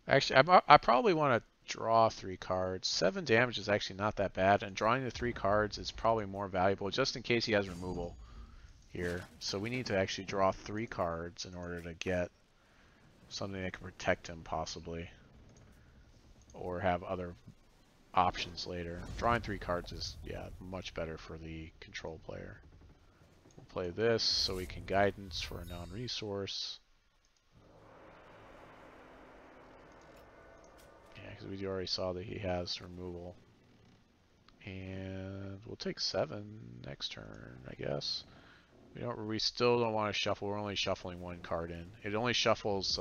Actually, I probably want to draw 3 cards. 7 damage is actually not that bad, and drawing the 3 cards is probably more valuable just in case he has removal here. So we need to actually draw 3 cards in order to get something that can protect him possibly, or have other options later. Drawing 3 cards is, yeah, much better for the control player. We'll play this so we can guidance for a non-resource. Yeah, because we already saw that he has removal. And we'll take 7 next turn, I guess. We still don't want to shuffle. We're only shuffling 1 card in. It only shuffles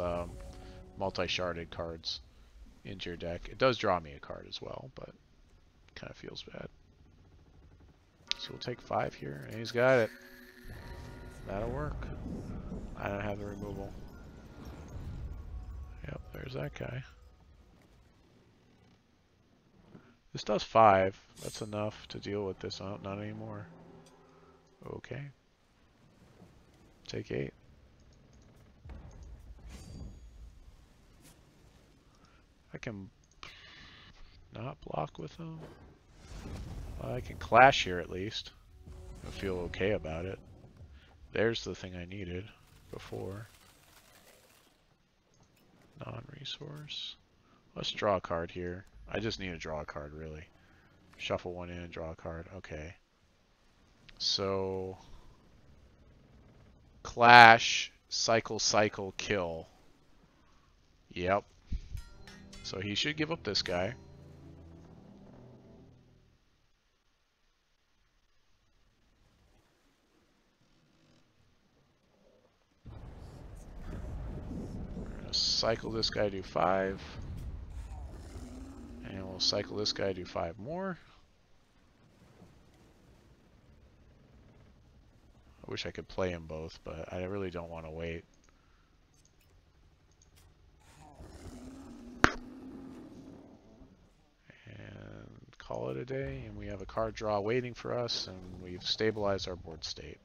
multi-sharded cards into your deck. It does draw me a card as well, but kind of feels bad. So we'll take 5 here, and he's got it. That'll work. I don't have the removal. Yep, there's that guy. This does 5. That's enough to deal with this. Oh, not anymore. Okay. Take 8. I can not block with them. I can clash here at least. I feel okay about it. There's the thing I needed before. Non-resource. Let's draw a card here. I just need to draw a card, really. Shuffle 1 in and draw a card. Okay. So... clash, cycle, kill. Yep. So he should give up this guy. We're gonna cycle this guy, do 5. And we'll cycle this guy, do 5 more. I wish I could play them both, but I really don't want to wait. And call it a day, and we have a card draw waiting for us, and we've stabilized our board state.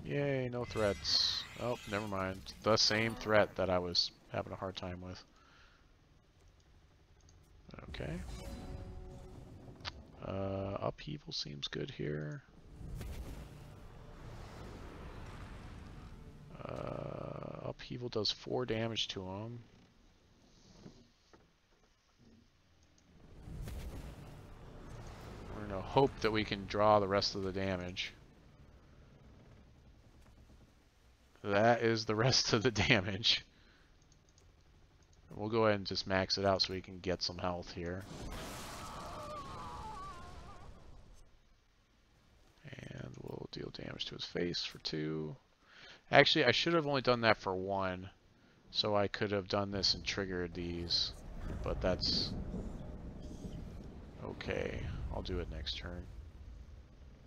Yay, no threats. Oh, never mind. The same threat that I was having a hard time with. Okay. Upheaval seems good here. Upheaval does 4 damage to him. We're gonna hope that we can draw the rest of the damage. That is the rest of the damage. We'll go ahead and just max it out so we can get some health here. And we'll deal damage to his face for 2. Actually, I should have only done that for 1. So I could have done this and triggered these. But that's... okay. I'll do it next turn.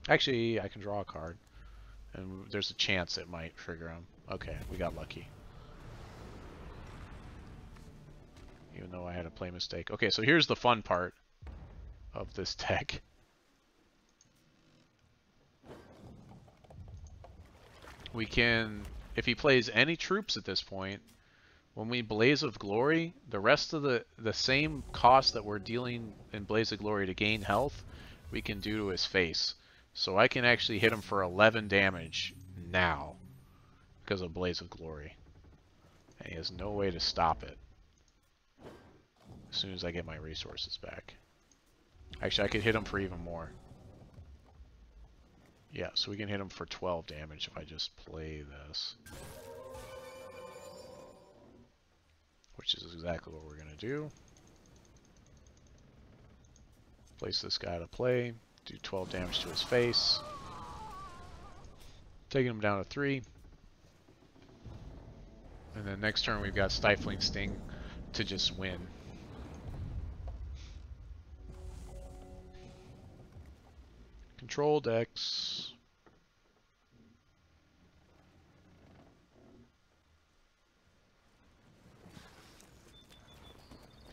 Actually, I can draw a card. And there's a chance it might trigger him. Okay, we got lucky. Even though I had a play mistake. Okay, so here's the fun part of this deck. We can, if he plays any troops at this point, when we Blaze of Glory, the rest of the same cost that we're dealing in Blaze of Glory to gain health, we can do to his face. So I can actually hit him for 11 damage now because of Blaze of Glory. And he has no way to stop it as soon as I get my resources back. Actually, I could hit him for even more. Yeah, so we can hit him for 12 damage if I just play this. Which is exactly what we're going to do. Place this guy to play. Do 12 damage to his face. Taking him down to 3. And then next turn we've got Stifling Sting to just win. Control Dex.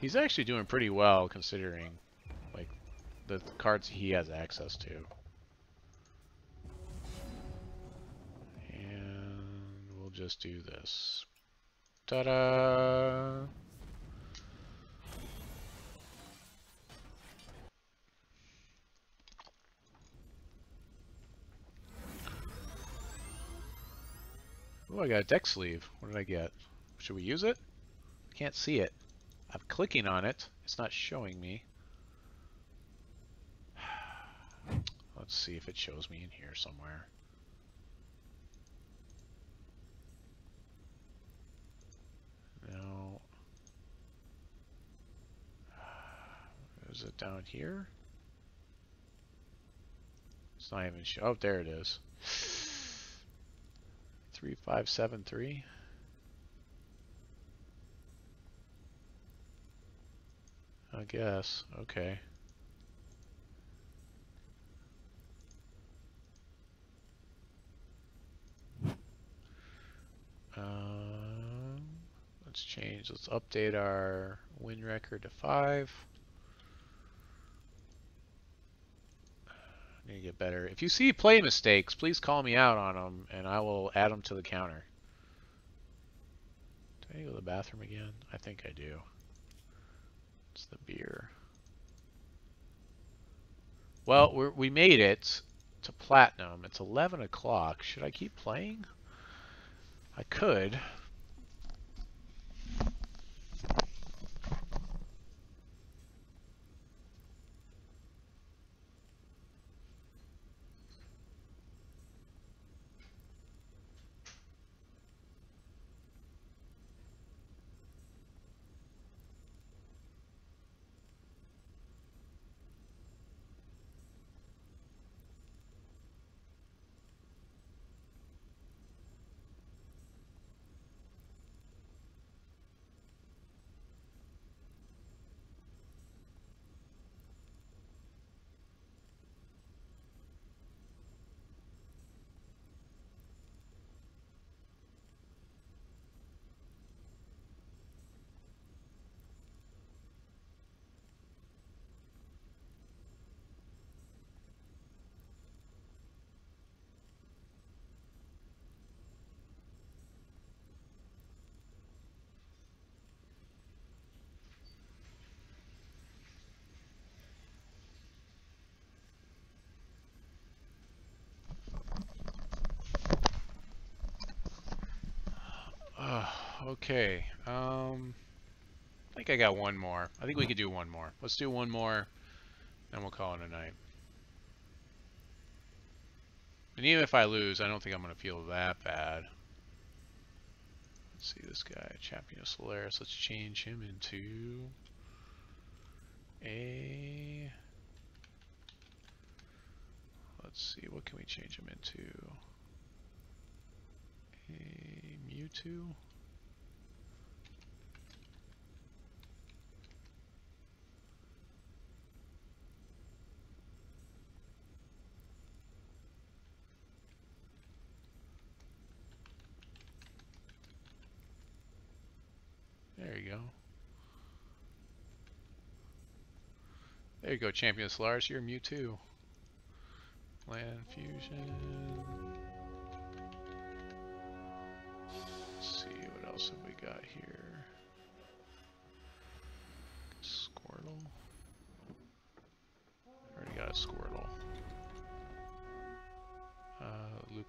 He's actually doing pretty well considering like the cards he has access to. And we'll just do this. Ta-da! Oh, I got a deck sleeve. What did I get? Should we use it? I can't see it. I'm clicking on it. It's not showing me. Let's see if it shows me in here somewhere. No. Is it down here? It's not even show. Oh, there it is. 3573. I guess. Okay. Let's change. Let's update our win record to 5. Need to get better. If you see play mistakes, please call me out on them, and I will add them to the counter. Do I go to the bathroom again? I think I do. It's the beer. Well, we made it to platinum. It's 11 o'clock. Should I keep playing? I could. Okay. I think I got one more. I think we could do one more. Let's do one more, and we'll call it a night. And even if I lose, I don't think I'm going to feel that bad. Let's see this guy, Champion of Solaris. Let's change him into a... Let's see, what can we change him into? A Mewtwo? There you go. There you go, Champion of Solaris. You're Mewtwo. Land Fusion. Let's see, what else have we got here? Squirtle. Already got a Squirtle.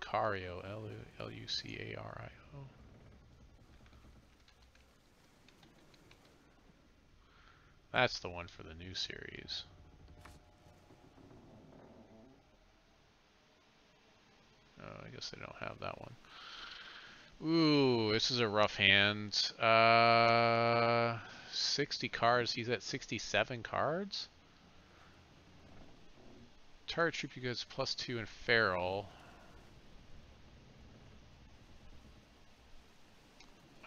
Lucario, Lucario. That's the one for the new series. Oh, I guess they don't have that one. Ooh, this is a rough hand. 60 cards. He's at 67 cards. Target troop you guys +2 in Feral.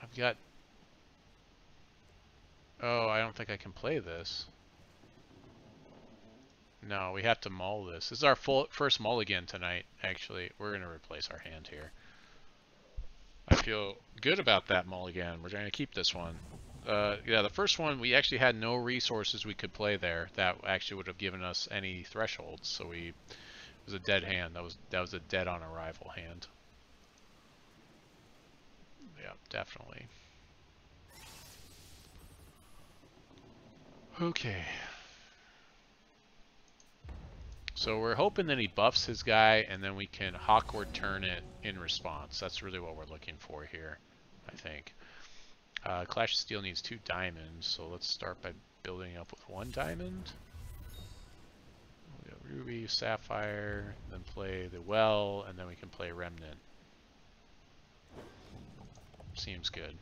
I've got... Oh, I don't think I can play this. No, we have to mull this. This is our first mulligan tonight, actually. We're going to replace our hand here. I feel good about that mulligan. We're going to keep this one. Yeah, the first one, we actually had no resources we could play there. That actually would have given us any thresholds, so it was a dead hand. That was a dead on arrival hand. Yeah, definitely. Okay. So we're hoping that he buffs his guy, and then we can Hawkward turn it in response. That's really what we're looking for here, I think. Clash of Steel needs 2 diamonds, so let's start by building up with 1 diamond. We got Ruby, Sapphire, then play the Well, and then we can play Remnant. Seems good.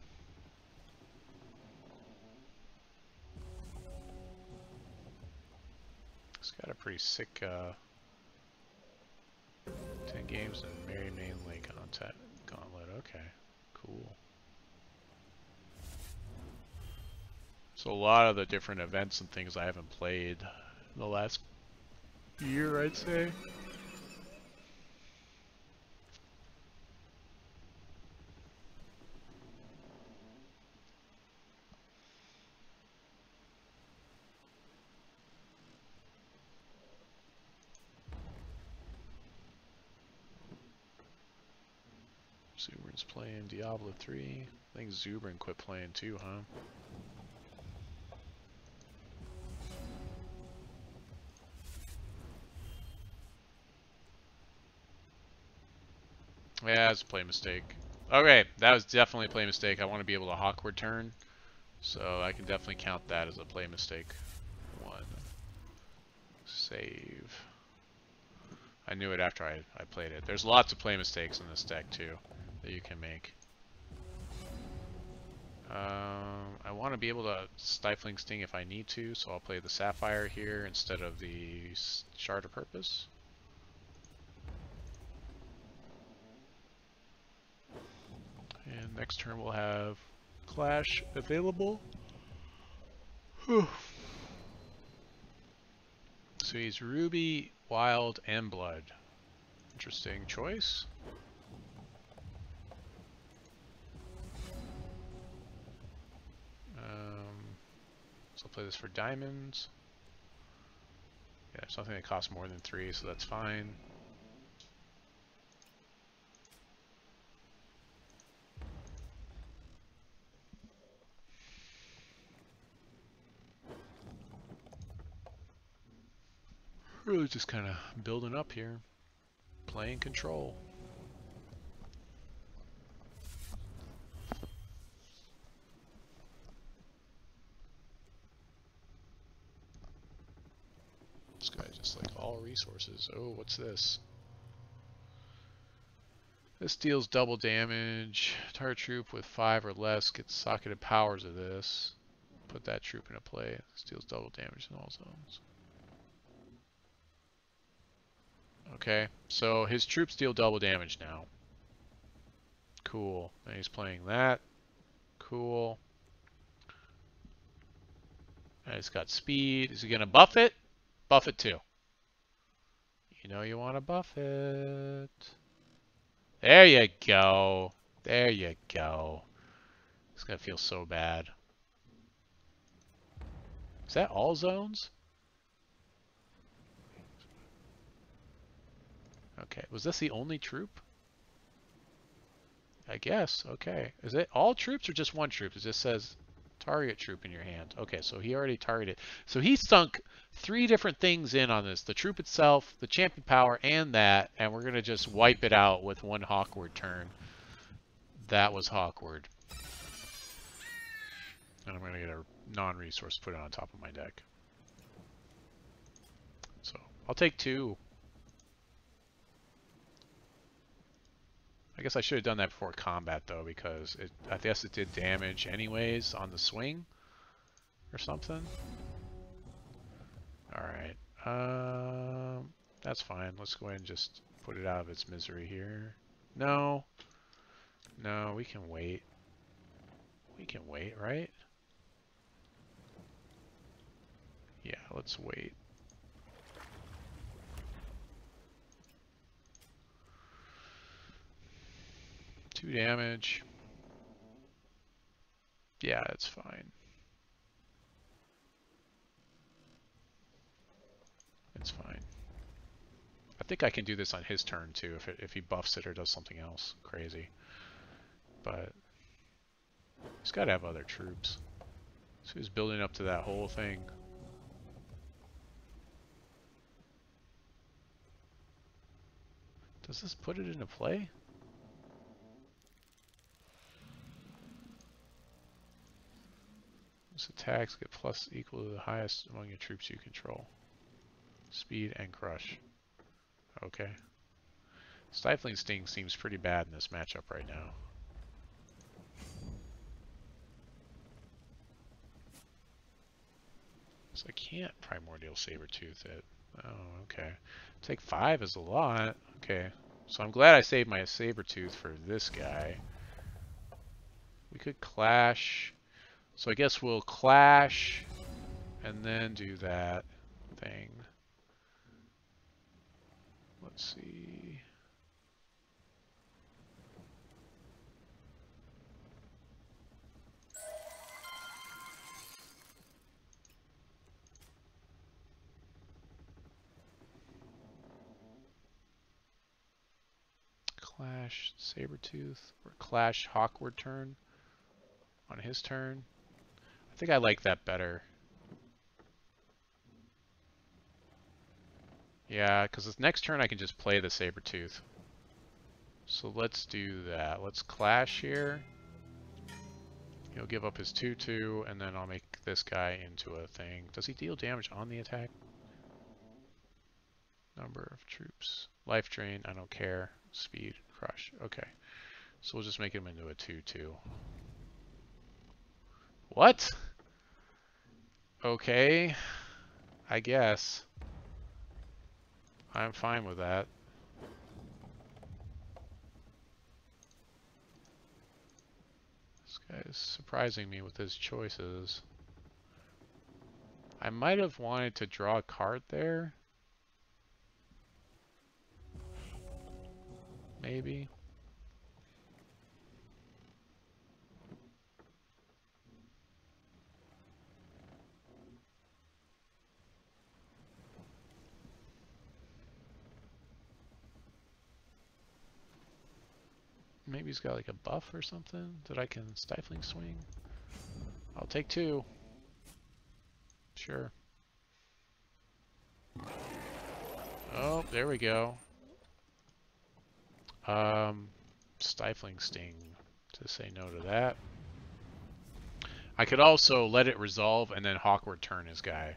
It's got a pretty sick 10 games and Merry Main Lake Gauntlet. Okay, cool. So a lot of the different events and things I haven't played in the last year, I'd say. Zubrin's playing Diablo 3. I think Zubrin quit playing too, huh? Yeah, it's a play mistake. Okay, that was definitely a play mistake. I want to be able to Hawkward turn, so I can definitely count that as a play mistake. 1. Save. I knew it after I played it. There's lots of play mistakes in this deck too that you can make. I want to be able to Stifling Sting if I need to, so I'll play the Sapphire here instead of the Shard of Purpose. And next turn we'll have Clash available. So he's Ruby, Wild, and Blood. Interesting choice. So I'll play this for diamonds. Yeah, something that costs more than 3, so that's fine. Really just kind of building up here. Playing control. This guy's just like all resources. Oh, what's this? This deals double damage. Target troop with 5 or less gets socketed powers of this. Put that troop into play. This deals double damage in all zones. Okay, so his troops deal double damage now. Cool. And he's playing that. Cool. And it's got speed. Is he going to buff it? Buff it too. You know you want to buff it. There you go. There you go. It's going to feel so bad. Is that all zones? Okay. Was this the only troop? I guess. Okay. Is it all troops or just one troop? It just says Target troop in your hand. Okay, so he already targeted. So he sunk 3 different things in on this. The troop itself, the champion power, and that. And we're going to just wipe it out with 1 Hawkward turn. That was Hawkward. And I'm going to get a non-resource put on top of my deck. So I'll take 2. I guess I should have done that before combat though, because I guess it did damage anyways on the swing or something. Alright. That's fine. Let's go ahead and just put it out of its misery here. No. No, we can wait. We can wait, right? Yeah, let's wait. Two damage. Yeah, it's fine. It's fine. I think I can do this on his turn too, if he buffs it or does something else crazy. But he's got to have other troops. So he's building up to that whole thing. Does this put it into play? This attacks get plus equal to the highest among your troops you control. Speed and crush. Okay. Stifling Sting seems pretty bad in this matchup right now. So I can't Primordial Sabertooth it. Oh, okay. Take 5 is a lot. Okay. So I'm glad I saved my Sabertooth for this guy. We could clash. So I guess we'll clash and then do that thing. Let's see. Clash Sabertooth or Clash Hawkward turn on his turn. I think I like that better. Yeah, because this next turn I can just play the Sabertooth. So let's do that. Let's clash here. He'll give up his 2/2, and then I'll make this guy into a thing. Does he deal damage on the attack? Number of troops. Life drain, I don't care. Speed, crush. Okay. So we'll just make him into a 2/2. What? Okay. I guess. I'm fine with that. This guy is surprising me with his choices. I might have wanted to draw a card there. Maybe. Maybe he's got like a buff or something that I can Stifling Swing. I'll take 2. Sure. Oh, there we go. Stifling Sting to say no to that. I could also let it resolve and then Hawkward turn his guy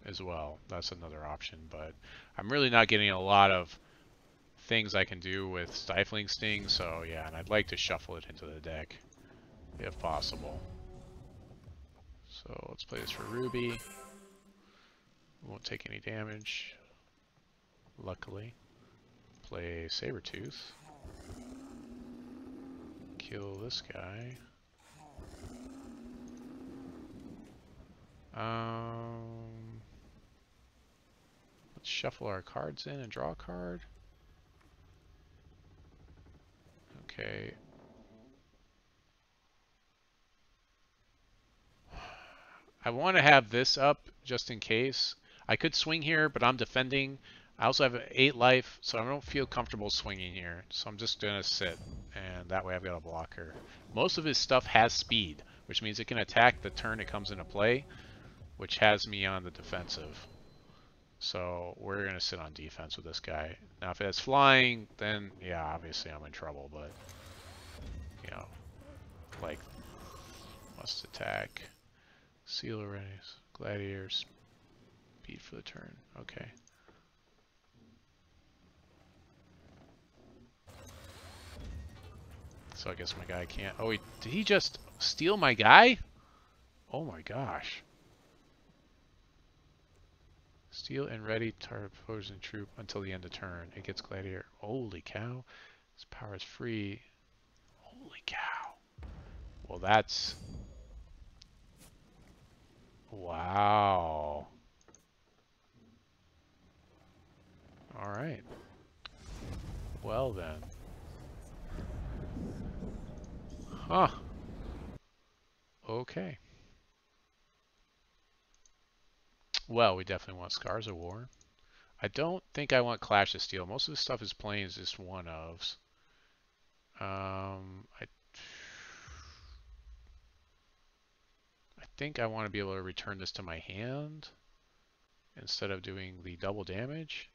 as well. That's another option, but I'm really not getting a lot of things I can do with Stifling Sting, so yeah, and I'd like to shuffle it into the deck if possible. So let's play this for Ruby. We won't take any damage, luckily. Play Sabertooth. Kill this guy. Let's shuffle our cards in and draw a card. Okay. I want to have this up just in case. I could swing here, but I'm defending. I also have 8 life, so I don't feel comfortable swinging here. So I'm just going to sit, and that way I've got a blocker. Most of his stuff has speed, which means it can attack the turn it comes into play, which has me on the defensive. So we're going to sit on defense with this guy. Now, if it's flying, then yeah, obviously I'm in trouble, but you know, like, must attack. Sealer readies, gladiators, speed for the turn. Okay. So I guess my guy can't. Oh, did he just steal my guy? Oh my gosh. Steal and ready target opposing troop until the end of turn. It gets gladiator. Holy cow. This power is free. Holy cow. Well, that's... Wow. Alright. Well then. Huh. Okay. Well, we definitely want Scars of War. I don't think I want Clash of Steel. Most of the stuff is planes, just one-ofs. I think I want to be able to return this to my hand instead of doing the double damage.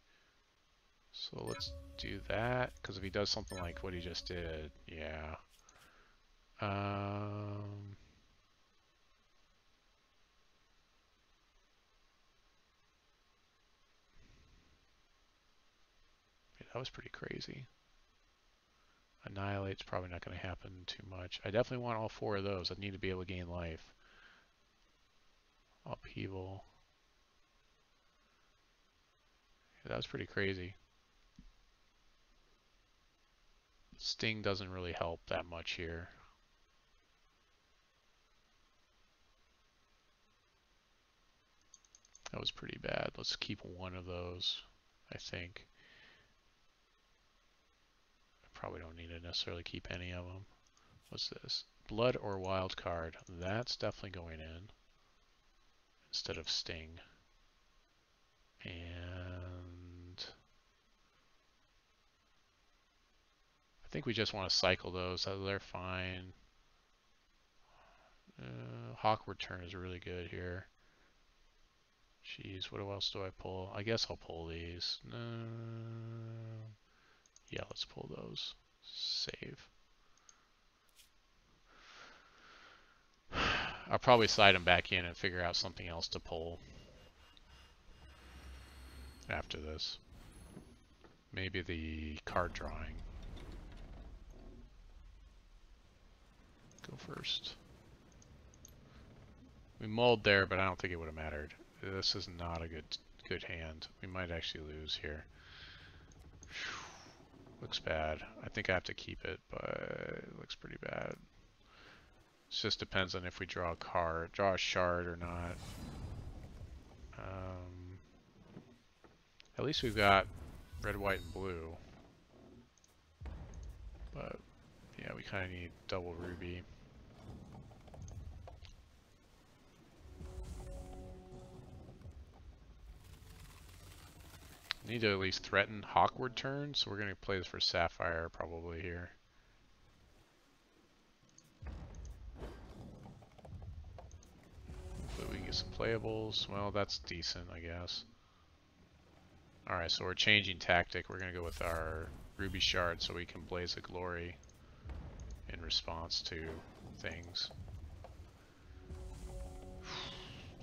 So let's do that, because if he does something like what he just did, yeah. Yeah, that was pretty crazy. Annihilate's probably not going to happen too much. I definitely want all four of those. I need to be able to gain life. Upheaval. Yeah, that was pretty crazy. Sting doesn't really help that much here. That was pretty bad. Let's keep one of those, I think. I probably don't need to necessarily keep any of them. What's this? Blood or wild card. That's definitely going in instead of Sting. And I think we just want to cycle those. They're fine. Hawkward turn is really good here. Jeez, what else do I pull? I guess I'll pull these. No. Yeah, let's pull those. Save. I'll probably slide them back in and figure out something else to pull after this. Maybe the card drawing. Go first. We mulled there, but I don't think it would have mattered. This is not a good hand. We might actually lose here. Looks bad. I think I have to keep it, but it looks pretty bad. It just depends on if we draw a shard or not. At least we've got red, white, and blue. But yeah, we kind of need double ruby. Need to at least threaten Hawkward turn, so we're going to play this for Sapphire probably here. Hopefully we can get some playables. Well, that's decent, I guess. Alright, so we're changing tactic. We're going to go with our Ruby Shard so we can Blaze of Glory in response to things.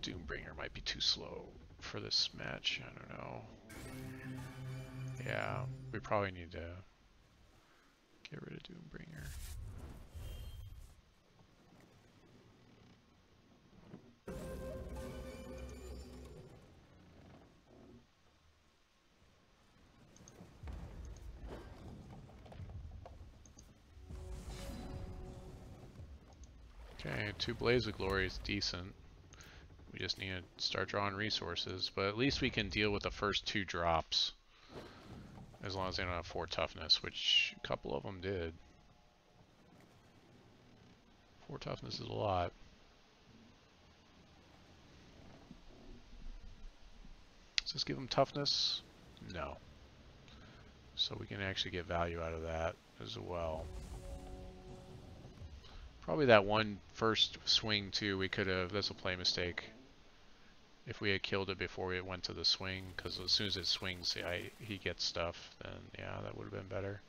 Doombringer might be too slow for this match. I don't know. Yeah, we probably need to get rid of Doombringer. Okay, 2 Blaze of Glory is decent. We just need to start drawing resources, but at least we can deal with the first 2 drops. As long as they don't have 4 toughness, which a couple of them did. 4 toughness is a lot. Does this give them toughness? No. So we can actually get value out of that as well. Probably that one first swing too. We could have. That's a play mistake. If we had killed it before it went to the swing, because as soon as it swings, he gets stuff. Then yeah, that would have been better.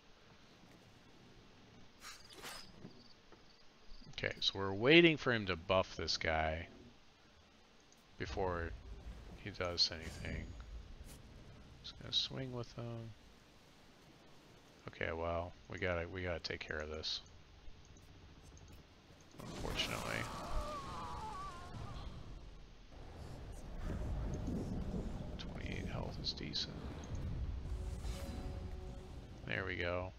Okay, so we're waiting for him to buff this guy before he does anything. Just gonna swing with him. Okay, well, we gotta take care of this. Unfortunately. 28 health is decent. There we go.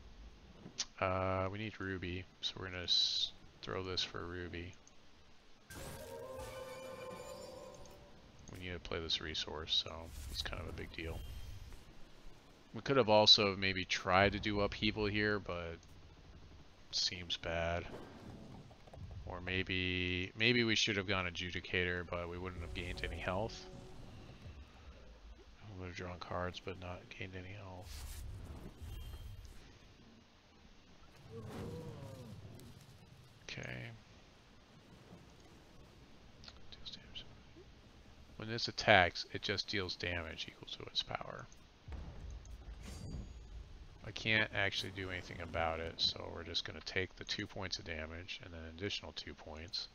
We need Ruby, so we're gonna throw this for Ruby. We need to play this resource, so it's kind of a big deal. We could have also maybe tried to do upheaval here, but it seems bad. Or maybe we should have gone Adjudicator, but we wouldn't have gained any health. We would have drawn cards, but not gained any health. Okay. Deals damage. When this attacks, it just deals damage equal to its power. I can't actually do anything about it, so we're just going to take the 2 points of damage and then an additional 2 points.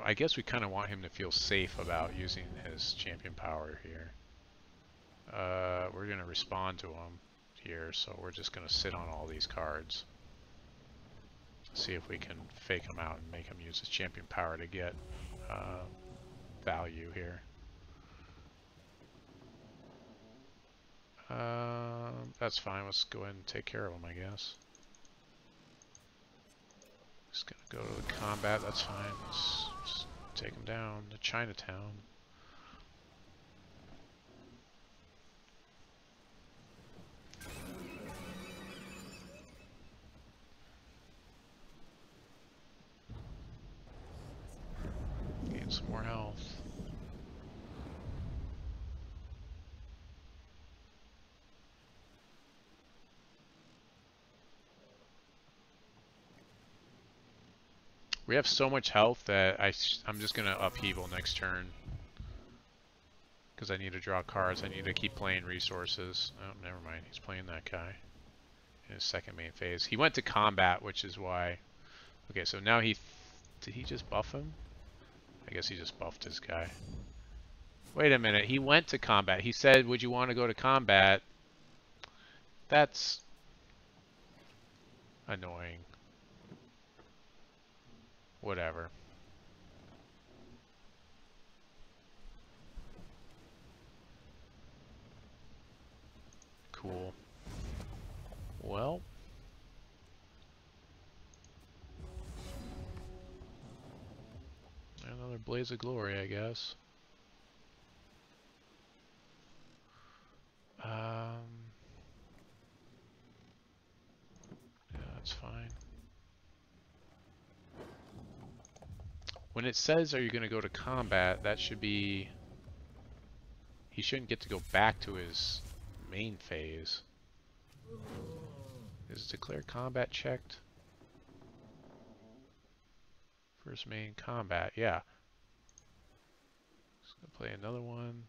I guess we kind of want him to feel safe about using his champion power here. We're going to respond to him here, so we're just going to sit on all these cards. See if we can fake him out and make him use his champion power to get value here. That's fine. Let's go ahead and take care of him, I guess. Just gonna go to the combat. That's fine. Let's just take him down to Chinatown. Gain some more health. We have so much health that I'm just going to upheaval next turn. Because I need to draw cards. I need to keep playing resources. Oh, never mind. He's playing that guy in his second main phase. He went to combat, which is why... Okay, so now did he just buff him? I guess he just buffed his guy. Wait a minute. He went to combat. He said, would you want to go to combat? That's annoying. Whatever. Cool. Well. Another blaze of glory, I guess. Yeah, that's fine. When it says, are you going to go to combat, that should be... He shouldn't get to go back to his main phase. Is declare combat checked? First main combat, yeah. Just gonna play another one.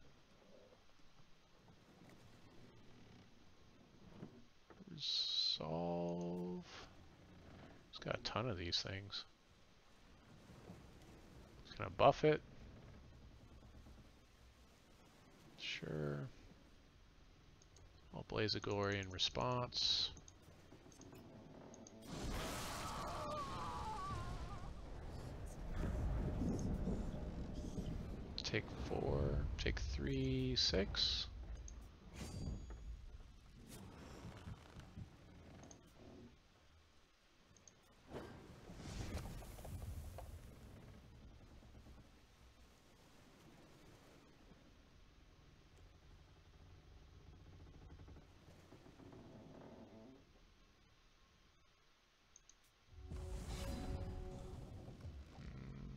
Resolve. It's got a ton of these things. It's gonna buff it. Sure. I'll blaze of glory in response. Take 4, take 3, 6.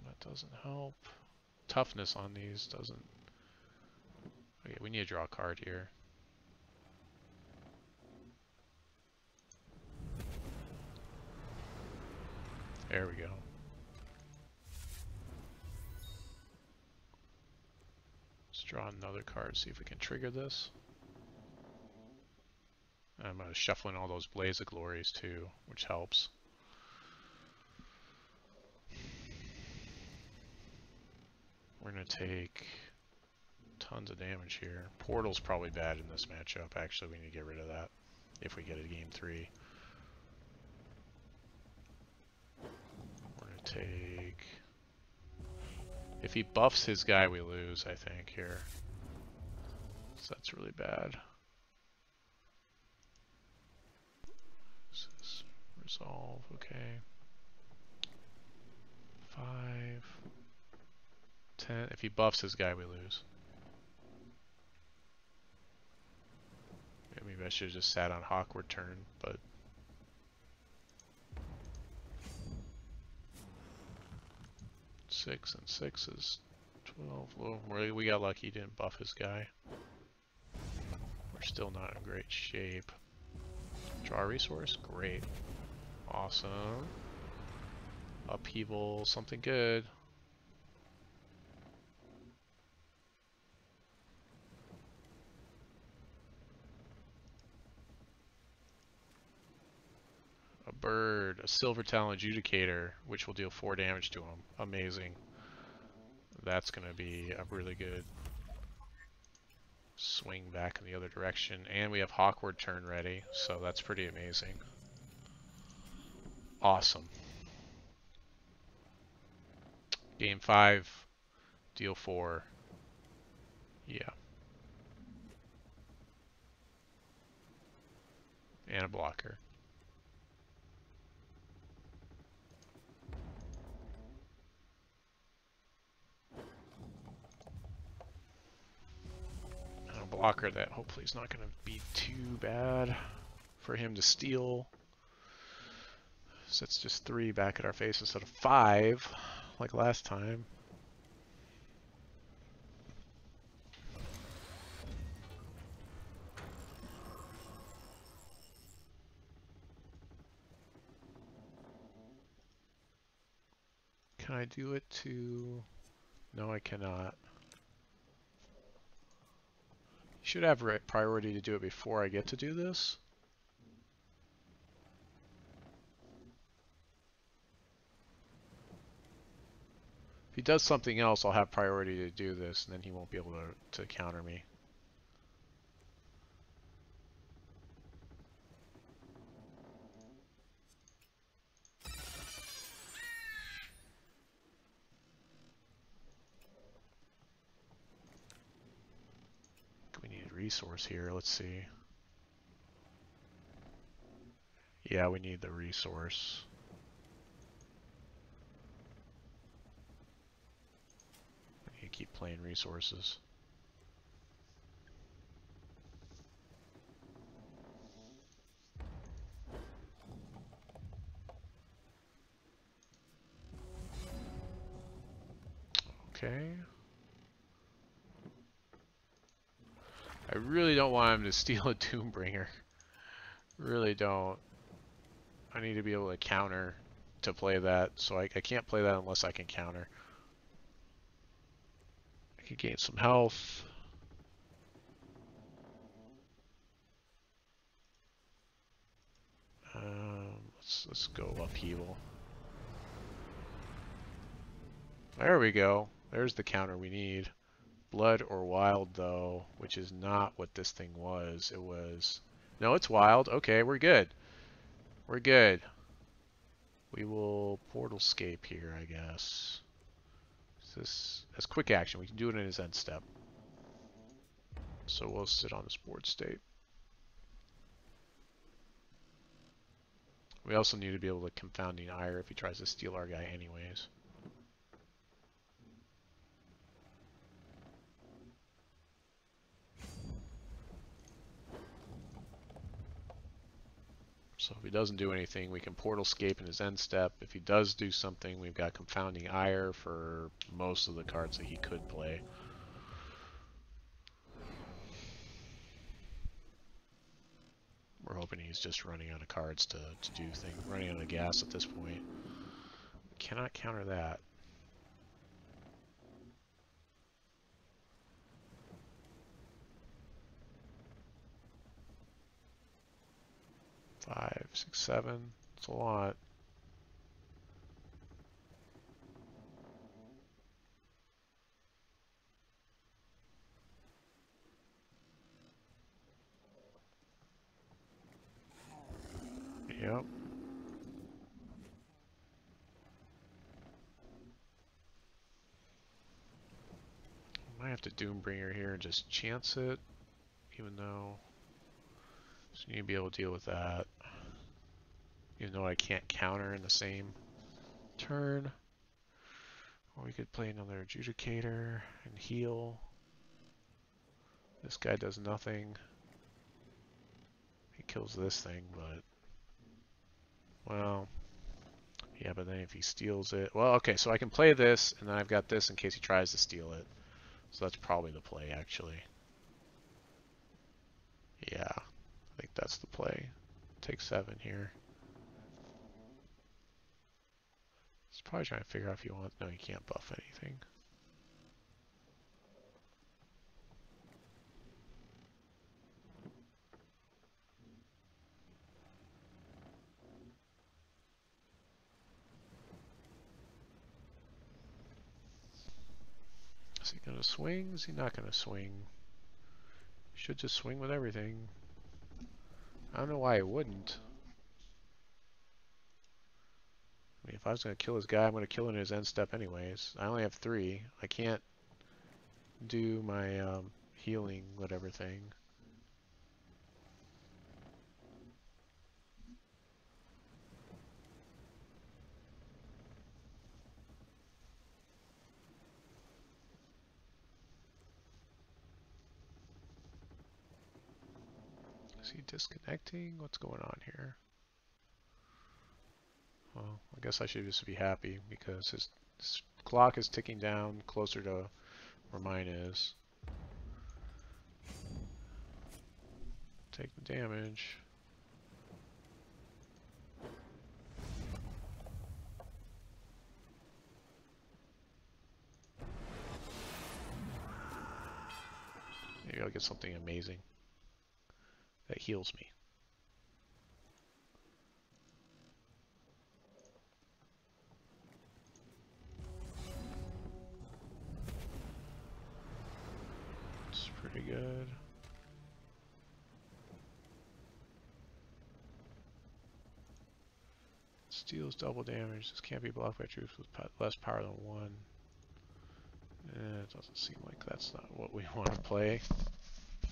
That doesn't help. Toughness on these doesn't... Okay, we need to draw a card here. There we go. Let's draw another card, see if we can trigger this. I'm shuffling all those Blaze of Glories too, which helps. We're going to take tons of damage here. Portal's probably bad in this matchup. Actually, we need to get rid of that if we get a game 3. We're going to take... If he buffs his guy, we lose, I think, here. So that's really bad. This is resolve, okay. 5, 10. If he buffs his guy, we lose. Yeah, maybe I should have just sat on Hawkward turn, but... Six and 6 is 12. Well, we got lucky, he didn't buff his guy. We're still not in great shape. Draw a resource? Great. Awesome. Upheaval, something good. A bird, a Silver Talon Adjudicator, which will deal 4 damage to him. Amazing. That's going to be a really good swing back in the other direction. And we have Hawkward turn ready, so that's pretty amazing. Awesome. Game 5, deal 4. Yeah. And a blocker. And a blocker that hopefully is not going to be too bad for him to steal. So it's just 3 back at our face instead of 5, like last time. Can I do it to... No, I cannot. You should have priority to do it before I get to do this. If he does something else, I'll have priority to do this, and then he won't be able to counter me. We need a resource here, let's see. Yeah, we need the resource. I need to keep playing resources. Okay. I really don't want him to steal a Doombringer. Really don't. I need to be able to counter to play that, so I can't play that unless I can counter. I can gain some health. Let's go upheaval. There we go. There's the counter we need. Blood or wild though, which is not what this thing was. It was... No, it's wild. Okay, we're good. We're good. We will portalscape here, I guess. This has quick action. We can do it in his end step. So we'll sit on this board state. We also need to be able to confounding ire if he tries to steal our guy anyways. So if he doesn't do anything, we can portalscape in his end step. If he does do something, we've got confounding ire for most of the cards that he could play. We're hoping he's just running out of cards to do things, running out of gas at this point. cannot counter that. Five, six, seven. It's a lot. Yep. Might have to Doombringer here and just chance it, even though so you need to be able to deal with that. Even though I can't counter in the same turn. Or we could play another Adjudicator and heal. This guy does nothing. He kills this thing, but well, yeah, but then if he steals it, well, okay, so I can play this, and then I've got this in case he tries to steal it. So that's probably the play, actually. Yeah, I think that's the play. Take 7 here. He's probably trying to figure out if he wants. No, he can't buff anything. Is he gonna swing? Is he not gonna swing? Should just swing with everything. I don't know why he wouldn't. I mean, if I was gonna kill this guy, I'm gonna kill him in his end step anyways. I only have 3. I can't do my healing whatever thing. Is he disconnecting? What's going on here? Well, I guess I should just be happy because his clock is ticking down closer to where mine is. Take the damage. Maybe I'll get something amazing that heals me. It's pretty good. Steals double damage. This can't be blocked by troops with less power than 1. It doesn't seem like that's not what we want to play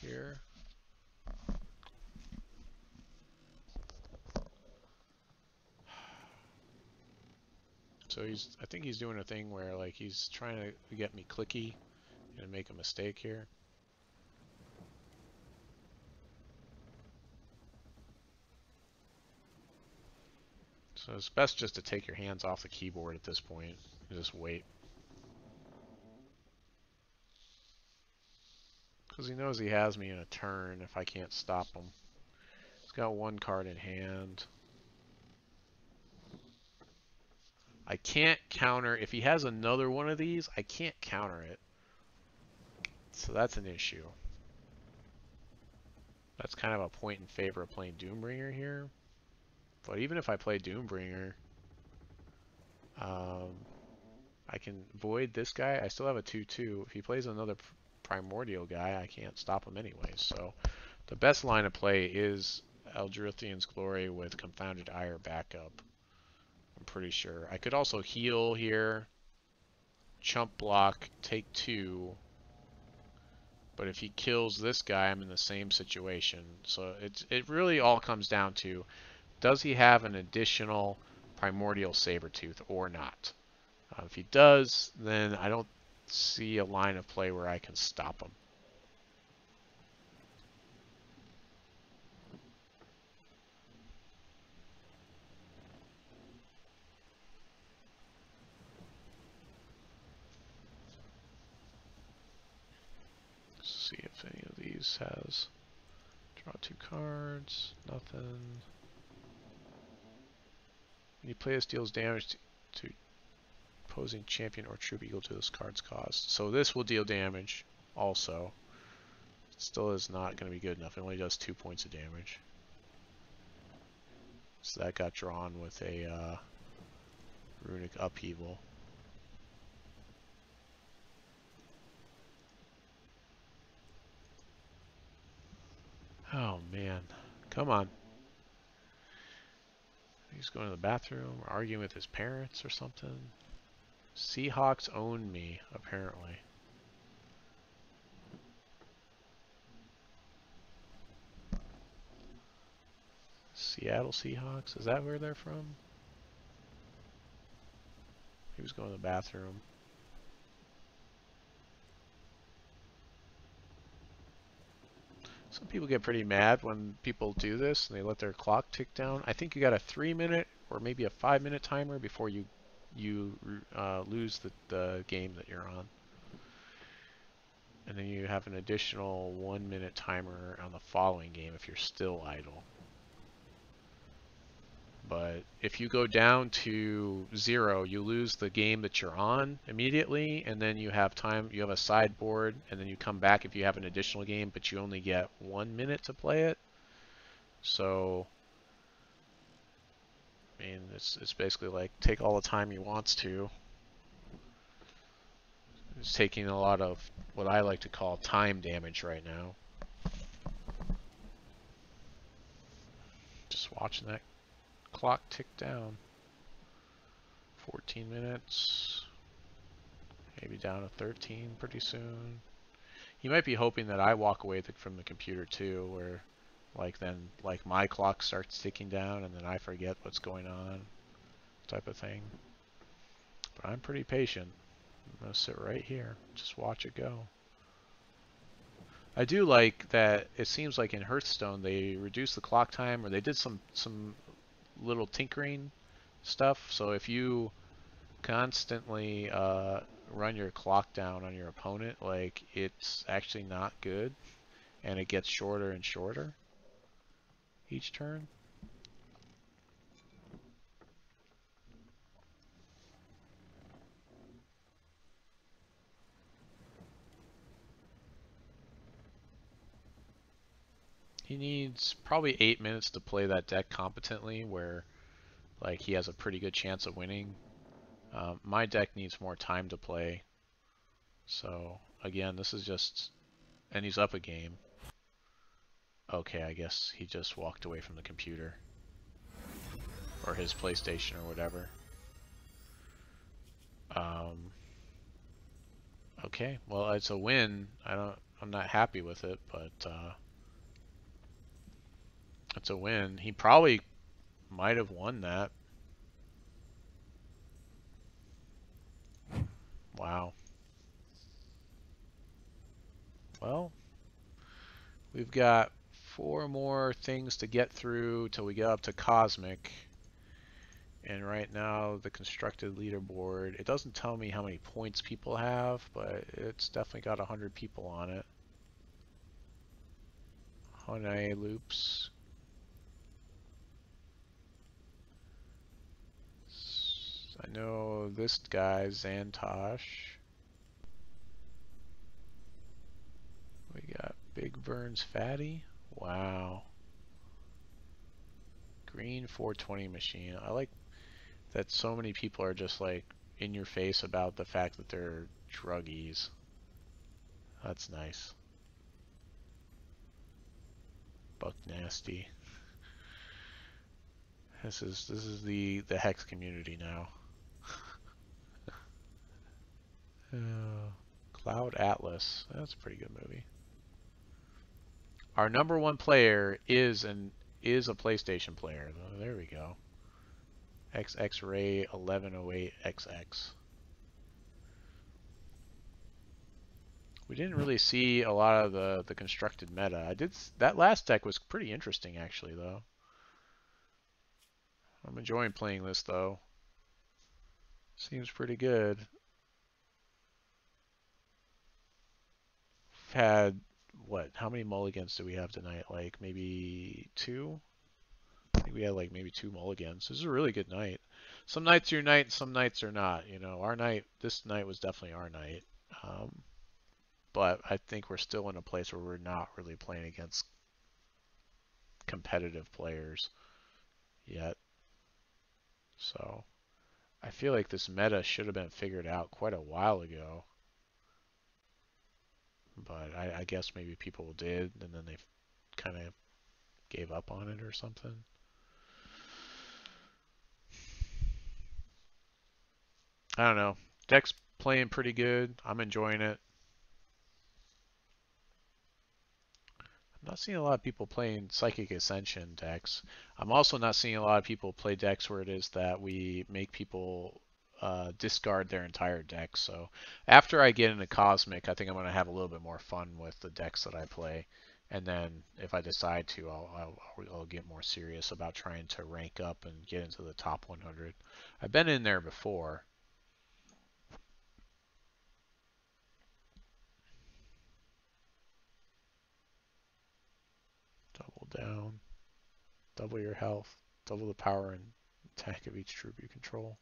here. So I think he's doing a thing where like he's trying to get me clicky and make a mistake here. So it's best just to take your hands off the keyboard at this point and just wait. Because he knows he has me in a turn if I can't stop him. He's got 1 card in hand. I can't counter, if he has another one of these, I can't counter it. So that's an issue. That's kind of a point in favor of playing Doombringer here. But even if I play Doombringer, I can void this guy. I still have a 2/2. If he plays another Primordial guy, I can't stop him anyway. So the best line of play is Eldrithian's Glory with Confounded Ire backup. I'm pretty sure. I could also heal here, chump block, take 2. But if he kills this guy, I'm in the same situation. So it really all comes down to, does he have an additional Primordial Sabertooth or not? If he does, then I don't see a line of play where I can stop him. Let's see if any of these has. Draw 2 cards, nothing. When you play this, deals damage to opposing champion or troop equal to this card's cost. So this will deal damage also. Still is not going to be good enough. It only does 2 points of damage. So that got drawn with a runic upheaval. Oh man, come on. He's going to the bathroom or arguing with his parents or something. Seahawks own me, apparently. Seattle Seahawks, is that where they're from? He was going to the bathroom. Some people get pretty mad when people do this and they let their clock tick down. I think you got a 3-minute or maybe a 5-minute timer before you lose the game that you're on. And then you have an additional 1-minute timer on the following game if you're still idle. But if you go down to 0, you lose the game that you're on immediately, and then you have time, you have a sideboard, and then you come back if you have an additional game, but you only get 1 minute to play it. So, I mean, it's basically like take all the time he wants to. It's taking a lot of what I like to call time damage right now. Just watching that clock tick down. 14 minutes. Maybe down to 13 pretty soon. He might be hoping that I walk away from the computer too, where then my clock starts ticking down and then I forget what's going on, type of thing. But I'm pretty patient. I'm gonna sit right here, just watch it go. I do like that it seems like in Hearthstone they reduced the clock time, or they did some little tinkering stuff. So if you constantly run your clock down on your opponent, like it's actually not good, and it gets shorter and shorter each turn. He needs probably 8 minutes to play that deck competently, where like he has a pretty good chance of winning. My deck needs more time to play. So again, this is just, and he's up a game. Okay, I guess he just walked away from the computer or his PlayStation or whatever. Okay, well it's a win. I'm not happy with it, but it's a win. He probably might have won that. Wow. Well, we've got 4 more things to get through till we get up to Cosmic. And right now, the constructed leaderboard, it doesn't tell me how many points people have, but it's definitely got 100 people on it. Honey loops. I know this guy, Xantosh. We got Big Vern's Fatty. Wow. Green 420 machine. I like that so many people are just like in your face about the fact that they're druggies. That's nice. Buck Nasty. This is the Hex community now. Cloud Atlas. That's a pretty good movie. Our number 1 player is a PlayStation player. Oh, there we go. XX Ray 1108XX. We didn't really see a lot of the constructed meta. That last deck was pretty interesting actually though. I'm enjoying playing this though. Seems pretty good. We've had what? How many mulligans do we have tonight? Like maybe 2? I think we had like maybe 2 mulligans. This is a really good night. some nights are your night, some nights are not. You know, our night, this night was definitely our night. Um, but I think we're still in a place where we're not really playing against competitive players yet. So I feel like this meta should have been figured out quite a while ago. But I guess maybe people did, and then they kind of gave up on it or something. I don't know. Deck's playing pretty good. I'm enjoying it. I'm not seeing a lot of people playing Psychic Ascension decks. I'm also not seeing a lot of people play decks where it is that we make people discard their entire deck. So after I get into Cosmic, I think I'm going to have a little bit more fun with the decks that I play. And then if I decide to, I'll get more serious about trying to rank up and get into the top 100. I've been in there before. Double down, double your health, double the power and attack of each troop you control.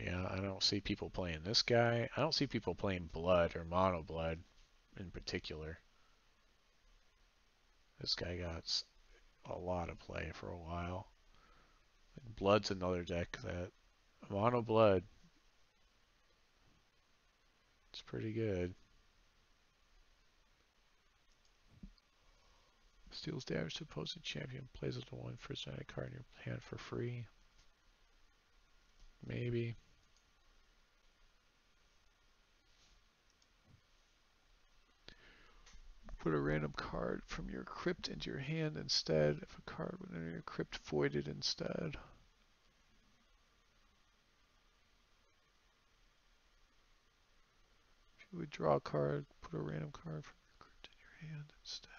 Yeah, I don't see people playing this guy. I don't see people playing Blood or Mono Blood in particular. This guy got a lot of play for a while. Blood's another deck that Mono Blood, it's pretty good. Steals damage to opposing champion. Plays with the one first magic card in your hand for free. Maybe. Put a random card from your crypt into your hand instead. If a card went into your crypt, voided instead. If you would draw a card, put a random card from your crypt in your hand instead.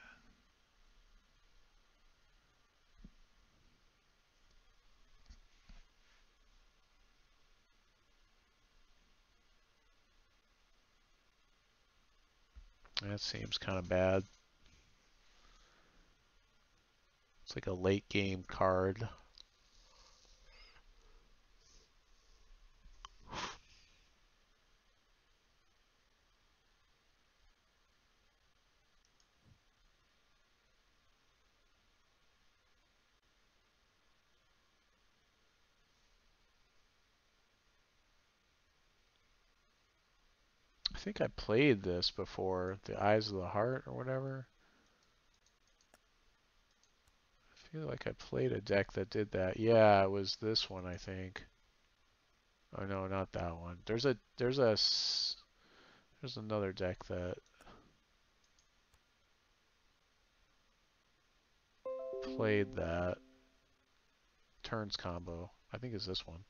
That seems kind of bad. It's like a late game card. I think I played this before, the Eyes of the Heart or whatever. I feel like I played a deck that did that. Yeah, it was this one, I think. Oh no, not that one. There's another deck that played that turns combo. I think it's this one.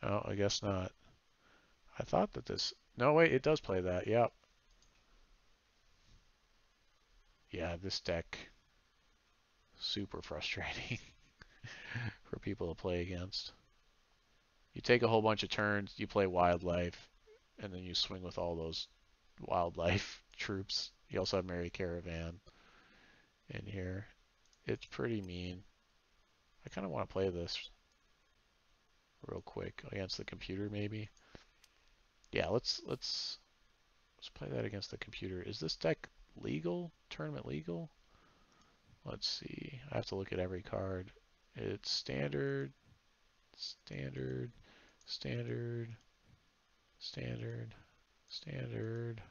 Oh, I guess not. I thought that this. No, wait, it does play that. Yep. Yeah, this deck super frustrating for people to play against. You take a whole bunch of turns, you play wildlife, and then you swing with all those wildlife troops. You also have Mary Caravan in here. It's pretty mean. I kind of want to play this real quick against the computer, maybe. Yeah, let's play that against the computer. Is this deck legal? Tournament legal? Let's see. I have to look at every card. It's standard, standard, standard, standard, standard.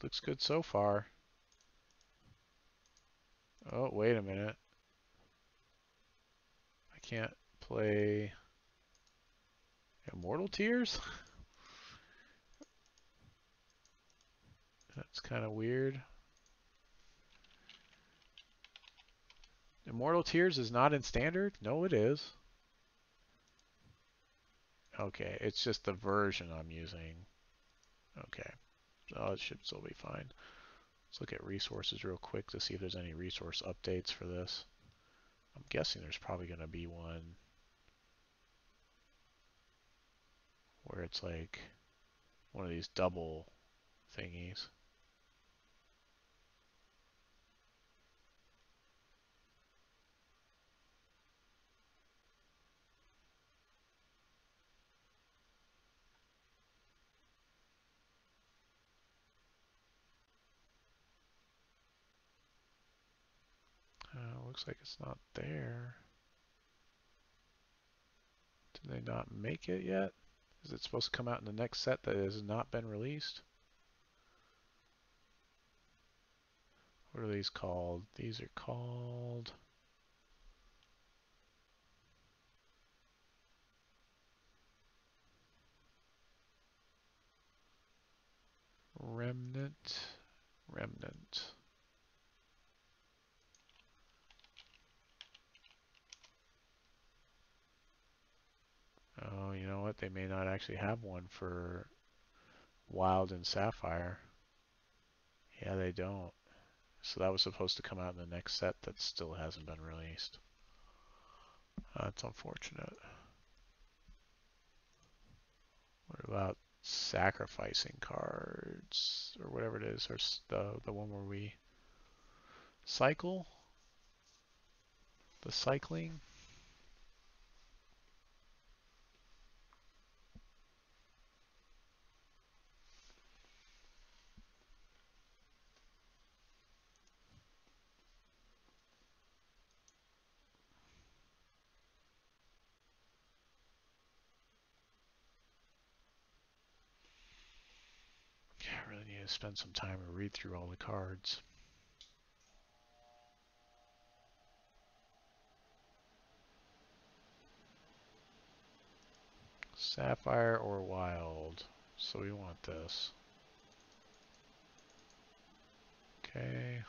Looks good so far. Oh, wait a minute. I can't play Immortal Tears? That's kind of weird. Immortal Tears is not in standard? No, it is. Okay, it's just the version I'm using. Okay, so it should still be fine. Let's look at resources real quick to see if there's any resource updates for this. I'm guessing there's probably going to be one where it's like one of these double thingies. Looks like it's not there. Did they not make it yet? Is it supposed to come out in the next set that has not been released? What are these called? These are called Remnant. Remnant. Oh, you know what? They may not actually have one for Wild and Sapphire. Yeah, they don't. So that was supposed to come out in the next set that still hasn't been released. That's unfortunate. What about sacrificing cards or whatever it is, or the one where we cycle? The cycling? Yeah, I really need to spend some time to read through all the cards. Sapphire or Wild. So we want this. Okay.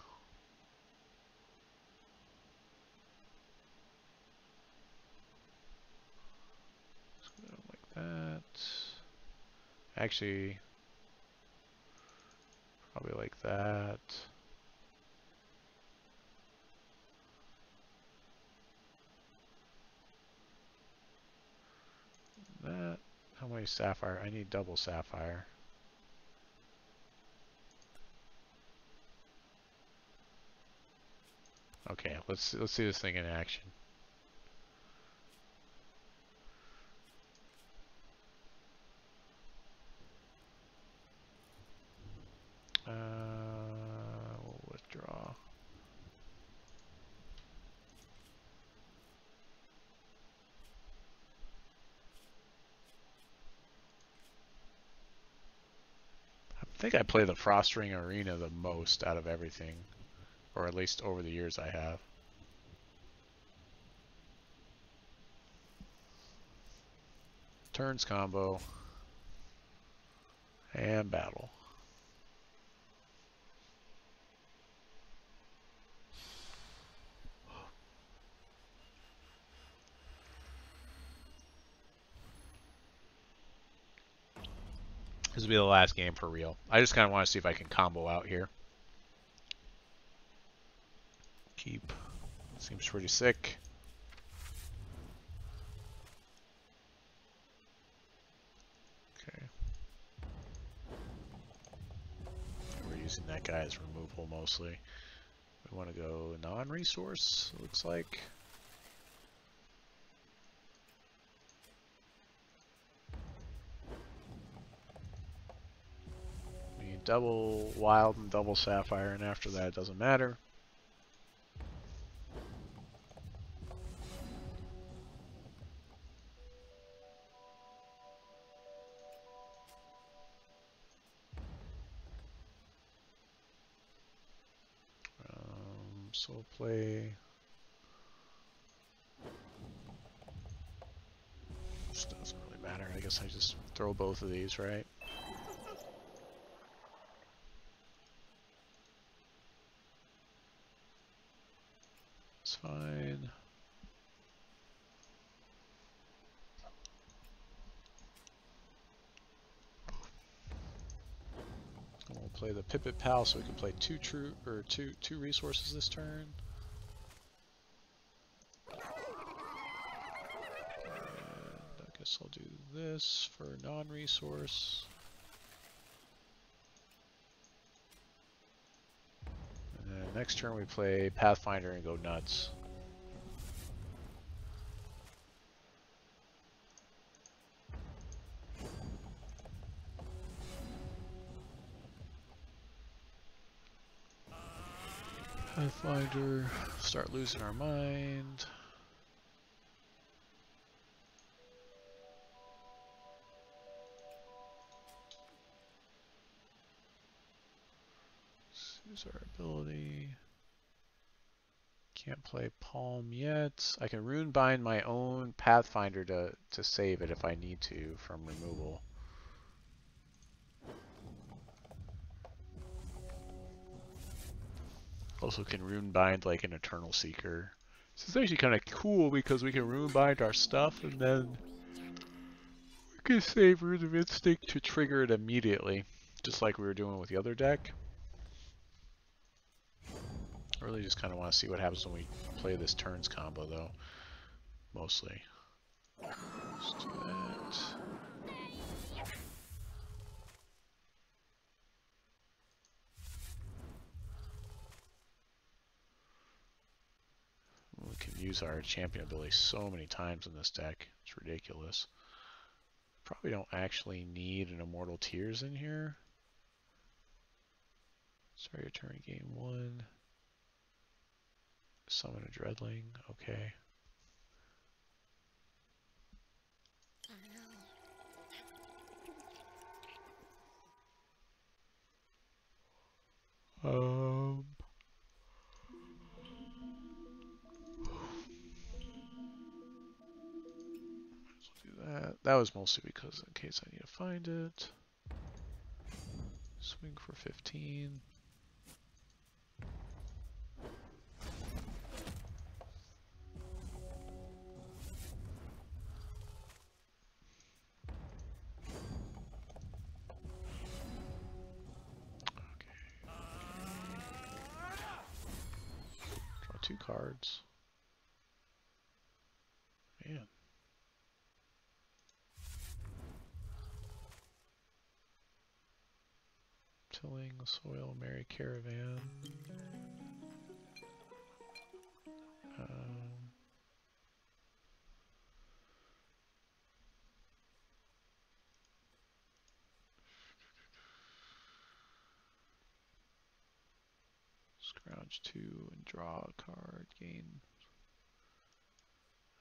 Like that. Actually, probably like that. That. How many sapphire? I need double sapphire. Okay, let's see this thing in action. We'll withdraw. I think I play the Frost Ring Arena the most out of everything, or at least over the years I have. Turns combo and battle. This will be the last game for real. I just kind of want to see if I can combo out here. Keep. Seems pretty sick. Okay. We're using that guy as removal mostly. We want to go non-resource, looks like. We need double wild and double sapphire, and after that it doesn't matter. So we'll play. Just doesn't really matter. I guess I just throw both of these, right? It's fine. We'll play the Pipit Pal so we can play two resources this turn. And I guess I'll do this for non-resource. And then next turn we play Pathfinder and go nuts. Pathfinder, start losing our mind. Use our ability. Can't play Palm yet. I can rune bind my own Pathfinder to save it if I need to from removal. Also can rune bind like an Eternal Seeker. This is actually kind of cool because we can rune bind our stuff and then we can save Rune of Instinct to trigger it immediately, just like we were doing with the other deck. I really just kind of want to see what happens when we play this turns combo though, mostly. Let's do that. We can use our champion ability so many times in this deck. It's ridiculous. Probably don't actually need an Immortal Tears in here. Start your turn game 1. Summon a Dreadling. Okay. That was mostly because in case I need to find it. Swing for 15. Okay. Draw 2 cards. Man. Tilling the soil, Merry Caravan. Scrounge 2 and draw a card. Gain.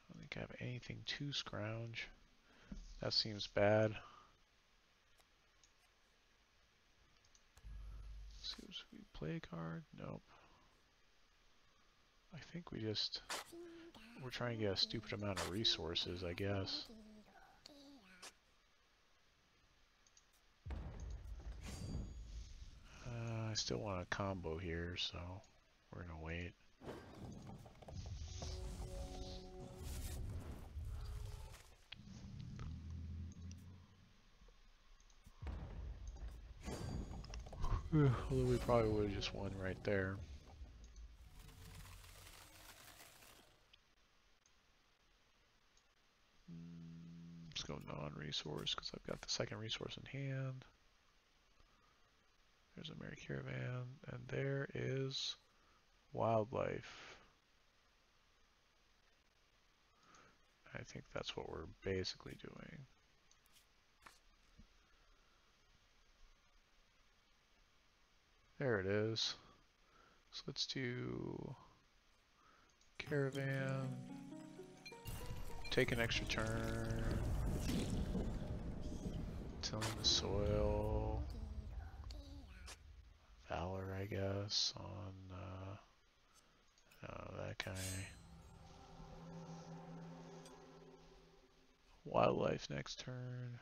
I don't think I have anything to scrounge. That seems bad. Let's see, should we play a card? Nope. I think we're trying to get a stupid amount of resources, I guess. I still want a combo here, so we're gonna wait. Although we probably would have just won right there. Let's go non-resource because I've got the second resource in hand. There's a Merry Caravan, and there is Wildlife. I think that's what we're basically doing. There it is. So let's do Caravan. Take an extra turn. Tilling the soil. Valor, I guess, on that guy. Wildlife next turn.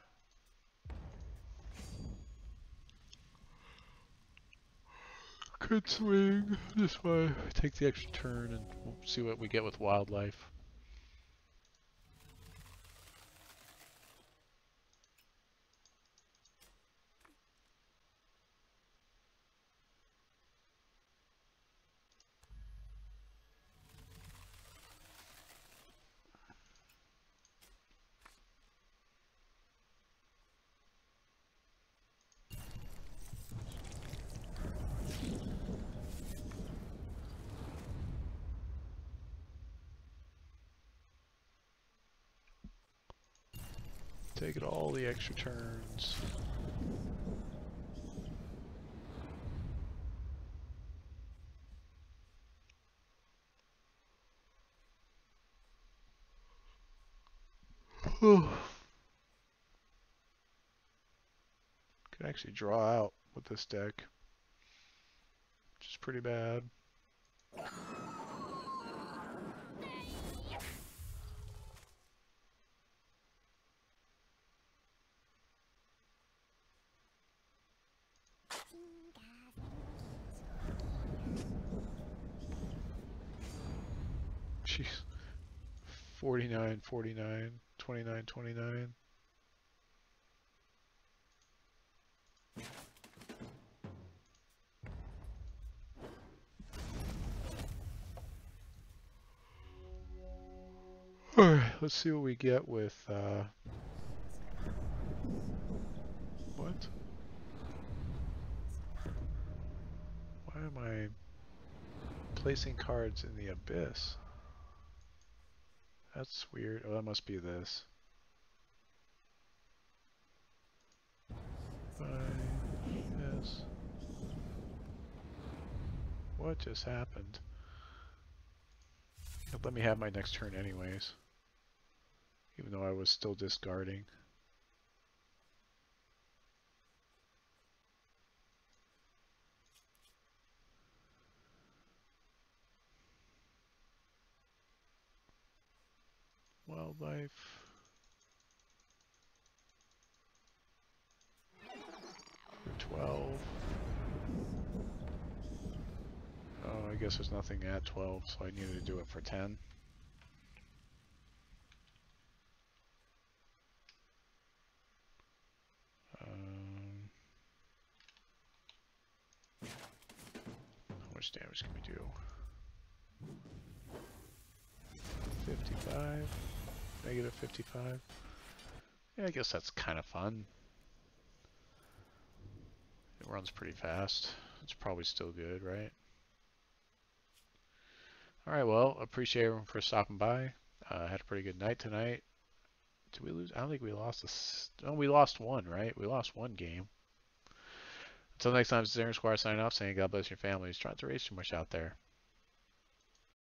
Could swing. Just want to take the extra turn and we'll see what we get with Wildlife. Take it all the extra turns. Could actually draw out with this deck, which is pretty bad. Jeez. 49, 49, 29, 29. Alright, let's see what we get with, what? Why am I placing cards in the abyss? That's weird. Oh, that must be this. 5, yes. What just happened? Let me have my next turn anyways. Even though I was still discarding. Wildlife. For 12. Oh, I guess there's nothing at 12, so I needed to do it for 10. How much damage can we do? 55. Negative 55. Yeah, I guess that's kind of fun. It runs pretty fast. It's probably still good, right? Alright, well, appreciate everyone for stopping by. Had a pretty good night tonight. Did we lose? I don't think we lost this. Oh, we lost one, right? We lost one game. Until next time, this is Aaron Squire signing off saying God bless your families. Trying to raise too much out there.